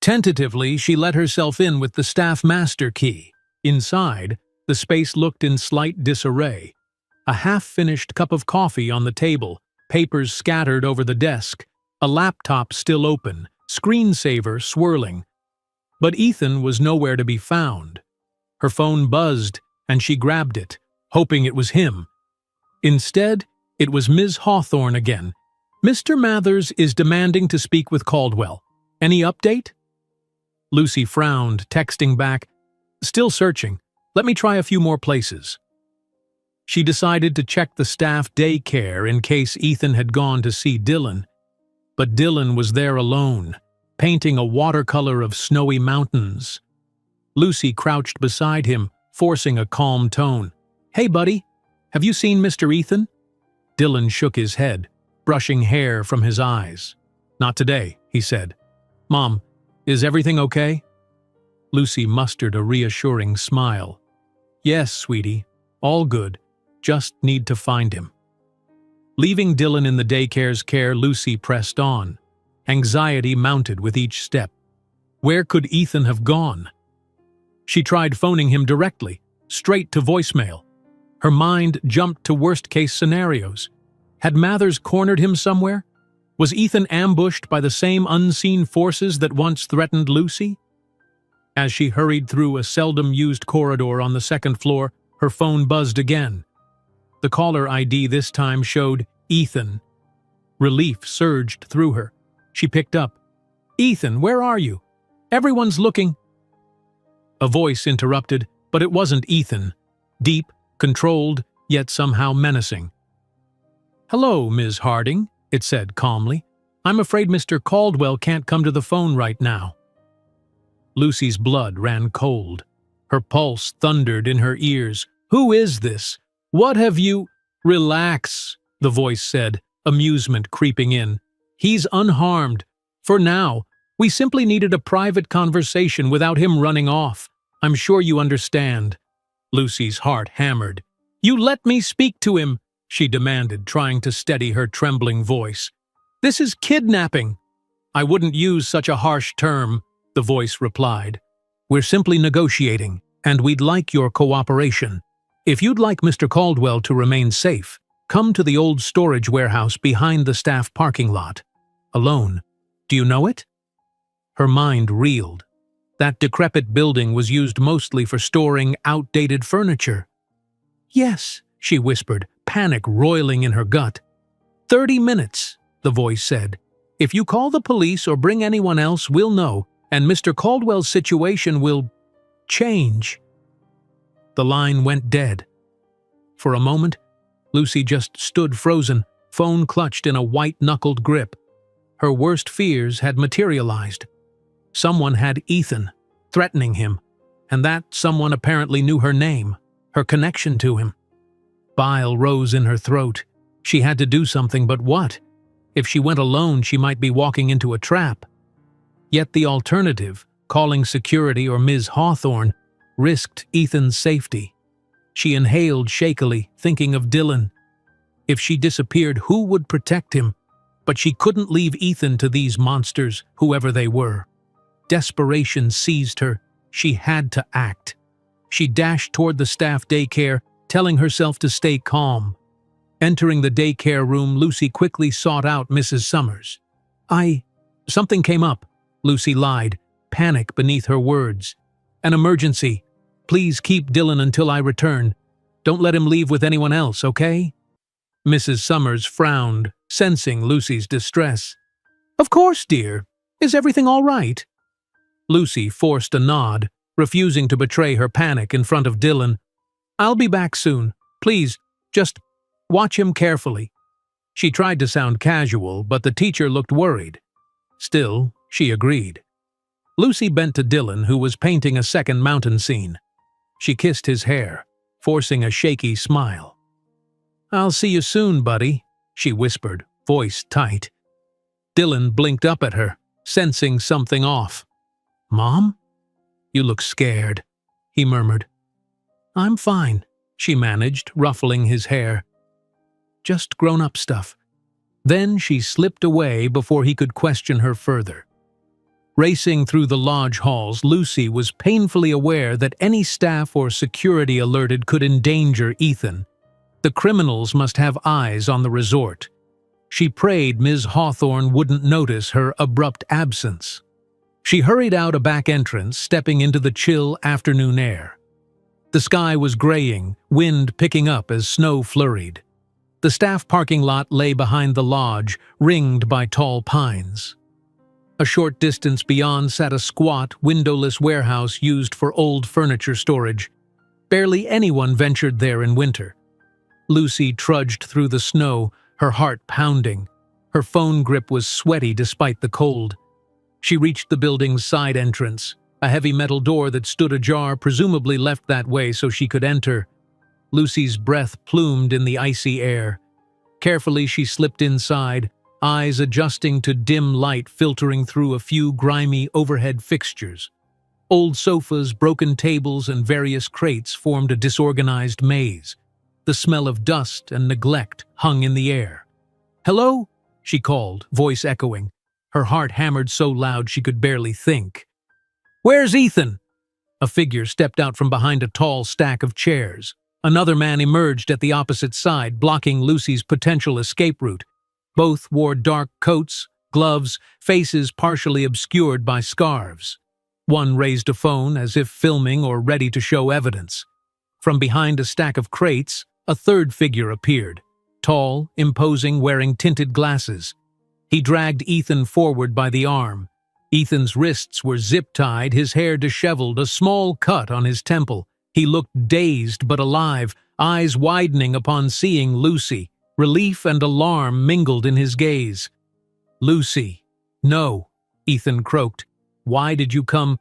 Tentatively, she let herself in with the staff master key. Inside, the space looked in slight disarray. A half-finished cup of coffee on the table, papers scattered over the desk, a laptop still open, screensaver swirling. But Ethan was nowhere to be found. Her phone buzzed, and she grabbed it, hoping it was him. Instead, it was Ms. Hawthorne again. "Mr. Mathers is demanding to speak with Caldwell. Any update?" Lucy frowned, texting back, "Still searching. Let me try a few more places." She decided to check the staff daycare in case Ethan had gone to see Dylan. But Dylan was there alone, painting a watercolor of snowy mountains. Lucy crouched beside him, forcing a calm tone. "Hey, buddy, have you seen Mr. Ethan?" Dylan shook his head, brushing hair from his eyes. "Not today," he said. "Mom, is everything okay?" Lucy mustered a reassuring smile. "Yes, sweetie, all good. Just need to find him." Leaving Dylan in the daycare's care, Lucy pressed on. Anxiety mounted with each step. Where could Ethan have gone? She tried phoning him directly, straight to voicemail. Her mind jumped to worst-case scenarios. Had Mathers cornered him somewhere? Was Ethan ambushed by the same unseen forces that once threatened Lucy? As she hurried through a seldom-used corridor on the second floor, her phone buzzed again. The caller ID this time showed Ethan. Relief surged through her. She picked up. "Ethan, where are you? Everyone's looking." A voice interrupted, but it wasn't Ethan. Deep, controlled, yet somehow menacing. "Hello, Ms. Harding," it said calmly. "I'm afraid Mr. Caldwell can't come to the phone right now." Lucy's blood ran cold. Her pulse thundered in her ears. "Who is this? What have you—" "Relax," the voice said, amusement creeping in. "He's unharmed. For now. We simply needed a private conversation without him running off. I'm sure you understand." Lucy's heart hammered. "You let me speak to him," she demanded, trying to steady her trembling voice. "This is kidnapping." "I wouldn't use such a harsh term," the voice replied. "We're simply negotiating, and we'd like your cooperation. If you'd like Mr. Caldwell to remain safe, come to the old storage warehouse behind the staff parking lot. Alone. Do you know it?" Her mind reeled. That decrepit building was used mostly for storing outdated furniture. "Yes," she whispered, panic roiling in her gut. 30 minutes, the voice said. "If you call the police or bring anyone else, we'll know, and Mr. Caldwell's situation will change." The line went dead. For a moment, Lucy just stood frozen, phone clutched in a white-knuckled grip. Her worst fears had materialized. Someone had Ethan, threatening him, and that someone apparently knew her name, her connection to him. Bile rose in her throat. She had to do something, but what? If she went alone, she might be walking into a trap. Yet the alternative, calling security or Ms. Hawthorne, risked Ethan's safety. She inhaled shakily, thinking of Dylan. If she disappeared, who would protect him? But she couldn't leave Ethan to these monsters, whoever they were. Desperation seized her. She had to act. She dashed toward the staff daycare, telling herself to stay calm. Entering the daycare room, Lucy quickly sought out Mrs. Summers. Something came up, Lucy lied, panic beneath her words. "An emergency. Please keep Dylan until I return. Don't let him leave with anyone else, okay?" Mrs. Summers frowned, sensing Lucy's distress. "Of course, dear. Is everything all right?" Lucy forced a nod, refusing to betray her panic in front of Dylan. "I'll be back soon. Please, just watch him carefully." She tried to sound casual, but the teacher looked worried. Still, she agreed. Lucy bent to Dylan, who was painting a second mountain scene. She kissed his hair, forcing a shaky smile. "I'll see you soon, buddy," she whispered, voice tight. Dylan blinked up at her, sensing something off. "Mom? You look scared," he murmured. "I'm fine," she managed, ruffling his hair. "Just grown-up stuff." Then she slipped away before he could question her further. Racing through the lodge halls, Lucy was painfully aware that any staff or security alerted could endanger Ethan. The criminals must have eyes on the resort. She prayed Ms. Hawthorne wouldn't notice her abrupt absence. She hurried out a back entrance, stepping into the chill afternoon air. The sky was graying, wind picking up as snow flurried. The staff parking lot lay behind the lodge, ringed by tall pines. A short distance beyond sat a squat, windowless warehouse used for old furniture storage. Barely anyone ventured there in winter. Lucy trudged through the snow, her heart pounding. Her phone grip was sweaty despite the cold. She reached the building's side entrance, a heavy metal door that stood ajar, presumably left that way so she could enter. Lucy's breath plumed in the icy air. Carefully she slipped inside, eyes adjusting to dim light filtering through a few grimy overhead fixtures. Old sofas, broken tables, and various crates formed a disorganized maze. The smell of dust and neglect hung in the air. "Hello?" she called, voice echoing. Her heart hammered so loud she could barely think. "Where's Ethan?" A figure stepped out from behind a tall stack of chairs. Another man emerged at the opposite side, blocking Lucy's potential escape route. Both wore dark coats, gloves, faces partially obscured by scarves. One raised a phone as if filming or ready to show evidence. From behind a stack of crates, a third figure appeared, tall, imposing, wearing tinted glasses. He dragged Ethan forward by the arm. Ethan's wrists were zip-tied, his hair disheveled, a small cut on his temple. He looked dazed but alive, eyes widening upon seeing Lucy. Relief and alarm mingled in his gaze. "Lucy." "No," Ethan croaked. "Why did you come?"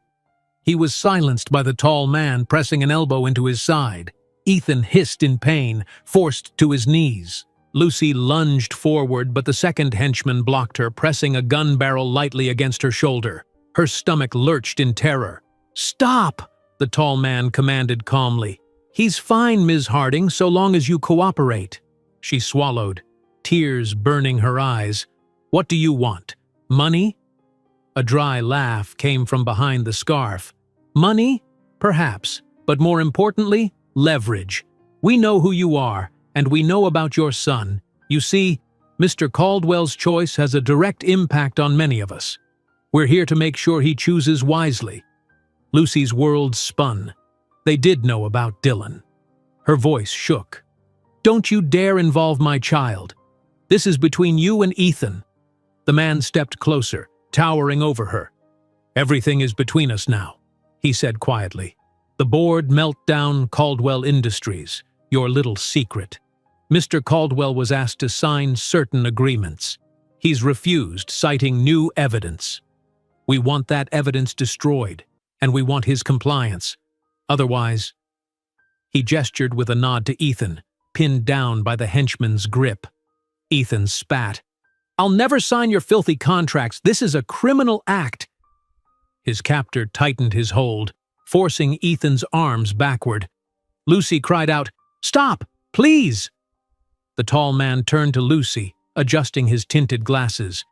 He was silenced by the tall man pressing an elbow into his side. Ethan hissed in pain, forced to his knees. Lucy lunged forward, but the second henchman blocked her, pressing a gun barrel lightly against her shoulder. Her stomach lurched in terror. "Stop!" the tall man commanded calmly. "He's fine, Ms. Harding, so long as you cooperate." She swallowed, tears burning her eyes. "What do you want? Money?" A dry laugh came from behind the scarf. "Money? Perhaps, but more importantly, leverage. We know who you are, and we know about your son. You see, Mr. Caldwell's choice has a direct impact on many of us. We're here to make sure he chooses wisely." Lucy's world spun. They did know about Dylan. Her voice shook. "Don't you dare involve my child. This is between you and Ethan." The man stepped closer, towering over her. "Everything is between us now," he said quietly. "The board meltdown, Caldwell Industries, your little secret. Mr. Caldwell was asked to sign certain agreements. He's refused, citing new evidence. We want that evidence destroyed, and we want his compliance. Otherwise—" He gestured with a nod to Ethan, pinned down by the henchman's grip. Ethan spat. "I'll never sign your filthy contracts. This is a criminal act." His captor tightened his hold, forcing Ethan's arms backward. Lucy cried out, "Stop, please!" The tall man turned to Lucy, adjusting his tinted glasses.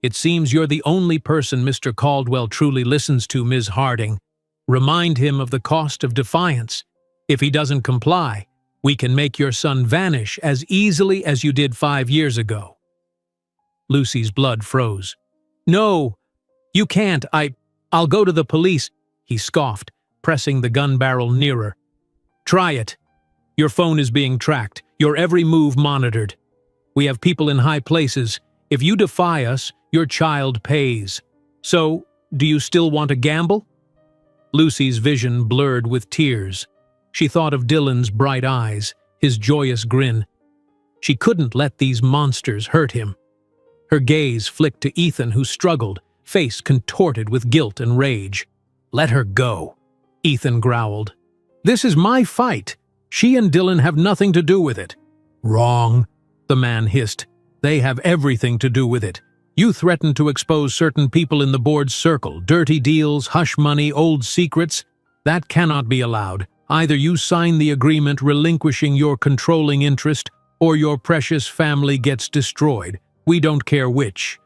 "It seems you're the only person Mr. Caldwell truly listens to, Ms. Harding. Remind him of the cost of defiance. If he doesn't comply, we can make your son vanish as easily as you did 5 years ago." Lucy's blood froze. "No, you can't. I'll go to the police," he scoffed, pressing the gun barrel nearer. "Try it. Your phone is being tracked, your every move monitored. We have people in high places. If you defy us, your child pays. So, do you still want to gamble?" Lucy's vision blurred with tears. She thought of Dylan's bright eyes, his joyous grin. She couldn't let these monsters hurt him. Her gaze flicked to Ethan, who struggled, face contorted with guilt and rage. "Let her go," Ethan growled. "This is my fight. She and Dylan have nothing to do with it." "Wrong," the man hissed. "They have everything to do with it. You threatened to expose certain people in the board's circle, dirty deals, hush money, old secrets. That cannot be allowed. Either you sign the agreement relinquishing your controlling interest, or your precious family gets destroyed. We don't care which."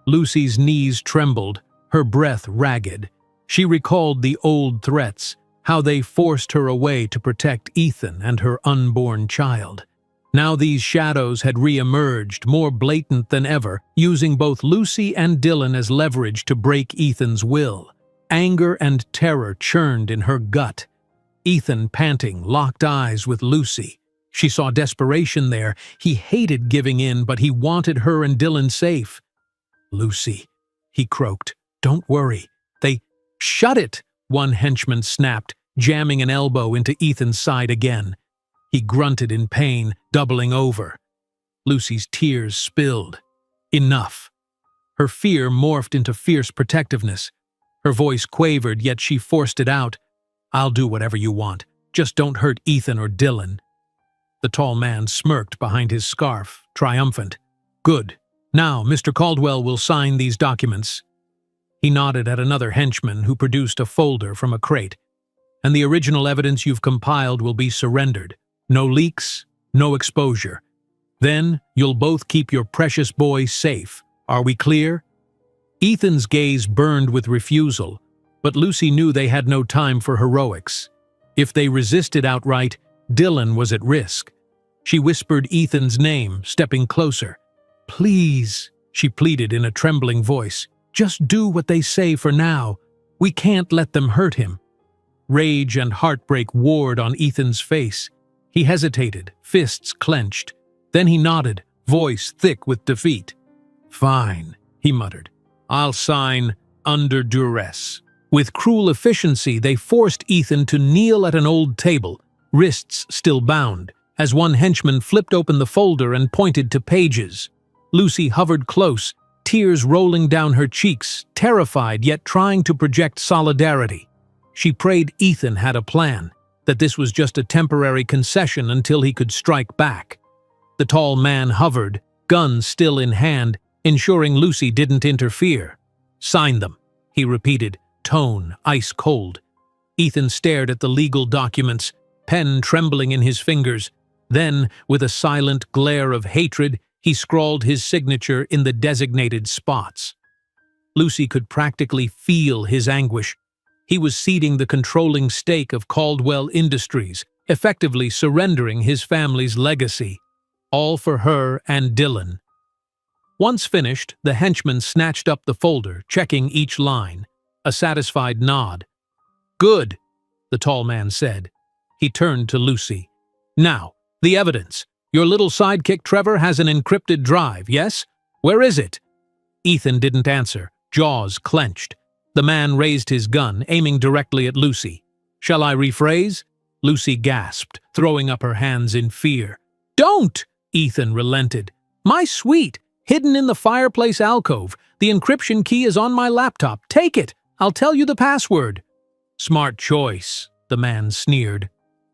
Lucy's knees trembled, her breath ragged. She recalled the old threats, how they forced her away to protect Ethan and her unborn child. Now these shadows had re-emerged, more blatant than ever, using both Lucy and Dylan as leverage to break Ethan's will. Anger and terror churned in her gut. Ethan, panting, locked eyes with Lucy. She saw desperation there. He hated giving in, but he wanted her and Dylan safe. "Lucy," he croaked, "don't worry. They—" "Shut it!" one henchman snapped, jamming an elbow into Ethan's side again. He grunted in pain, doubling over. Lucy's tears spilled. Enough. Her fear morphed into fierce protectiveness. Her voice quavered, yet she forced it out. "I'll do whatever you want. Just don't hurt Ethan or Dylan." The tall man smirked behind his scarf, triumphant. "Good. Now, Mr. Caldwell will sign these documents." He nodded at another henchman who produced a folder from a crate. "And the original evidence you've compiled will be surrendered. No leaks, no exposure. Then you'll both keep your precious boy safe. Are we clear?" Ethan's gaze burned with refusal, but Lucy knew they had no time for heroics. If they resisted outright, Dylan was at risk. She whispered Ethan's name, stepping closer. "Please," she pleaded in a trembling voice, "just do what they say for now. We can't let them hurt him." Rage and heartbreak warred on Ethan's face. He hesitated, fists clenched. Then he nodded, voice thick with defeat. "Fine," he muttered. "I'll sign under duress." With cruel efficiency, they forced Ethan to kneel at an old table, wrists still bound, as one henchman flipped open the folder and pointed to pages. Lucy hovered close, tears rolling down her cheeks, terrified yet trying to project solidarity. She prayed Ethan had a plan, that this was just a temporary concession until he could strike back. The tall man hovered, gun still in hand, ensuring Lucy didn't interfere. "Sign them," he repeated, tone ice cold. Ethan stared at the legal documents, pen trembling in his fingers. Then, with a silent glare of hatred, he scrawled his signature in the designated spots. Lucy could practically feel his anguish. He was ceding the controlling stake of Caldwell Industries, effectively surrendering his family's legacy. All for her and Dylan. Once finished, the henchman snatched up the folder, checking each line. A satisfied nod. "Good," the tall man said. He turned to Lucy. "Now, the evidence. Your little sidekick Trevor has an encrypted drive, yes? Where is it?" Ethan didn't answer, jaws clenched. The man raised his gun, aiming directly at Lucy. "Shall I rephrase?" Lucy gasped, throwing up her hands in fear. "Don't!" Ethan relented. "My suite, hidden in the fireplace alcove. The encryption key is on my laptop. Take it. I'll tell you the password." "Smart choice," the man sneered.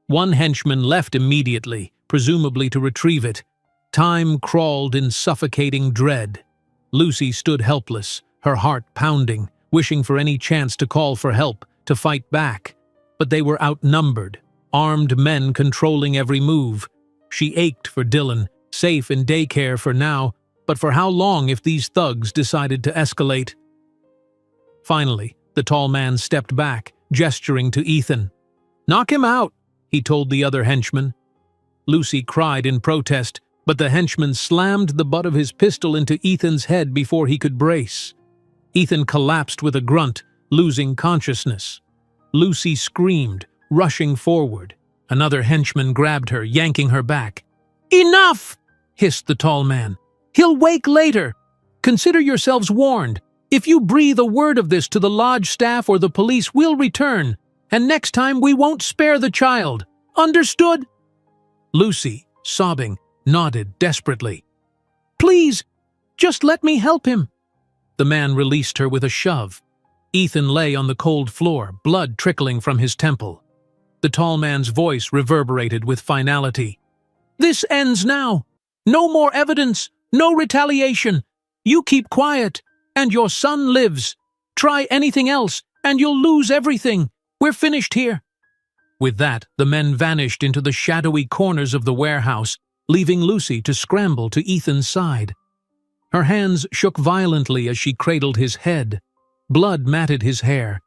One henchman left immediately, presumably to retrieve it. Time crawled in suffocating dread. Lucy stood helpless, her heart pounding, wishing for any chance to call for help, to fight back. But they were outnumbered, armed men controlling every move. She ached for Dylan, safe in daycare for now, but for how long if these thugs decided to escalate? Finally, the tall man stepped back, gesturing to Ethan. "Knock him out," he told the other henchman. Lucy cried in protest, but the henchman slammed the butt of his pistol into Ethan's head before he could brace. Ethan collapsed with a grunt, losing consciousness. Lucy screamed, rushing forward. Another henchman grabbed her, yanking her back. "Enough!" hissed the tall man. "He'll wake later. Consider yourselves warned. If you breathe a word of this to the lodge staff or the police, we'll return. And next time we won't spare the child. Understood?" Lucy, sobbing, nodded desperately. "Please, just let me help him." The man released her with a shove. Ethan lay on the cold floor, blood trickling from his temple. The tall man's voice reverberated with finality. "This ends now. No more evidence, no retaliation. You keep quiet, and your son lives. Try anything else, and you'll lose everything. We're finished here." With that, the men vanished into the shadowy corners of the warehouse, leaving Lucy to scramble to Ethan's side. Her hands shook violently as she cradled his head. Blood matted his hair.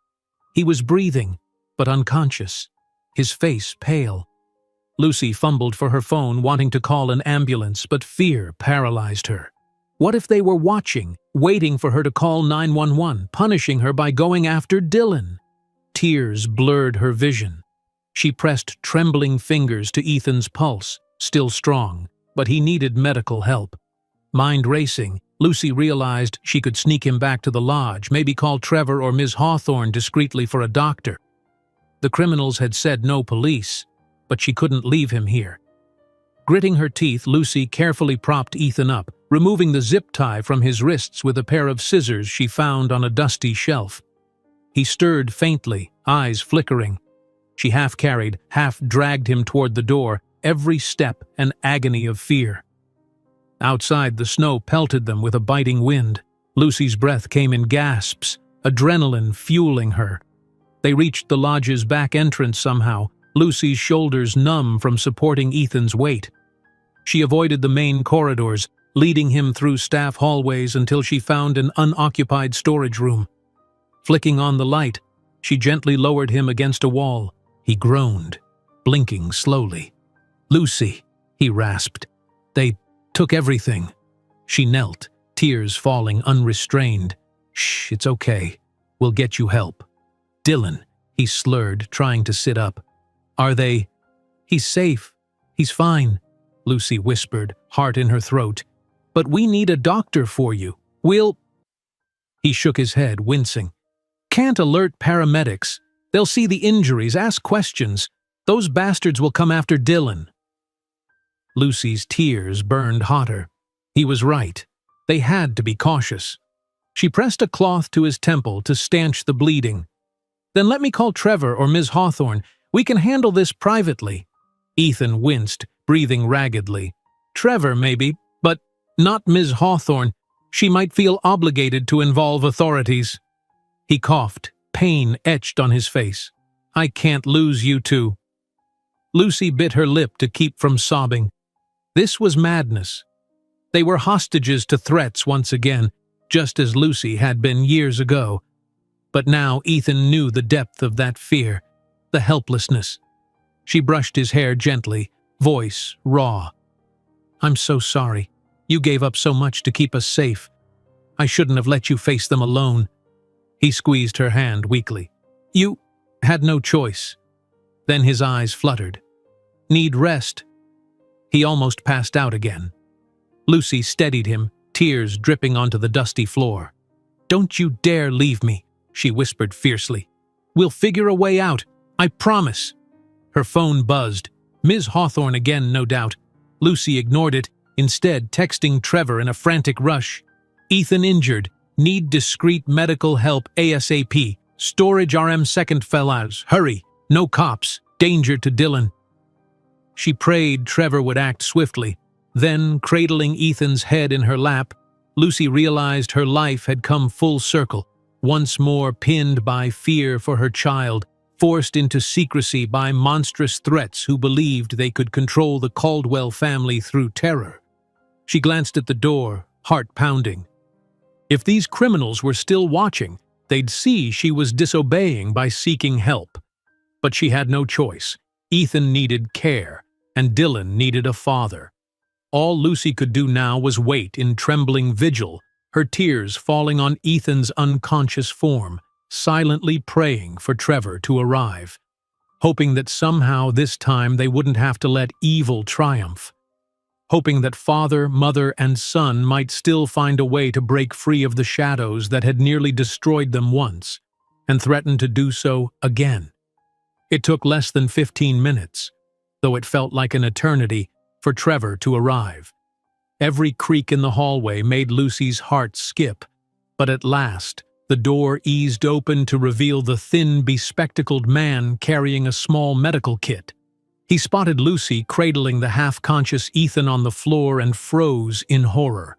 He was breathing, but unconscious, his face pale. Lucy fumbled for her phone, wanting to call an ambulance, but fear paralyzed her. What if they were watching, waiting for her to call 911, punishing her by going after Dylan? Tears blurred her vision. She pressed trembling fingers to Ethan's pulse, still strong, but he needed medical help. Mind racing, Lucy realized she could sneak him back to the lodge, maybe call Trevor or Ms. Hawthorne discreetly for a doctor. The criminals had said no police, but she couldn't leave him here. Gritting her teeth, Lucy carefully propped Ethan up, removing the zip tie from his wrists with a pair of scissors she found on a dusty shelf. He stirred faintly, eyes flickering. She half-carried, half-dragged him toward the door, every step an agony of fear. Outside, the snow pelted them with a biting wind. Lucy's breath came in gasps, adrenaline fueling her. They reached the lodge's back entrance somehow, Lucy's shoulders numb from supporting Ethan's weight. She avoided the main corridors, leading him through staff hallways until she found an unoccupied storage room. Flicking on the light, she gently lowered him against a wall. He groaned, blinking slowly. "Lucy," he rasped. "They took everything." She knelt, tears falling unrestrained. "Shh, it's okay. We'll get you help." "Dylan," he slurred, trying to sit up. "Are they—" "He's safe. He's fine," Lucy whispered, heart in her throat. "But we need a doctor for you. We'll—" He shook his head, wincing. "Can't alert paramedics. They'll see the injuries, ask questions. Those bastards will come after Dylan." Lucy's tears burned hotter. He was right. They had to be cautious. She pressed a cloth to his temple to stanch the bleeding. "Then let me call Trevor or Ms. Hawthorne. We can handle this privately." Ethan winced, breathing raggedly. "Trevor, maybe, but not Ms. Hawthorne. She might feel obligated to involve authorities." He coughed, pain etched on his face. "I can't lose you two." Lucy bit her lip to keep from sobbing. This was madness. They were hostages to threats once again, just as Lucy had been years ago. But now Ethan knew the depth of that fear, the helplessness. She brushed his hair gently, voice raw. "I'm so sorry. You gave up so much to keep us safe. I shouldn't have let you face them alone." He squeezed her hand weakly. "You had no choice." Then his eyes fluttered. "Need rest." He almost passed out again. Lucy steadied him, tears dripping onto the dusty floor. "Don't you dare leave me," she whispered fiercely. "We'll figure a way out. I promise." Her phone buzzed. Ms. Hawthorne again, no doubt. Lucy ignored it, instead texting Trevor in a frantic rush. "Ethan injured. Need discreet medical help ASAP. Storage RM second fellas. Hurry. No cops. Danger to Dylan." She prayed Trevor would act swiftly. Then, cradling Ethan's head in her lap, Lucy realized her life had come full circle, once more pinned by fear for her child, forced into secrecy by monstrous threats who believed they could control the Caldwell family through terror. She glanced at the door, heart pounding. If these criminals were still watching, they'd see she was disobeying by seeking help. But she had no choice. Ethan needed care, and Dylan needed a father. All Lucy could do now was wait in trembling vigil, her tears falling on Ethan's unconscious form, silently praying for Trevor to arrive, hoping that somehow this time they wouldn't have to let evil triumph, hoping that father, mother, and son might still find a way to break free of the shadows that had nearly destroyed them once, and threatened to do so again. It took less than 15 minutes, though it felt like an eternity, for Trevor to arrive. Every creak in the hallway made Lucy's heart skip, but at last, the door eased open to reveal the thin, bespectacled man carrying a small medical kit. He spotted Lucy cradling the half-conscious Ethan on the floor and froze in horror.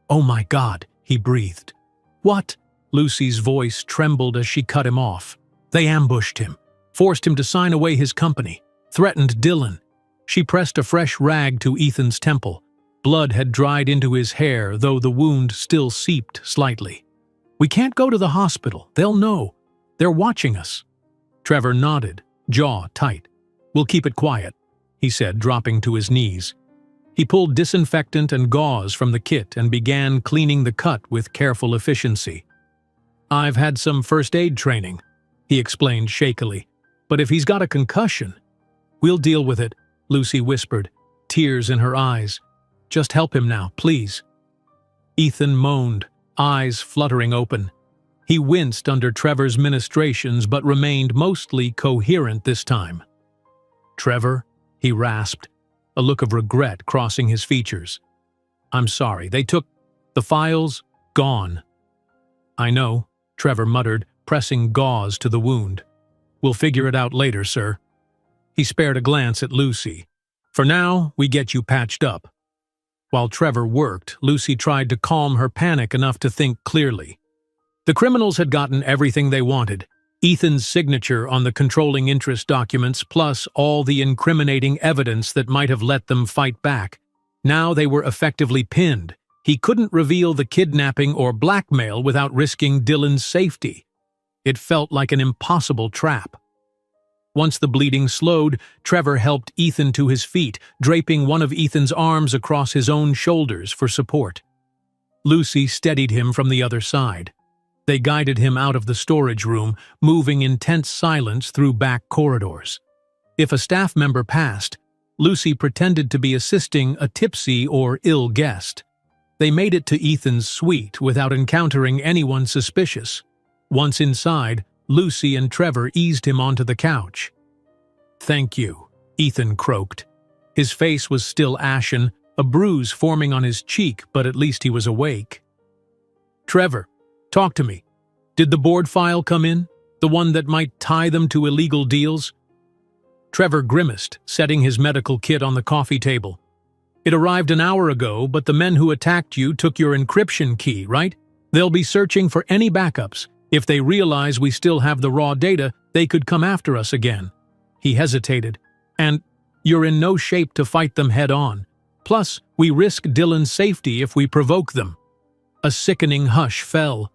"Oh my God," he breathed. "What?" Lucy's voice trembled as she cut him off. "They ambushed him, forced him to sign away his company, threatened Dylan." She pressed a fresh rag to Ethan's temple. Blood had dried into his hair, though the wound still seeped slightly. "We can't go to the hospital. They'll know. They're watching us." Trevor nodded, jaw tight. "We'll keep it quiet," he said, dropping to his knees. He pulled disinfectant and gauze from the kit and began cleaning the cut with careful efficiency. "I've had some first aid training," he explained shakily. "But if he's got a concussion—" "We'll deal with it," Lucy whispered, tears in her eyes. "Just help him now, please." Ethan moaned, eyes fluttering open. He winced under Trevor's ministrations but remained mostly coherent this time. "Trevor," he rasped, a look of regret crossing his features. "I'm sorry, they took the files, gone." "I know," Trevor muttered, pressing gauze to the wound. "We'll figure it out later, sir." He spared a glance at Lucy. "For now, we get you patched up." While Trevor worked, Lucy tried to calm her panic enough to think clearly. The criminals had gotten everything they wanted. Ethan's signature on the controlling interest documents, plus all the incriminating evidence that might have let them fight back. Now they were effectively pinned. He couldn't reveal the kidnapping or blackmail without risking Dylan's safety. It felt like an impossible trap. Once the bleeding slowed, Trevor helped Ethan to his feet, draping one of Ethan's arms across his own shoulders for support. Lucy steadied him from the other side. They guided him out of the storage room, moving in tense silence through back corridors. If a staff member passed, Lucy pretended to be assisting a tipsy or ill guest. They made it to Ethan's suite without encountering anyone suspicious. Once inside, Lucy and Trevor eased him onto the couch. "Thank you," Ethan croaked. His face was still ashen, a bruise forming on his cheek, but at least he was awake. "Trevor, talk to me. Did the board file come in? The one that might tie them to illegal deals?" Trevor grimaced, setting his medical kit on the coffee table. "It arrived an hour ago, but the men who attacked you took your encryption key, right? They'll be searching for any backups. If they realize we still have the raw data, they could come after us again." He hesitated. "And you're in no shape to fight them head-on. Plus, we risk Dylan's safety if we provoke them." A sickening hush fell.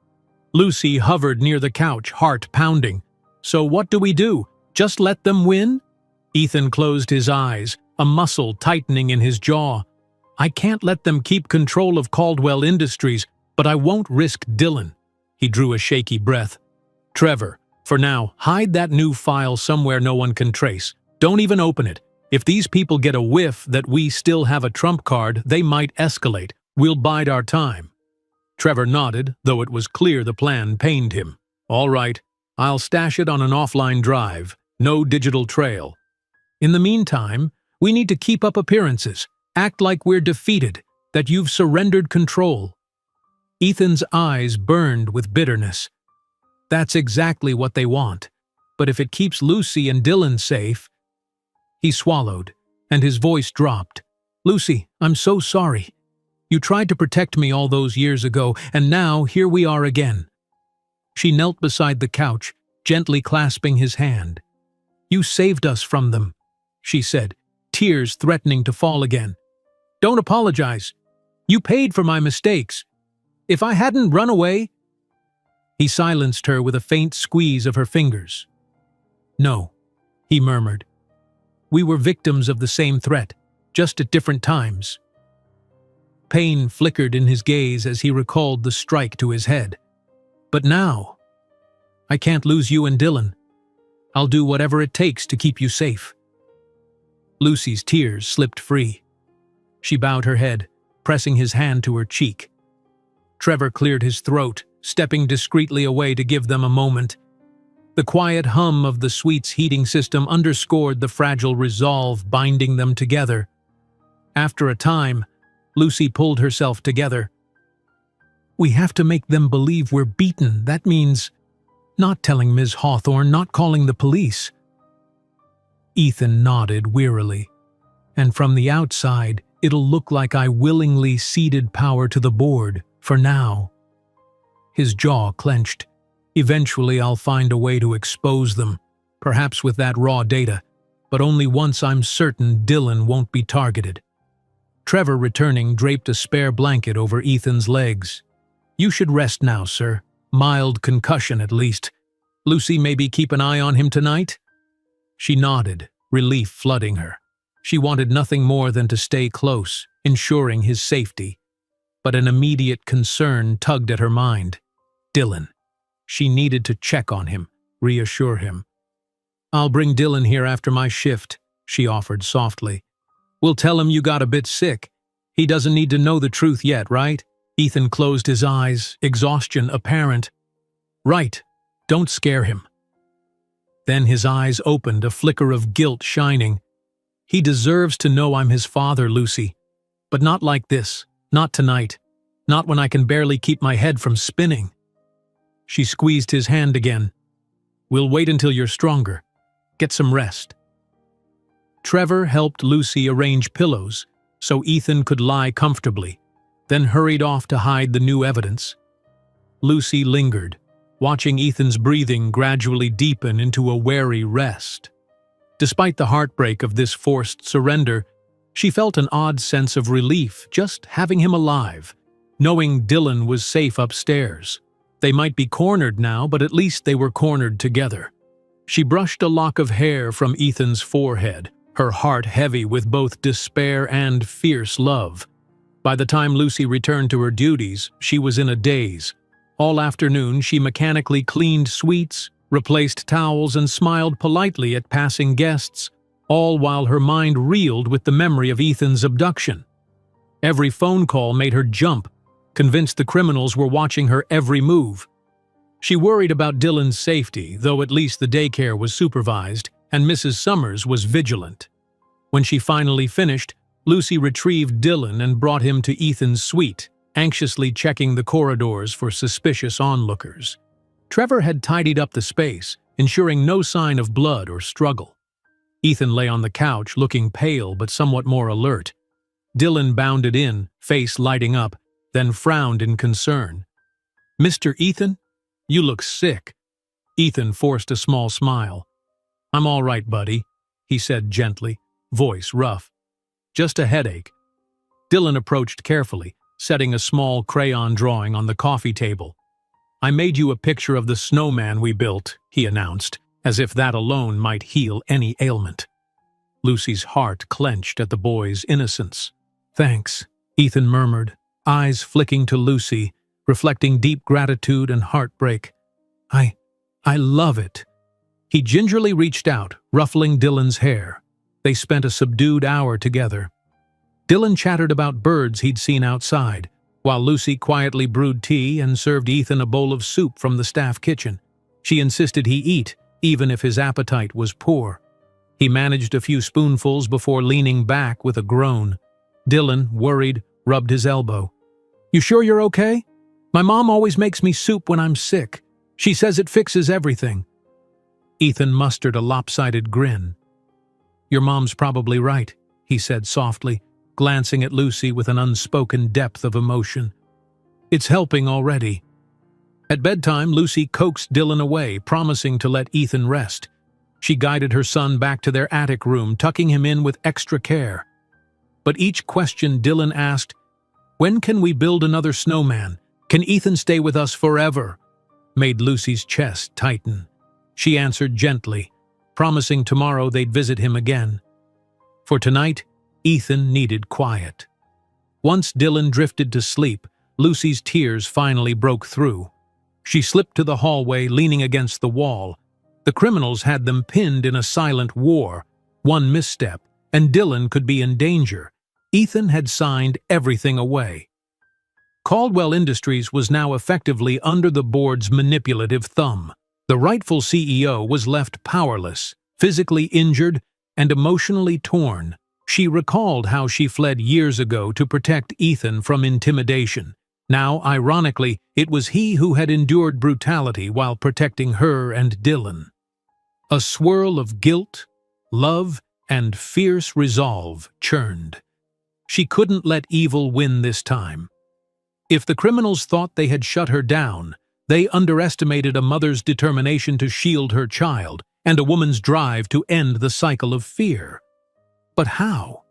Lucy hovered near the couch, heart pounding. "So what do we do? Just let them win?" Ethan closed his eyes, a muscle tightening in his jaw. "I can't let them keep control of Caldwell Industries, but I won't risk Dylan." He drew a shaky breath. "Trevor, for now, hide that new file somewhere no one can trace. Don't even open it. If these people get a whiff that we still have a trump card, they might escalate. We'll bide our time." Trevor nodded, though it was clear the plan pained him. "All right, I'll stash it on an offline drive. No digital trail. In the meantime, we need to keep up appearances, act like we're defeated, that you've surrendered control." Ethan's eyes burned with bitterness. That's exactly what they want. But if it keeps Lucy and Dylan safe— He swallowed, and his voice dropped. "Lucy, I'm so sorry. You tried to protect me all those years ago, and now here we are again." She knelt beside the couch, gently clasping his hand. "You saved us from them," she said, tears threatening to fall again. "Don't apologize. You paid for my mistakes. If I hadn't run away—" He silenced her with a faint squeeze of her fingers. "No," he murmured. "We were victims of the same threat, just at different times." Pain flickered in his gaze as he recalled the strike to his head. "But now, I can't lose you and Dylan. I'll do whatever it takes to keep you safe." Lucy's tears slipped free. She bowed her head, pressing his hand to her cheek. Trevor cleared his throat, stepping discreetly away to give them a moment. The quiet hum of the suite's heating system underscored the fragile resolve binding them together. After a time, Lucy pulled herself together. "We have to make them believe we're beaten. That means not telling Ms. Hawthorne, not calling the police." Ethan nodded wearily. "And from the outside, it'll look like I willingly ceded power to the board, for now." His jaw clenched. "Eventually I'll find a way to expose them, perhaps with that raw data, but only once I'm certain Dylan won't be targeted." Trevor, returning, draped a spare blanket over Ethan's legs. "You should rest now, sir. Mild concussion, at least. Lucy, maybe keep an eye on him tonight?" She nodded, relief flooding her. She wanted nothing more than to stay close, ensuring his safety. But an immediate concern tugged at her mind. Dylan. She needed to check on him, reassure him. "I'll bring Dylan here after my shift," she offered softly. "We'll tell him you got a bit sick. He doesn't need to know the truth yet, right?" Ethan closed his eyes, exhaustion apparent. "Right. Don't scare him." Then his eyes opened, a flicker of guilt shining. "He deserves to know I'm his father, Lucy. But not like this. Not tonight. Not when I can barely keep my head from spinning." She squeezed his hand again. "We'll wait until you're stronger. Get some rest." Trevor helped Lucy arrange pillows so Ethan could lie comfortably, then hurried off to hide the new evidence. Lucy lingered, watching Ethan's breathing gradually deepen into a wary rest. Despite the heartbreak of this forced surrender, she felt an odd sense of relief just having him alive, knowing Dylan was safe upstairs. They might be cornered now, but at least they were cornered together. She brushed a lock of hair from Ethan's forehead, her heart heavy with both despair and fierce love. By the time Lucy returned to her duties, she was in a daze. All afternoon, she mechanically cleaned suites, replaced towels, and smiled politely at passing guests, all while her mind reeled with the memory of Ethan's abduction. Every phone call made her jump, convinced the criminals were watching her every move. She worried about Dylan's safety, though at least the daycare was supervised, and Mrs. Summers was vigilant. When she finally finished, Lucy retrieved Dylan and brought him to Ethan's suite, anxiously checking the corridors for suspicious onlookers. Trevor had tidied up the space, ensuring no sign of blood or struggle. Ethan lay on the couch, looking pale but somewhat more alert. Dylan bounded in, face lighting up, then frowned in concern. "Mr. Ethan? You look sick." Ethan forced a small smile. "I'm all right, buddy," he said gently, voice rough. "Just a headache." Dylan approached carefully, setting a small crayon drawing on the coffee table. "I made you a picture of the snowman we built," he announced, as if that alone might heal any ailment. Lucy's heart clenched at the boy's innocence. "Thanks," Ethan murmured, eyes flicking to Lucy, reflecting deep gratitude and heartbreak. I love it." He gingerly reached out, ruffling Dylan's hair. They spent a subdued hour together. Dylan chattered about birds he'd seen outside, while Lucy quietly brewed tea and served Ethan a bowl of soup from the staff kitchen. She insisted he eat, even if his appetite was poor. He managed a few spoonfuls before leaning back with a groan. Dylan, worried, rubbed his elbow. "You sure you're okay? My mom always makes me soup when I'm sick. She says it fixes everything." Ethan mustered a lopsided grin. "Your mom's probably right," he said softly, glancing at Lucy with an unspoken depth of emotion. "It's helping already." At bedtime, Lucy coaxed Dylan away, promising to let Ethan rest. She guided her son back to their attic room, tucking him in with extra care. But each question Dylan asked, "When can we build another snowman? Can Ethan stay with us forever?" made Lucy's chest tighten. She answered gently, promising tomorrow they'd visit him again. For tonight, Ethan needed quiet. Once Dylan drifted to sleep, Lucy's tears finally broke through. She slipped to the hallway, leaning against the wall. The criminals had them pinned in a silent war. One misstep, and Dylan could be in danger. Ethan had signed everything away. Caldwell Industries was now effectively under the board's manipulative thumb. The rightful CEO was left powerless, physically injured, and emotionally torn. She recalled how she fled years ago to protect Ethan from intimidation. Now, ironically, it was he who had endured brutality while protecting her and Dylan. A swirl of guilt, love, and fierce resolve churned. She couldn't let evil win this time. If the criminals thought they had shut her down, they underestimated a mother's determination to shield her child and a woman's drive to end the cycle of fear. But how?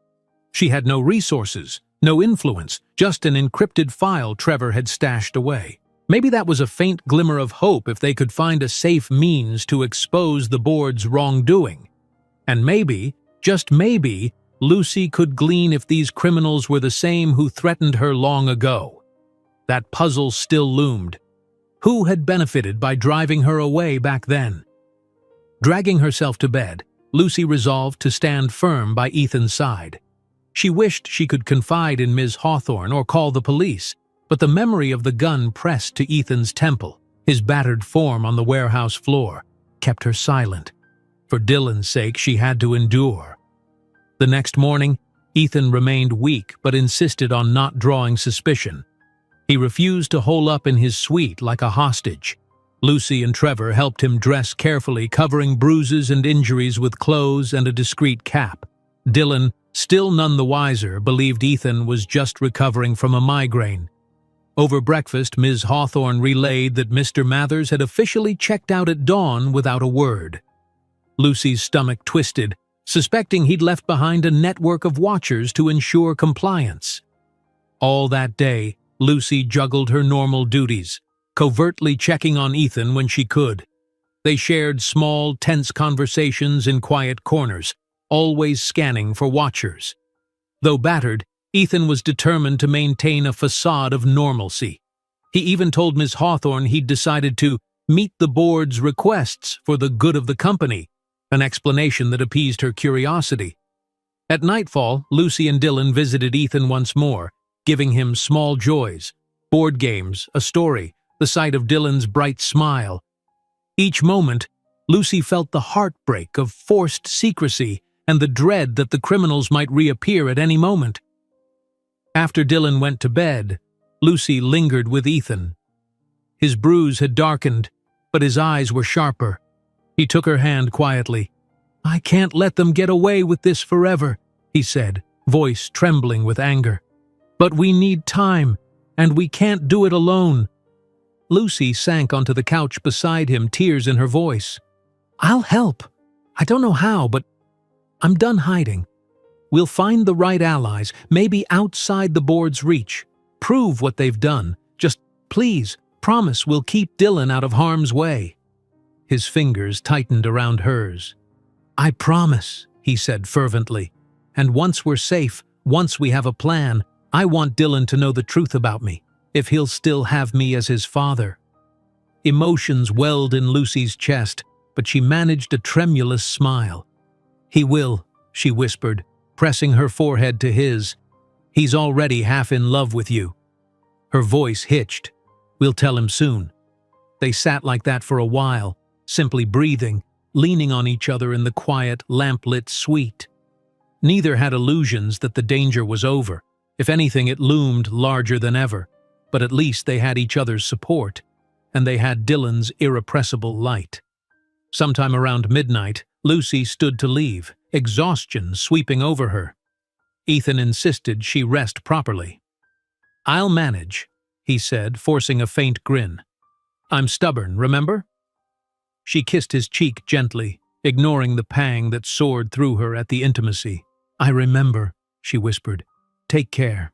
She had no resources, no influence, just an encrypted file Trevor had stashed away. Maybe that was a faint glimmer of hope if they could find a safe means to expose the board's wrongdoing. And maybe, just maybe, Lucy could glean if these criminals were the same who threatened her long ago. That puzzle still loomed. Who had benefited by driving her away back then? Dragging herself to bed, Lucy resolved to stand firm by Ethan's side. She wished she could confide in Ms. Hawthorne or call the police, but the memory of the gun pressed to Ethan's temple, his battered form on the warehouse floor, kept her silent. For Dylan's sake, she had to endure. The next morning, Ethan remained weak but insisted on not drawing suspicion. He refused to hole up in his suite like a hostage. Lucy and Trevor helped him dress carefully, covering bruises and injuries with clothes and a discreet cap. Dylan, still none the wiser, believed Ethan was just recovering from a migraine. Over breakfast, Ms. Hawthorne relayed that Mr. Mathers had officially checked out at dawn without a word. Lucy's stomach twisted, suspecting he'd left behind a network of watchers to ensure compliance. All that day, Lucy juggled her normal duties, covertly checking on Ethan when she could. They shared small, tense conversations in quiet corners, always scanning for watchers. Though battered, Ethan was determined to maintain a facade of normalcy. He even told Ms. Hawthorne he'd decided to meet the board's requests for the good of the company, an explanation that appeased her curiosity. At nightfall, Lucy and Dylan visited Ethan once more, giving him small joys, board games, a story, the sight of Dylan's bright smile. Each moment, Lucy felt the heartbreak of forced secrecy and the dread that the criminals might reappear at any moment. After Dylan went to bed, Lucy lingered with Ethan. His bruise had darkened, but his eyes were sharper. He took her hand quietly. "I can't let them get away with this forever," he said, voice trembling with anger. "But we need time, and we can't do it alone." Lucy sank onto the couch beside him, tears in her voice. "I'll help. I don't know how, but I'm done hiding. We'll find the right allies, maybe outside the board's reach. Prove what they've done. Just please, promise we'll keep Dylan out of harm's way." His fingers tightened around hers. "I promise," he said fervently. "And once we're safe, once we have a plan, I want Dylan to know the truth about me, if he'll still have me as his father." Emotions welled in Lucy's chest, but she managed a tremulous smile. "He will," she whispered, pressing her forehead to his. "He's already half in love with you." Her voice hitched. "We'll tell him soon." They sat like that for a while, simply breathing, leaning on each other in the quiet, lamp-lit suite. Neither had illusions that the danger was over. If anything, it loomed larger than ever. But at least they had each other's support, and they had Dylan's irrepressible light. Sometime around midnight, Lucy stood to leave, exhaustion sweeping over her. Ethan insisted she rest properly. "I'll manage," he said, forcing a faint grin. "I'm stubborn, remember?" She kissed his cheek gently, ignoring the pang that soared through her at the intimacy. "I remember," she whispered. "Take care."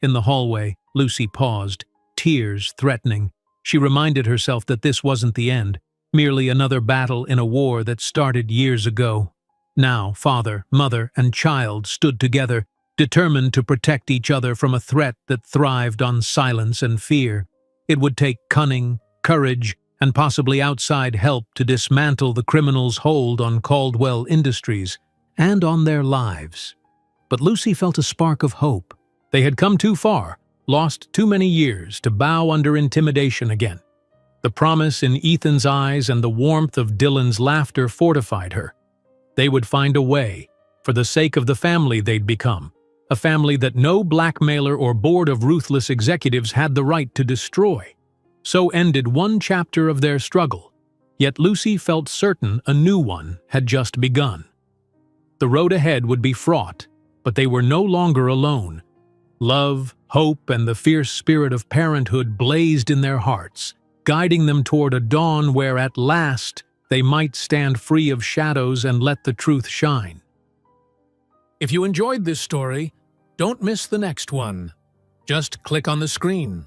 In the hallway, Lucy paused, tears threatening. She reminded herself that this wasn't the end, merely another battle in a war that started years ago. Now, father, mother, and child stood together, determined to protect each other from a threat that thrived on silence and fear. It would take cunning, courage, and possibly outside help to dismantle the criminals' hold on Caldwell Industries and on their lives. But Lucy felt a spark of hope. They had come too far, lost too many years to bow under intimidation again. The promise in Ethan's eyes and the warmth of Dylan's laughter fortified her. They would find a way, for the sake of the family they'd become, a family that no blackmailer or board of ruthless executives had the right to destroy. So ended one chapter of their struggle, yet Lucy felt certain a new one had just begun. The road ahead would be fraught, but they were no longer alone. Love, hope, and the fierce spirit of parenthood blazed in their hearts, guiding them toward a dawn where at last they might stand free of shadows and let the truth shine. If you enjoyed this story, don't miss the next one. Just click on the screen,